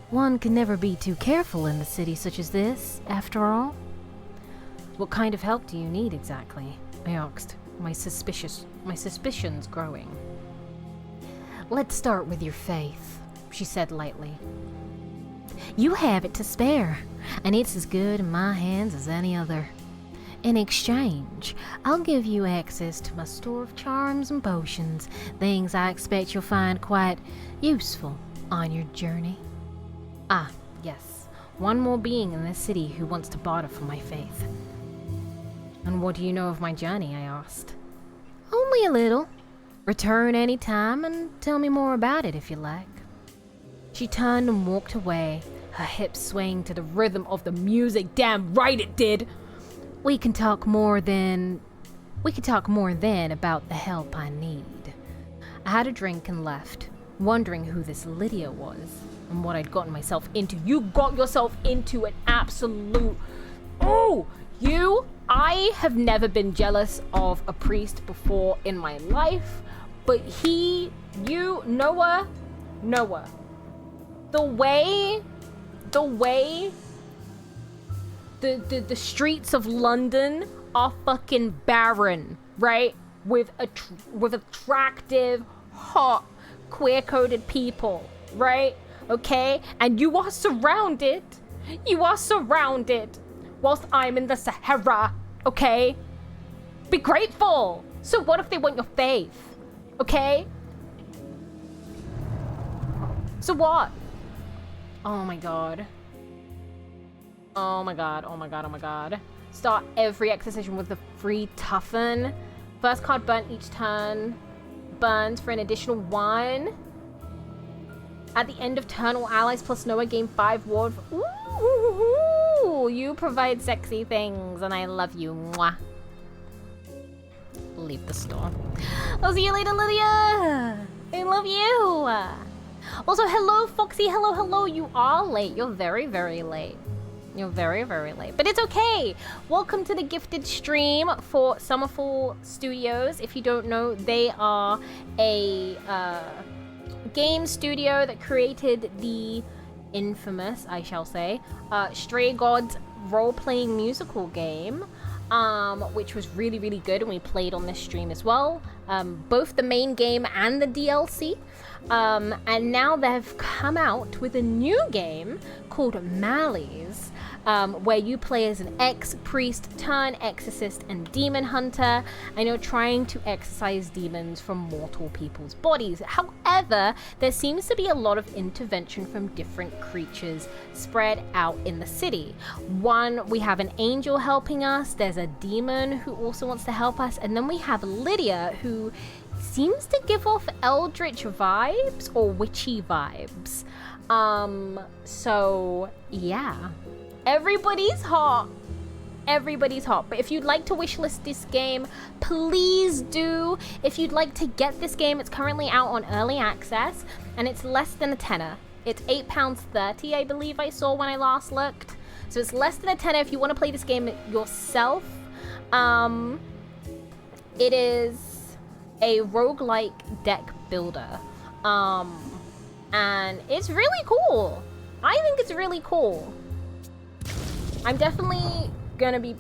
One can never be too careful in a city such as this, after all." "What kind of help do you need exactly?" I asked, my suspicions growing. "Let's start with your faith," she said lightly. "You have it to spare, and it's as good in my hands as any other. In exchange, I'll give you access to my store of charms and potions, things I expect you'll find quite useful on your journey." Yes, one more being in this city who wants to barter for my faith. "And what do you know of my journey?" I asked. "Only a little. Return any time and tell me more about it if you like." She turned and walked away, her hips swaying to the rhythm of the music. Damn right it did. We can talk more then about the help I need." I had a drink and left, wondering who this Lydia was and what I'd gotten myself into. You got yourself into an absolute... I have never been jealous of a priest before in my life, But Noah, the way the streets of London are fucking barren, right? With attractive, hot, queer-coded people, right? Okay? And you are surrounded whilst I'm in the Sahara, okay? Be grateful. So what if they want your faith? Okay? So what? Oh my god. Oh my god, oh my god, oh my god. Start every exercise with a free toughen. First card burnt each turn. Burns for an additional 1. At the end of turn, all allies plus Noah gain 5 ward. Ooh, you provide sexy things and I love you. Mwah. Leave the store. I'll see you later, Lydia. I love you. Also, hello, Foxy. Hello. You are late. You're very, very late. You're very, very late. But it's okay. Welcome to the gifted stream for Summerfall Studios. If you don't know, they are a game studio that created the infamous, I shall say, Stray Gods role-playing musical game. Which was really, really good, and we played on this stream as well. Both the main game and the DLC. And now they've come out with a new game called Malys, where you play as an ex-priest turned exorcist and demon hunter, and you're trying to exorcise demons from mortal people's bodies. However, there seems to be a lot of intervention from different creatures spread out in the city. One, we have an angel helping us, there's a demon who also wants to help us, and then we have Lydia, who seems to give off eldritch vibes or witchy vibes. So yeah, everybody's hot. But if you'd like to wishlist this game, please do. If you'd like to get this game, it's currently out on early access and it's less than a tenner. It's £8.30, I believe I saw when I last looked. So it's less than a tenner if you want to play this game yourself. It is a roguelike deck builder. And it's really cool. I think it's really cool. I'm definitely gonna be,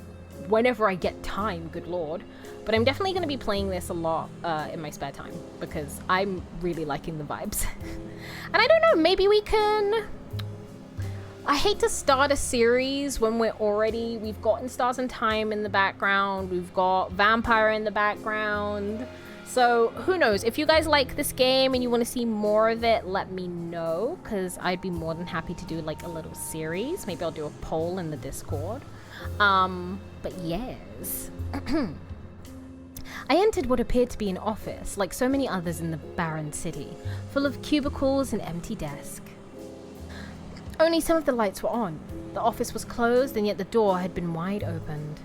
whenever I get time, good lord, but I'm definitely gonna be playing this a lot in my spare time because I'm really liking the vibes. And I don't know, maybe we can, I hate to start a series when we've gotten Stars in Time in the background, we've got Vampire in the background. So who knows, if you guys like this game and you want to see more of it, let me know, because I'd be more than happy to do like a little series. Maybe I'll do a poll in the Discord. But yes. I entered what appeared to be an office, like so many others in the barren city, full of cubicles and empty desks. Only some of the lights were on. The office was closed, and yet the door had been wide opened.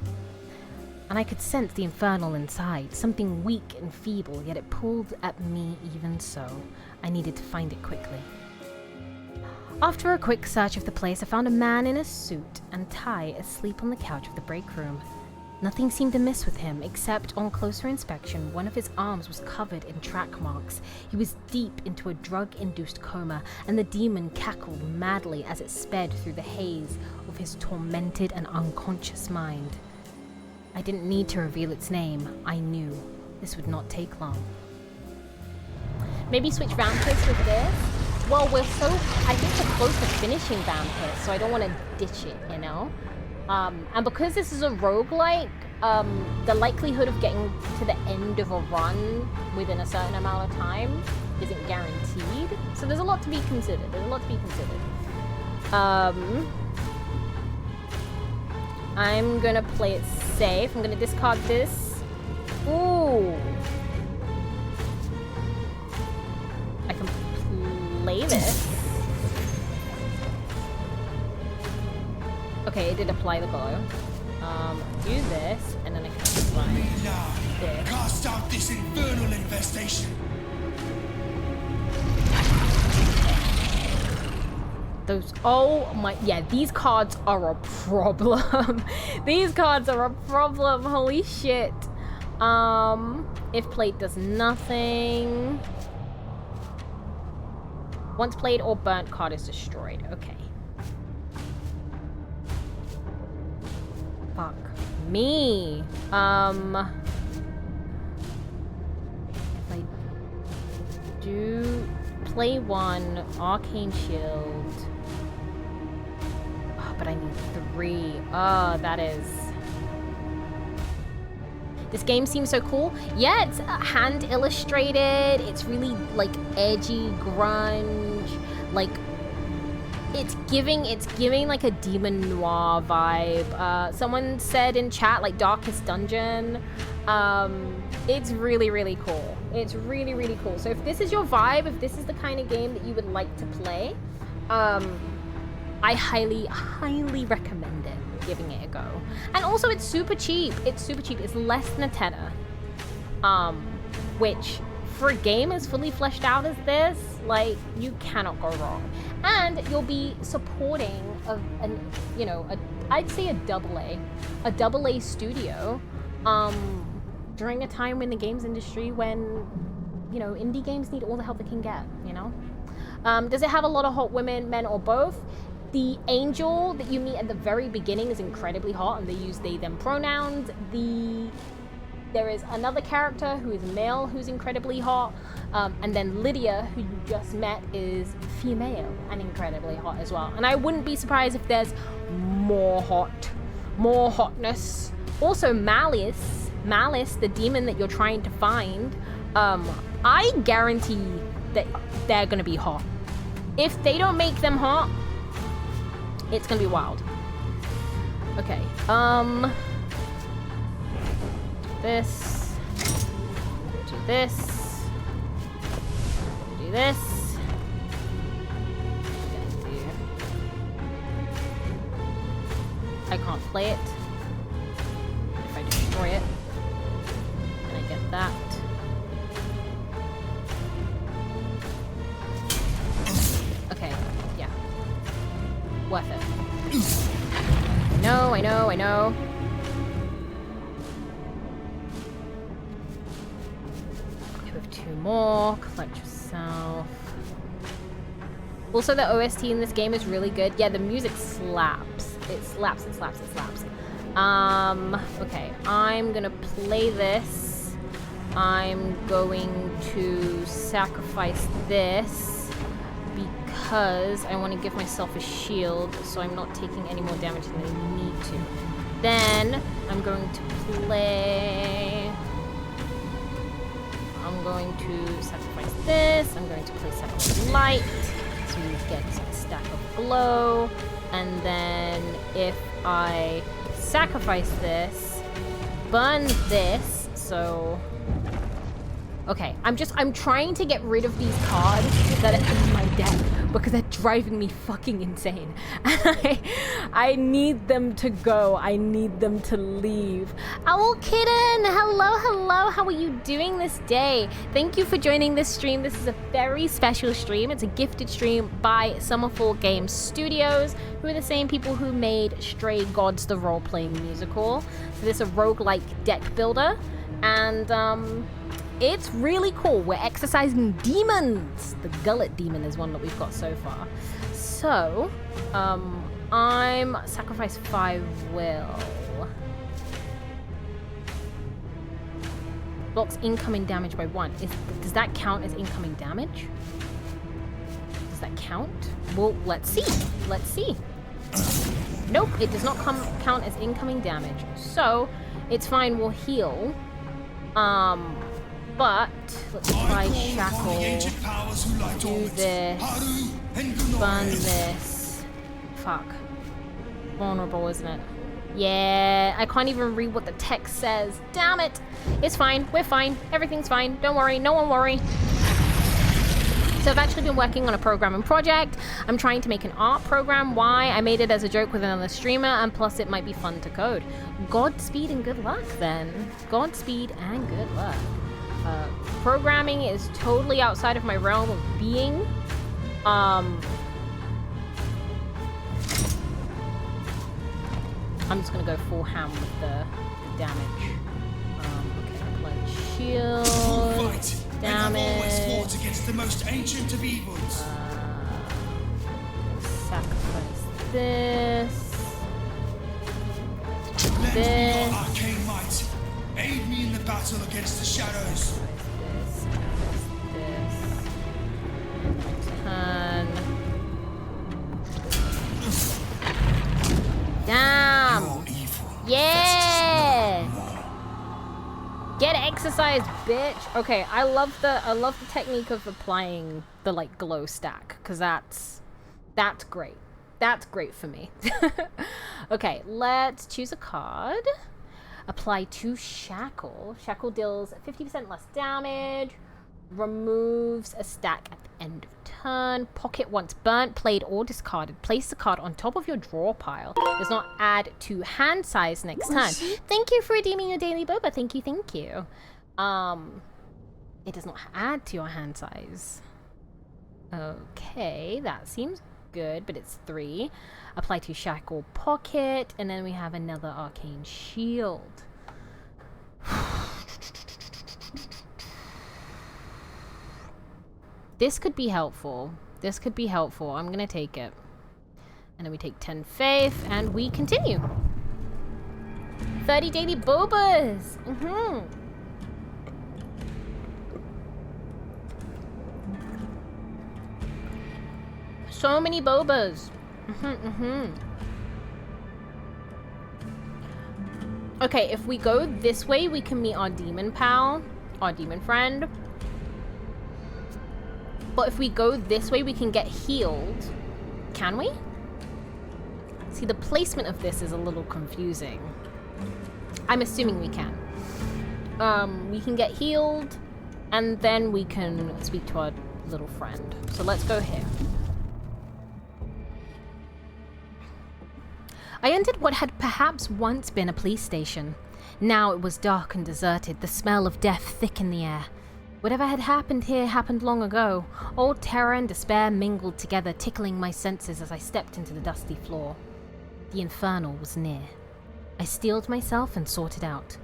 And I could sense the infernal inside, something weak and feeble, yet it pulled at me even so. I needed to find it quickly. After a quick search of the place, I found a man in a suit and tie asleep on the couch of the break room. Nothing seemed amiss with him, except on closer inspection, one of his arms was covered in track marks. He was deep into a drug-induced coma, and the demon cackled madly as it sped through the haze of his tormented and unconscious mind. I didn't need to reveal its name. I knew this would not take long. Maybe switch Vampires with this? Well, I think we're close to finishing Vampires, so I don't want to ditch it, you know? And because this is a roguelike, the likelihood of getting to the end of a run within a certain amount of time isn't guaranteed. So there's a lot to be considered. I'm gonna play it safe. I'm gonna discard this. Ooh. I can play this. Okay, it did apply the glow. Do this, and then I can apply this. Cast out this infernal infestation. Those, oh my, yeah, these cards are a problem. These cards are a problem, holy shit. If played does nothing. Once played or burnt, card is destroyed. Okay. Fuck me. If I do play one arcane shield. Oh, but I need 3. Oh, that is. This game seems so cool. Yeah, it's hand illustrated. It's really like edgy grunge. Like it's giving like a demon noir vibe. Someone said in chat like Darkest Dungeon. It's really, really cool. It's really, really cool. So if this is your vibe, if this is the kind of game that you would like to play, I highly, highly recommend it. Giving it a go. And also it's super cheap. It's super cheap. It's less than a tenner. Which for a game as fully fleshed out as this, like, you cannot go wrong. And you'll be supporting I'd say a double A studio during a time in the games industry when, you know, indie games need all the help they can get, you know? Does it have a lot of hot women, men, or both? The angel that you meet at the very beginning is incredibly hot, and they use they, them pronouns. There is another character who is male who's incredibly hot, and then Lydia, who you just met, is female and incredibly hot as well. And I wouldn't be surprised if there's more hotness. Also, Malys, the demon that you're trying to find, I guarantee that they're gonna be hot. If they don't make them hot, it's gonna be wild. Okay, this, do this, do this, I can't play it. If I destroy it, and I get that. Okay, yeah. Worth it. I know. Okay, we have 2 more. Collect yourself. Also, the OST in this game is really good. Yeah, the music slaps. It slaps. Okay, I'm gonna play this. I'm going to sacrifice this because I want to give myself a shield so I'm not taking any more damage than I need to. Then I'm going to play... I'm going to sacrifice this. I'm going to play Sacrifice Light so we get a stack of glow. And then if I sacrifice this, burn this, so... Okay, I'm trying to get rid of these cards that are in my deck because they're driving me fucking insane. And I need them to go. I need them to leave. Owl Kitten, hello. How are you doing this day? Thank you for joining this stream. This is a very special stream. It's a gifted stream by Summerfall Games Studios, who are the same people who made Stray Gods, the role-playing musical. So this is a roguelike deck builder. And, it's really cool. We're exercising demons. The Gullet demon is one that we've got so far. So, I'm sacrifice 5 will. Blocks incoming damage by 1. Does that count as incoming damage? Does that count? Well, let's see. Nope, it does not count as incoming damage. So, it's fine. We'll heal. But let's try Shackle, do this, burn this. Fuck. Vulnerable, isn't it? Yeah, I can't even read what the text says. Damn it. It's fine. We're fine. Everything's fine. Don't worry. No one worry. So I've actually been working on a programming project. I'm trying to make an art program. Why? I made it as a joke with another streamer, and plus it might be fun to code. Godspeed and good luck, then. Godspeed and good luck. Programming is totally outside of my realm of being. I'm just gonna go full ham with the damage. Okay, shield. Full fight. They have always Damage. fought against the most ancient of evils. Sacrifice this. Lend me this. your arcane might. Aid me in the battle against the shadows. This. Turn. Damn. You're evil. Yeah. Get exercise, bitch. Okay, I love the technique of applying the like glow stack, because that's great. That's great for me. Okay, let's choose a card. Apply to Shackle. Shackle deals 50% less damage. Removes a stack at the end of turn. Pocket once burnt, played, or discarded. Place the card on top of your draw pile. Does not add to hand size next turn. Thank you for redeeming your daily boba. Thank you, thank you. It does not add to your hand size. Okay, that seems good, but it's 3. Apply to Shackle Pocket, and then we have another Arcane Shield. This could be helpful. This could be helpful. I'm gonna take it. And then we take 10 faith, and we continue. 30 daily bobas! So many bobas. Okay, if we go this way, we can meet our demon pal, our demon friend. But if we go this way, we can get healed. Can we? See, the placement of this is a little confusing. I'm assuming we can. We can get healed, and then we can speak to our little friend. So let's go here. I entered what had perhaps once been a police station. Now it was dark and deserted, the smell of death thick in the air. Whatever had happened here happened long ago. Old terror and despair mingled together, tickling my senses as I stepped into the dusty floor. The infernal was near. I steeled myself and sought it out.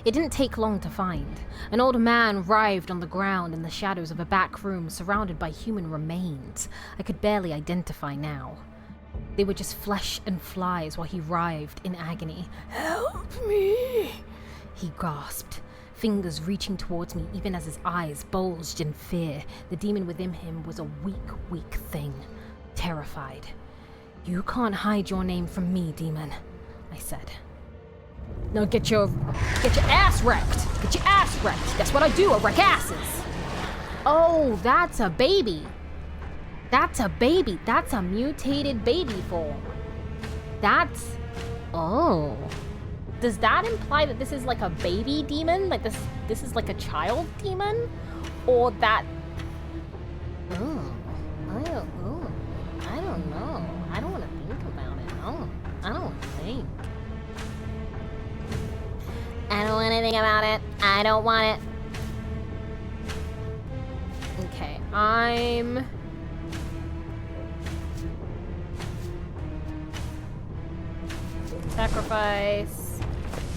It didn't take long to find. An old man writhed on the ground in the shadows of a back room surrounded by human remains I could barely identify now. They were just flesh and flies while he writhed in agony. "Help me!" he gasped, fingers reaching towards me even as his eyes bulged in fear. The demon within him was a weak thing, terrified. "You can't hide your name from me, demon," I said. "No, get your ass wrecked! Get your ass wrecked! That's what I do, I wreck asses!" Oh, that's a baby! That's a baby! That's a mutated baby form. That's... oh. Does that imply that this is like a baby demon? Like this is like a child demon? Or that... I don't know. I don't know. I don't want to think about it. I don't think. I don't want to think about it. I don't want it. Okay, I'm... Sacrifice.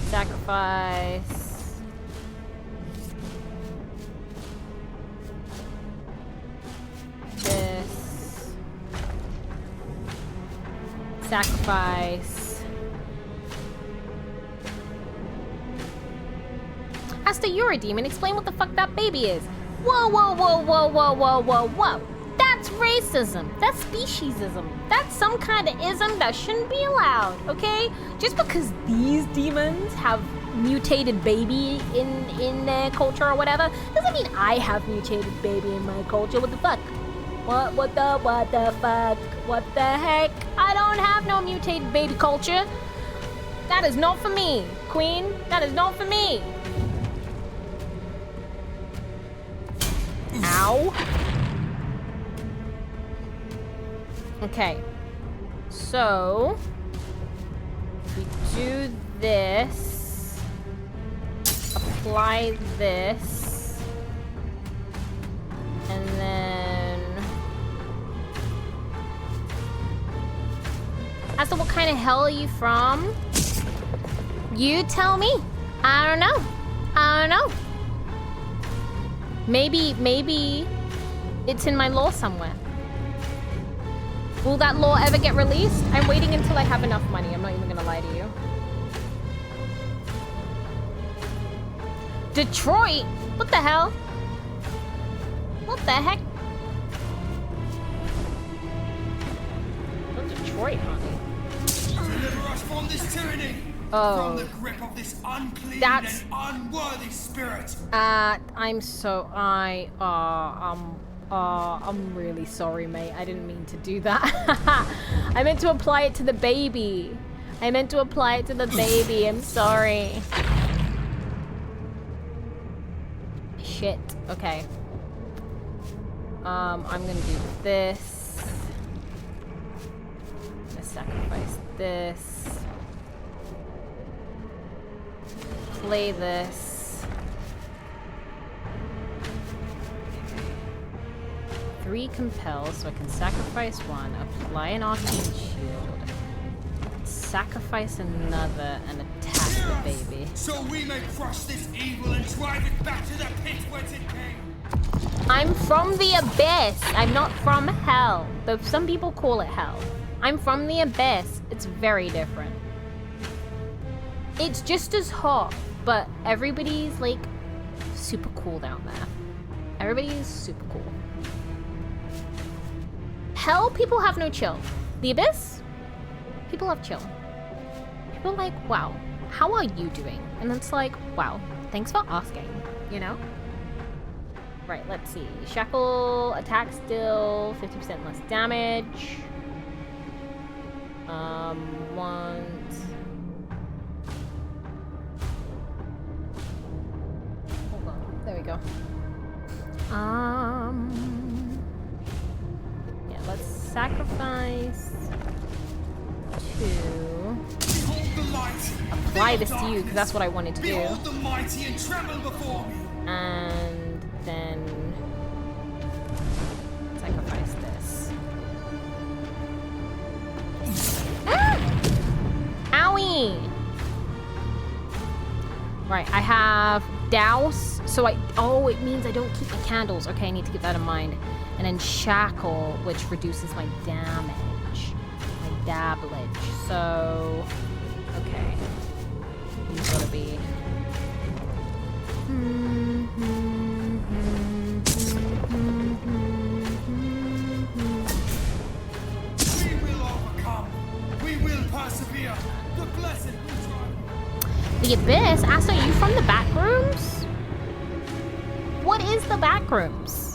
Sacrifice. This. Sacrifice. Asta, you're a demon. Explain what the fuck that baby is. Whoa, whoa, whoa, whoa, whoa, whoa, whoa, whoa. That's racism. That's speciesism. That's some kind of ism that shouldn't be allowed, okay? Just because these demons have mutated baby in their culture or whatever, doesn't mean I have mutated baby in my culture. What the fuck? What the fuck? What the heck? I don't have no mutated baby culture. That is not for me, queen. That is not for me. Ow. Okay. So, we do this. Apply this. And then... Asta, what kind of hell are you from? You tell me. I don't know. I don't know. Maybe it's in my lore somewhere. Will that lore ever get released? I'm waiting until I have enough money. I'm not even gonna lie to you. Detroit? What the hell? What the heck? Not Detroit, honey. Deliver us from this tyranny. Oh. From the grip of this unclean That's- and unworthy spirit. I'm so I'm really sorry, mate. I didn't mean to do that. I meant to apply it to the baby. I'm sorry. Shit. Okay. I'm gonna do this. I'm gonna sacrifice this. Play this. 3 compel, so I can sacrifice 1, apply an arcane shield, sacrifice another, and attack the baby. So we may crush this evil and drive it back to the pit whence it came. I'm from the abyss. I'm not from hell. Though some people call it hell. I'm from the abyss. It's very different. It's just as hot, but everybody's like super cool down there. Everybody's super cool. Hell, people have no chill. The abyss, people have chill. People are like, wow, how are you doing? And it's like, wow, thanks for asking, you know? Right, let's see. Shackle, attack still, 50% less damage. Want... Hold on, there we go. Yeah, let's sacrifice 2. Behold the light. Apply this to you, because that's what I wanted to do. Behold the mighty and tremble before me. And then sacrifice this. Ah! Owie! Right, I have douse, so it means I don't keep my candles. Okay, I need to keep that in mind. And then shackle, which reduces my damage, my dabblage. So, okay, he's gotta be. We will overcome. We will persevere. The blessed will triumph. The abyss? Asa, are you from the back rooms? What is the back rooms?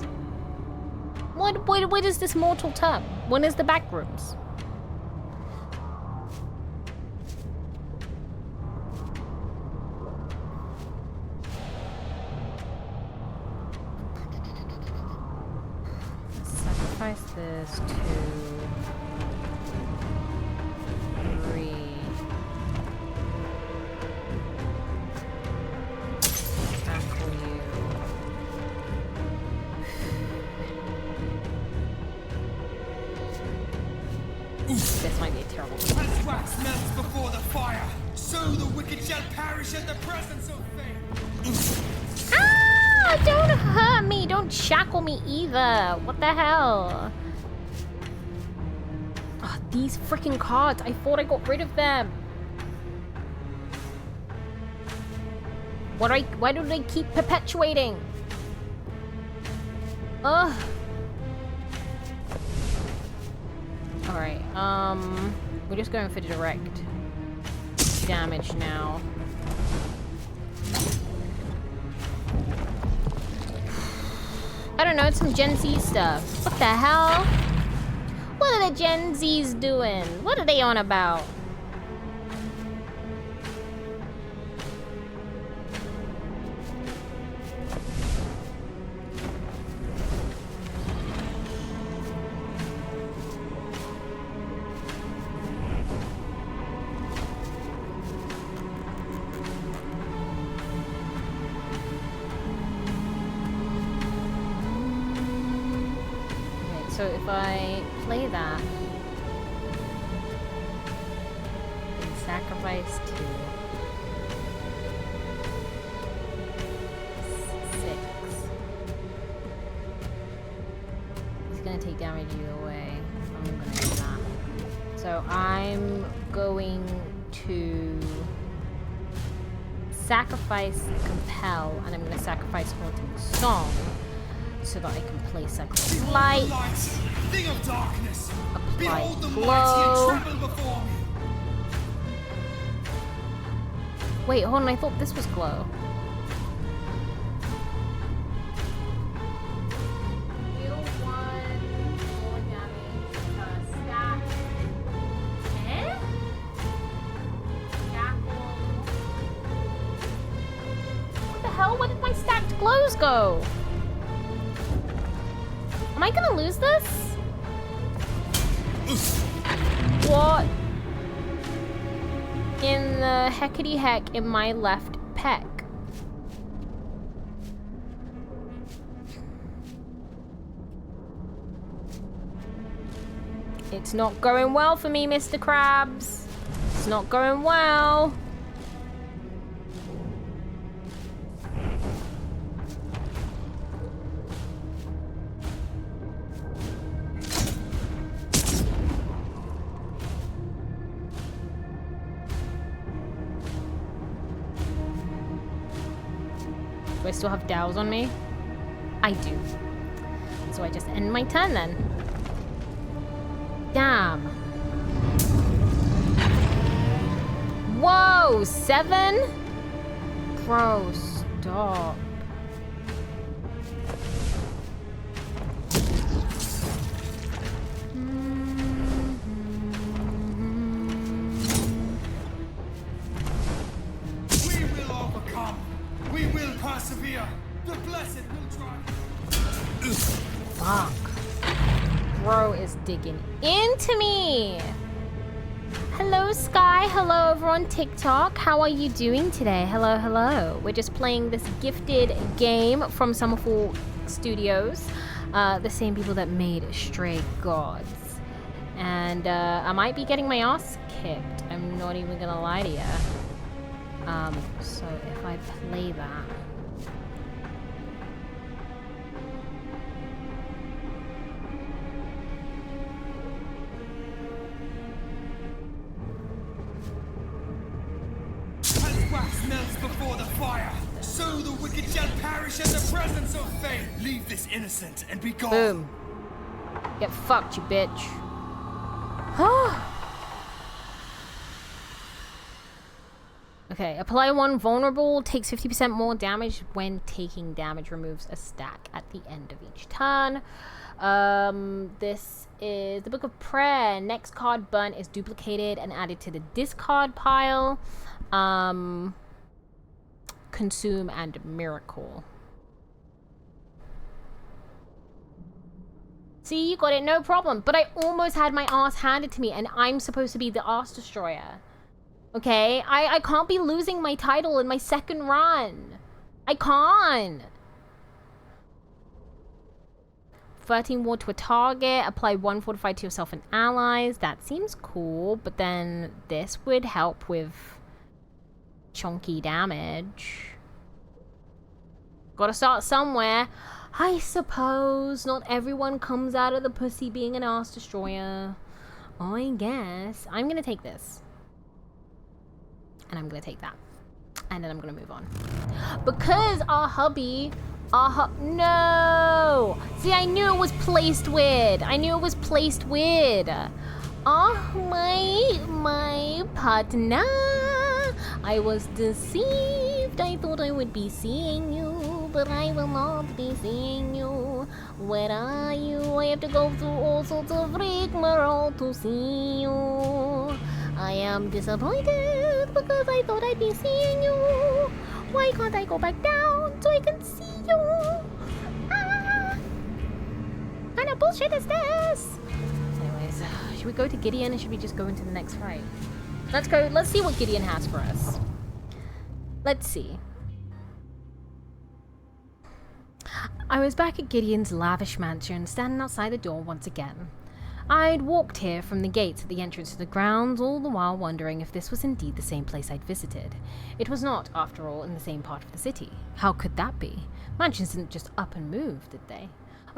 What is this mortal term? What is the back rooms? Sacrifice this to 3. Tackle you. This might be a terrible thing. As wax melts before the fire, so the wicked shall perish at the presence of fate. Ah! Don't hurt me! Don't shackle me either! What the hell? Oh, these freaking cards! I thought I got rid of them! Why do they keep perpetuating? Ugh! Alright, we're just going for direct damage now. I don't know, it's some Gen Z stuff. What the hell? What are the Gen Zs doing? What are they on about? So if I play that, and sacrifice 2, take damage either way. I'm gonna do that. So I'm going to sacrifice Compel, and I'm gonna sacrifice Haunting Song so that I can play Cycle of Light. Thing of darkness. Apply Behold the glow. mighty and tremble before me. Wait, hold on, I thought this was glow. Deal 1 more damage, stack. Scaffold. What the hell? Where did my stacked glows go? Am I gonna lose this? What in the heckity heck in my left pec? It's not going well for me, Mr. Krabs. It's not going well. Do I still have dows on me? I do. So I just end my turn then. Damn. Whoa, 7? Bro, stop. We will overcome. We will persevere. The blessed will triumph. Fuck. Bro is digging into me. Hello, Sky. Hello over on TikTok. How are you doing today? Hello, hello. We're just playing this gifted game from Summerfall Studios. The same people that made Stray Gods. And I might be getting my ass kicked. I'm not even gonna lie to you. So if I play that... As wax melts before the fire, so the wicked shall perish in the presence of fate. Leave this innocent and be gone. Boom. Get fucked, you bitch. Okay, apply 1 vulnerable, takes 50% more damage when taking damage, removes a stack at the end of each turn. This is the Book of Prayer. Next card burnt is duplicated and added to the discard pile. Consume and Miracle. See, you got it, no problem. But I almost had my ass handed to me, and I'm supposed to be the ass destroyer. Okay? I can't be losing my title in my second run. I can't. 13 ward to a target. Apply 1 fortified to yourself and allies. That seems cool, but then this would help with chunky damage. Gotta start somewhere. I suppose not everyone comes out of the pussy being an ass destroyer. I guess. I'm gonna take this. And I'm gonna take that. And then I'm gonna move on. Because our hubby... No! See, I knew it was placed weird. I knew it was placed weird. My partner. I was deceived. I thought I would be seeing you, but I will not be seeing you. Where are you? I have to go through all sorts of rigmarole to see you. I am disappointed because I thought I'd be seeing you. Why can't I go back down so I can see you? What kind of bullshit is this? Anyways, should we go to Gideon or should we just go into the next fight? Let's go. Let's see what Gideon has for us. Let's see. I was back at Gideon's lavish mansion, standing outside the door once again. I'd walked here from the gates at the entrance to the grounds, all the while wondering if this was indeed the same place I'd visited. It was not, after all, in the same part of the city. How could that be? Mansions didn't just up and move, did they?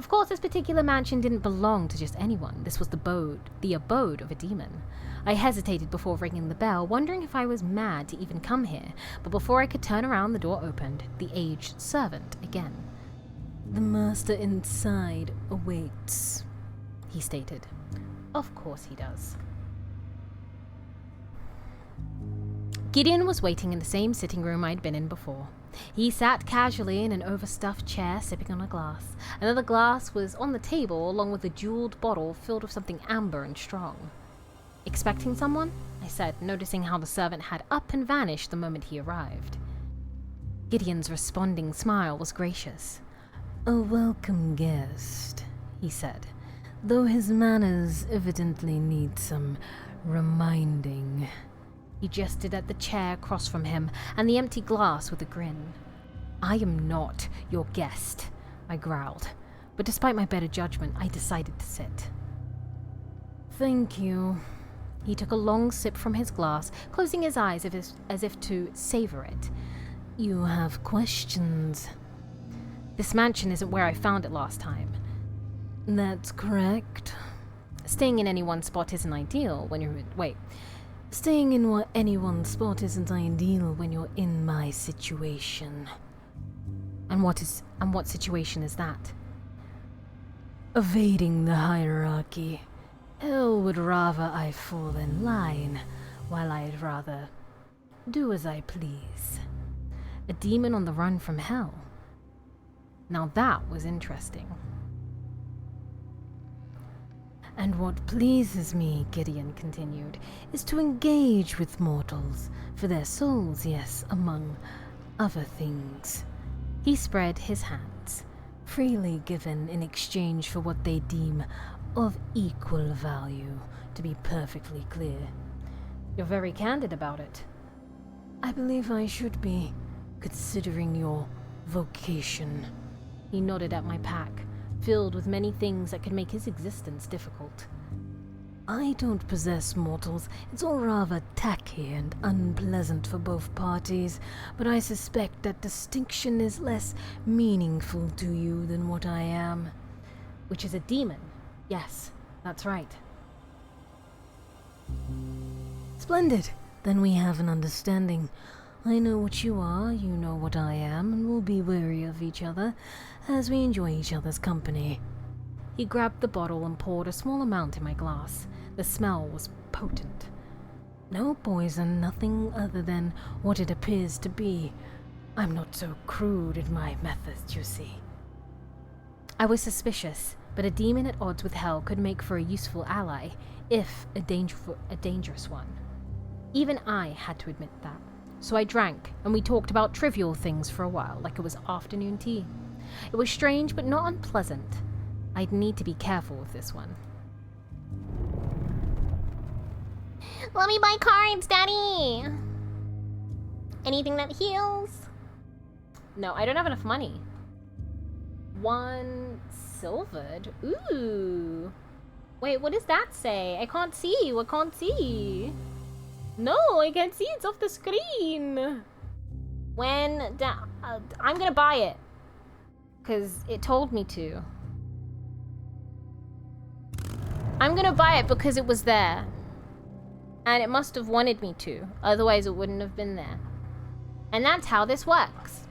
Of course, this particular mansion didn't belong to just anyone. This was the abode of a demon. I hesitated before ringing the bell, wondering if I was mad to even come here, but before I could turn around, the door opened, the aged servant again. "The master inside awaits," he stated. Of course he does. Gideon was waiting in the same sitting room I'd been in before. He sat casually in an overstuffed chair, sipping on a glass. Another glass was on the table, along with a jeweled bottle filled with something amber and strong. "Expecting someone?" I said, noticing how the servant had up and vanished the moment he arrived. Gideon's responding smile was gracious. "A welcome guest," he said, though his manners evidently need some reminding. He gestured at the chair across from him and the empty glass with a grin. "I am not your guest," I growled, but despite my better judgment, I decided to sit. "Thank you." He took a long sip from his glass, closing his eyes as if to savor it. "You have questions?" "This mansion isn't where I found it last time." "That's correct. Staying in any one spot isn't ideal when you're... Wait. Staying in any one spot isn't ideal when you're in my situation." And what situation is that?" "Evading the hierarchy. Hell would rather I fall in line, while I'd rather do as I please." A demon on the run from hell. Now that was interesting. "And what pleases me," Gideon continued, "is to engage with mortals, for their souls, yes, among other things." He spread his hands, freely given in exchange for what they deem of equal value, to be perfectly clear. "You're very candid about it." "I believe I should be, considering your vocation." He nodded at my pack, filled with many things that could make his existence difficult. "I don't possess mortals. It's all rather tacky and unpleasant for both parties, but I suspect that distinction is less meaningful to you than what I am." "Which is a demon. Yes, that's right." "Splendid. Then we have an understanding. I know what you are, you know what I am, and we'll be wary of each other as we enjoy each other's company." He grabbed the bottle and poured a small amount in my glass. The smell was potent. "No poison, nothing other than what it appears to be. I'm not so crude in my methods, you see." I was suspicious, but a demon at odds with hell could make for a useful ally, if a dangerous one. Even I had to admit that. So I drank, and we talked about trivial things for a while, like it was afternoon tea. It was strange, but not unpleasant. I'd need to be careful with this one. "Let me buy cards, Daddy!" "Anything that heals?" "No, I don't have enough money." 1 silvered? Ooh. Wait, what does that say? I can't see. I can't see. No, I can't see. It's off the screen. I'm gonna buy it. Because it told me to. I'm gonna buy it because it was there. And it must have wanted me to. Otherwise it wouldn't have been there. And that's how this works.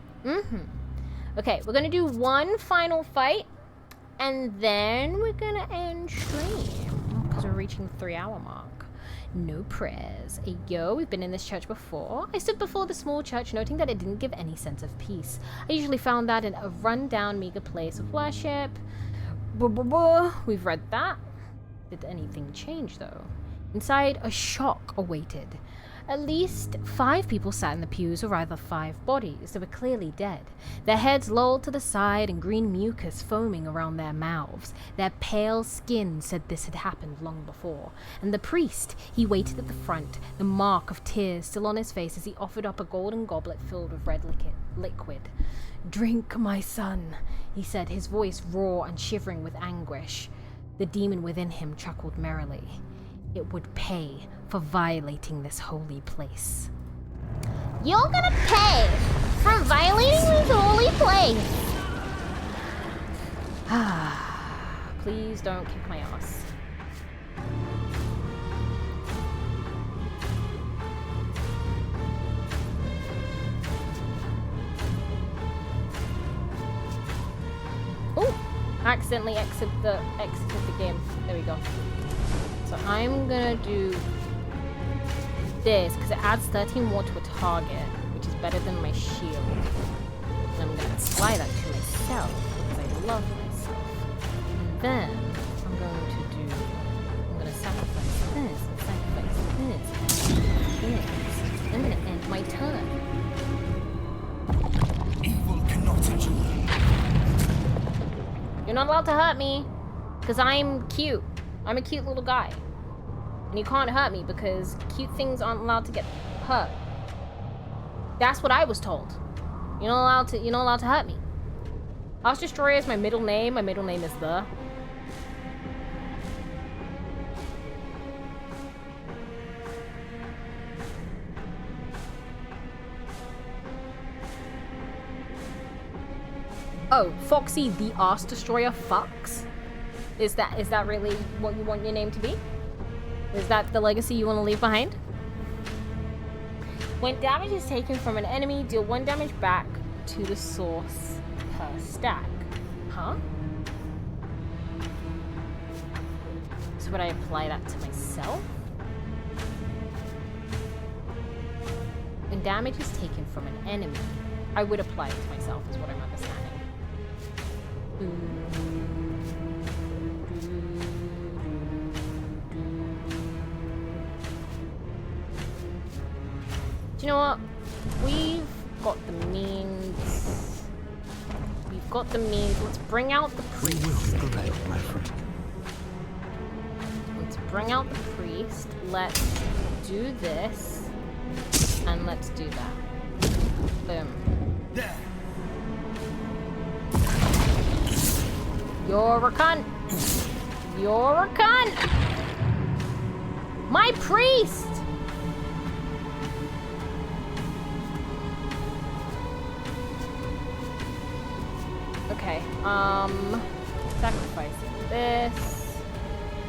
Okay, we're gonna do one final fight. And then we're gonna end stream. Because we're reaching the 3-hour mark. No prayers. Yo, we've been in this church before. I stood before the small church, noting that it didn't give any sense of peace. I usually found that in a run-down, meager place of worship. We've read that. Did anything change, though? Inside, a shock awaited. At least 5 people sat in the pews, or rather 5 bodies. They were clearly dead. Their heads lolled to the side and green mucus foaming around their mouths. Their pale skin said this had happened long before. And the priest, he waited at the front, the mark of tears still on his face as he offered up a golden goblet filled with red liquid. "Drink, my son," he said, his voice raw and shivering with anguish. The demon within him chuckled merrily. It would pay for violating this holy place. You're gonna pay for violating this holy place! Please don't kick my ass. Oh! Accidentally exited the game. There we go. So I'm gonna do this because it adds 13 more to a target, which is better than my shield. And I'm gonna apply that to myself because I love myself. And then I'm gonna sacrifice this and sacrifice this. I'm gonna end my turn. Evil cannot endure. You're not allowed to hurt me because I'm cute. I'm a cute little guy. And you can't hurt me because cute things aren't allowed to get hurt. That's what I was told. You're not allowed to hurt me. Arch Destroyer is my middle name. My middle name is The. Oh, Foxy the Arch Destroyer fucks? Is that really what you want your name to be? Is that the legacy you want to leave behind? When damage is taken from an enemy, deal 1 damage back to the source per stack. Huh? So would I apply that to myself? When damage is taken from an enemy, I would apply it to myself, is what I'm understanding. Do you know what? We've got the means. We've got the means. Let's bring out the We priest. will prevail, my friend. Let's bring out the priest. Let's do this. And let's do that. Boom. There. You're a cunt. You're a cunt. My priest. Okay, sacrificing this.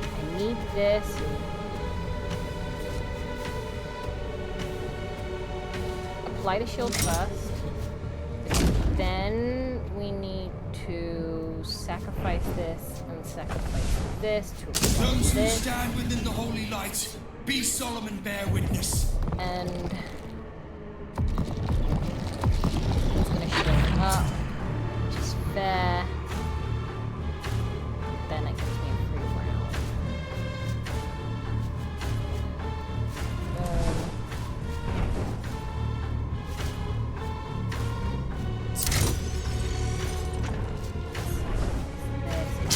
I need this. Apply the shield first. Then we need to sacrifice this and sacrifice this to apply Those who this. stand within the holy light, be solemn and bear witness. And it's gonna shield up. There. Then it gives me a free round.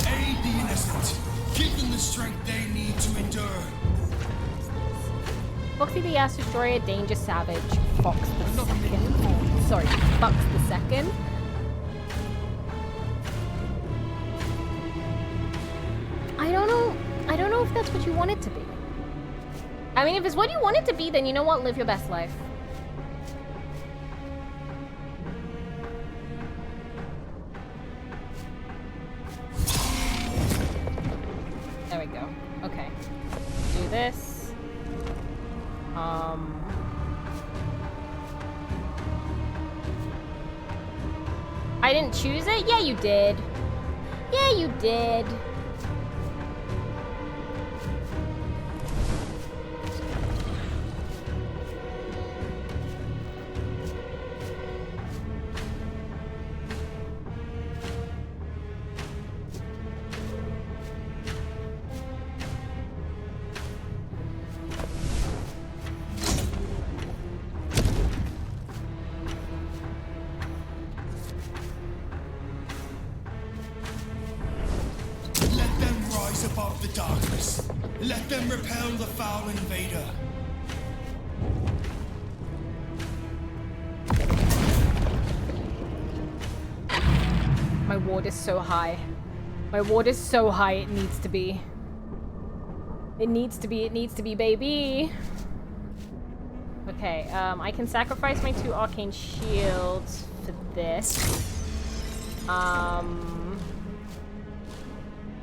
Aid the innocent. Give them the strength they need to endure. Foxy the Ass Destroyer, Danger Savage, Fox the Second. Sorry, Fox the Second. I don't know if that's what you want it to be. I mean, if it's what you want it to be, then you know what? Live your best life. There we go. Okay. Do this. I didn't choose it? Yeah, you did. Yeah, you did. Above the darkness. Let them repel the foul invader. My ward is so high. My ward is so high, it needs to be. It needs to be, baby. Okay, I can sacrifice my 2 arcane shields for this.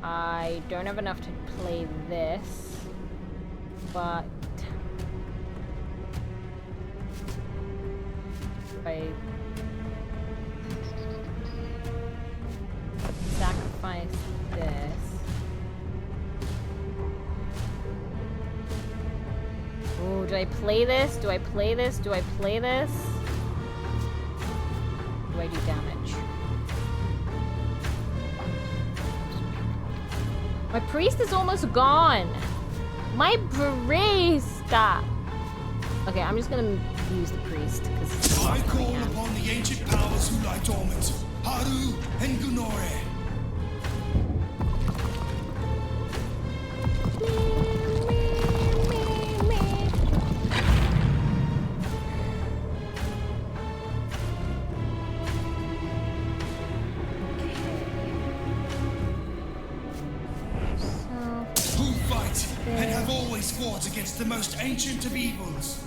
I don't have enough to play this, but I sacrifice this. Oh, do I play this? Do I play this? Do I play this? Do I do damage? My priest is almost gone. My priest! Stop. Okay, I'm just gonna use the priest because I call upon the ancient powers who lie dormant, Haru and Gunore. Who fight and have always fought against the most ancient of evils.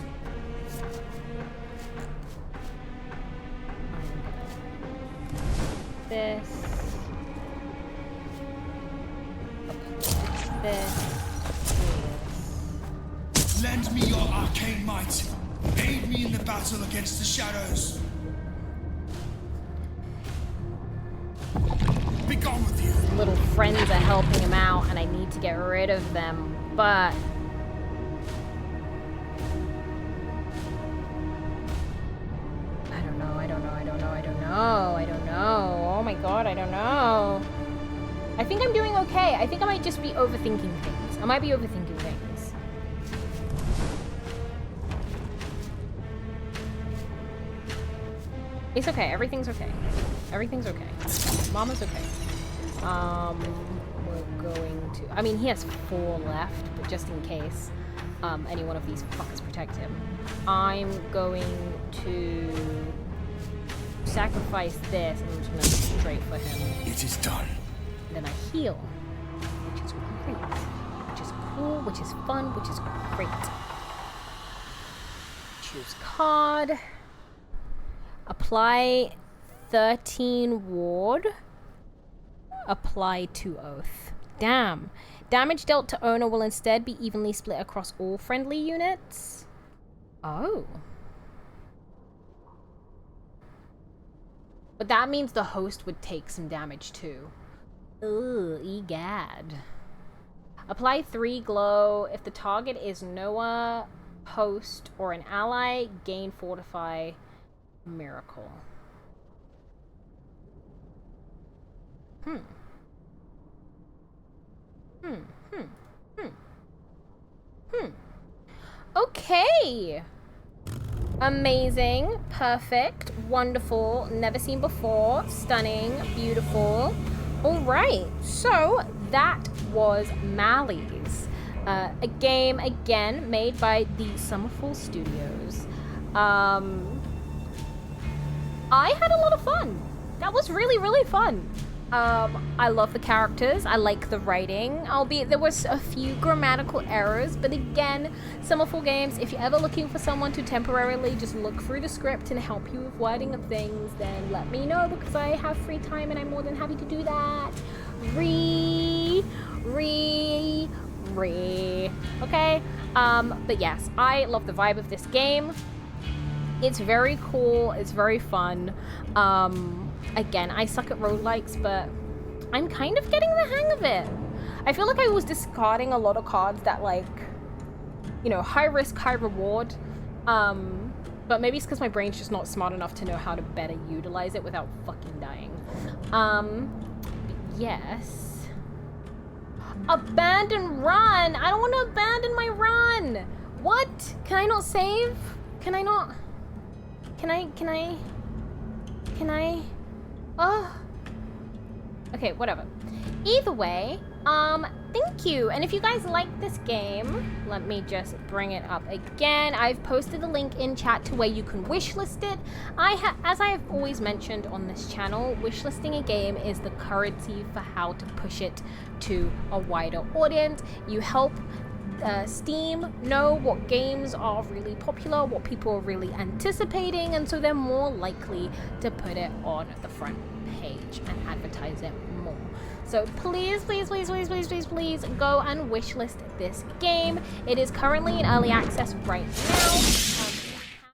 This. Lend me your arcane might. Aid me in the battle against the shadows. Be gone with you. Little friends are helping him out, and I need to get rid of them, but I don't know. Oh my god, I don't know. I think I'm doing okay. I think I might just be overthinking things. I might be overthinking things. It's okay. Everything's okay. Everything's okay. Mama's okay. We're going to... I mean, he has 4 left, but just in case any one of these fuckers protect him. I'm going to sacrifice this, and I'm just going to straight for him. It is done. And then I heal, which is great. Which is cool, which is fun, which is great. Choose card. Apply 13 ward. Apply 2 oath. Damn. Damage dealt to owner will instead be evenly split across all friendly units. Oh. But that means the host would take some damage too. Ugh, egad. Apply 3 glow. If the target is Noah, host, or an ally, gain fortify miracle. Okay. Amazing, perfect, wonderful, never seen before, stunning, beautiful. All right, so that was Malys, a game again made by the Summerfall Studios. I had a lot of fun. That was really, really fun. I love the characters. I like the writing, albeit there was a few grammatical errors. But again, Summerfall games, if you're ever looking for someone to temporarily just look through the script and help you with wording of things, then let me know, because I have free time and I'm more than happy to do that. Okay? But yes, I love the vibe of this game. It's very cool. It's very fun. Again, I suck at roguelikes, but I'm kind of getting the hang of it. I feel like I was discarding a lot of cards that, like, you know, high risk, high reward. But maybe it's because my brain's just not smart enough to know how to better utilize it without fucking dying. Yes. Abandon run! I don't want to abandon my run! What? Can I not save? Can I not? Can I? Oh. Okay, whatever. Either way, thank you. And if you guys like this game, let me just bring it up again. I've posted a link in chat to where you can wishlist it. As I have always mentioned on this channel, wishlisting a game is the currency for how to push it to a wider audience. You help Steam know what games are really popular, what people are really anticipating, and so they're more likely to put it on the front page and advertise it more. So please, please, please, please, please, please, please go and wishlist this game. It is currently in early access right now.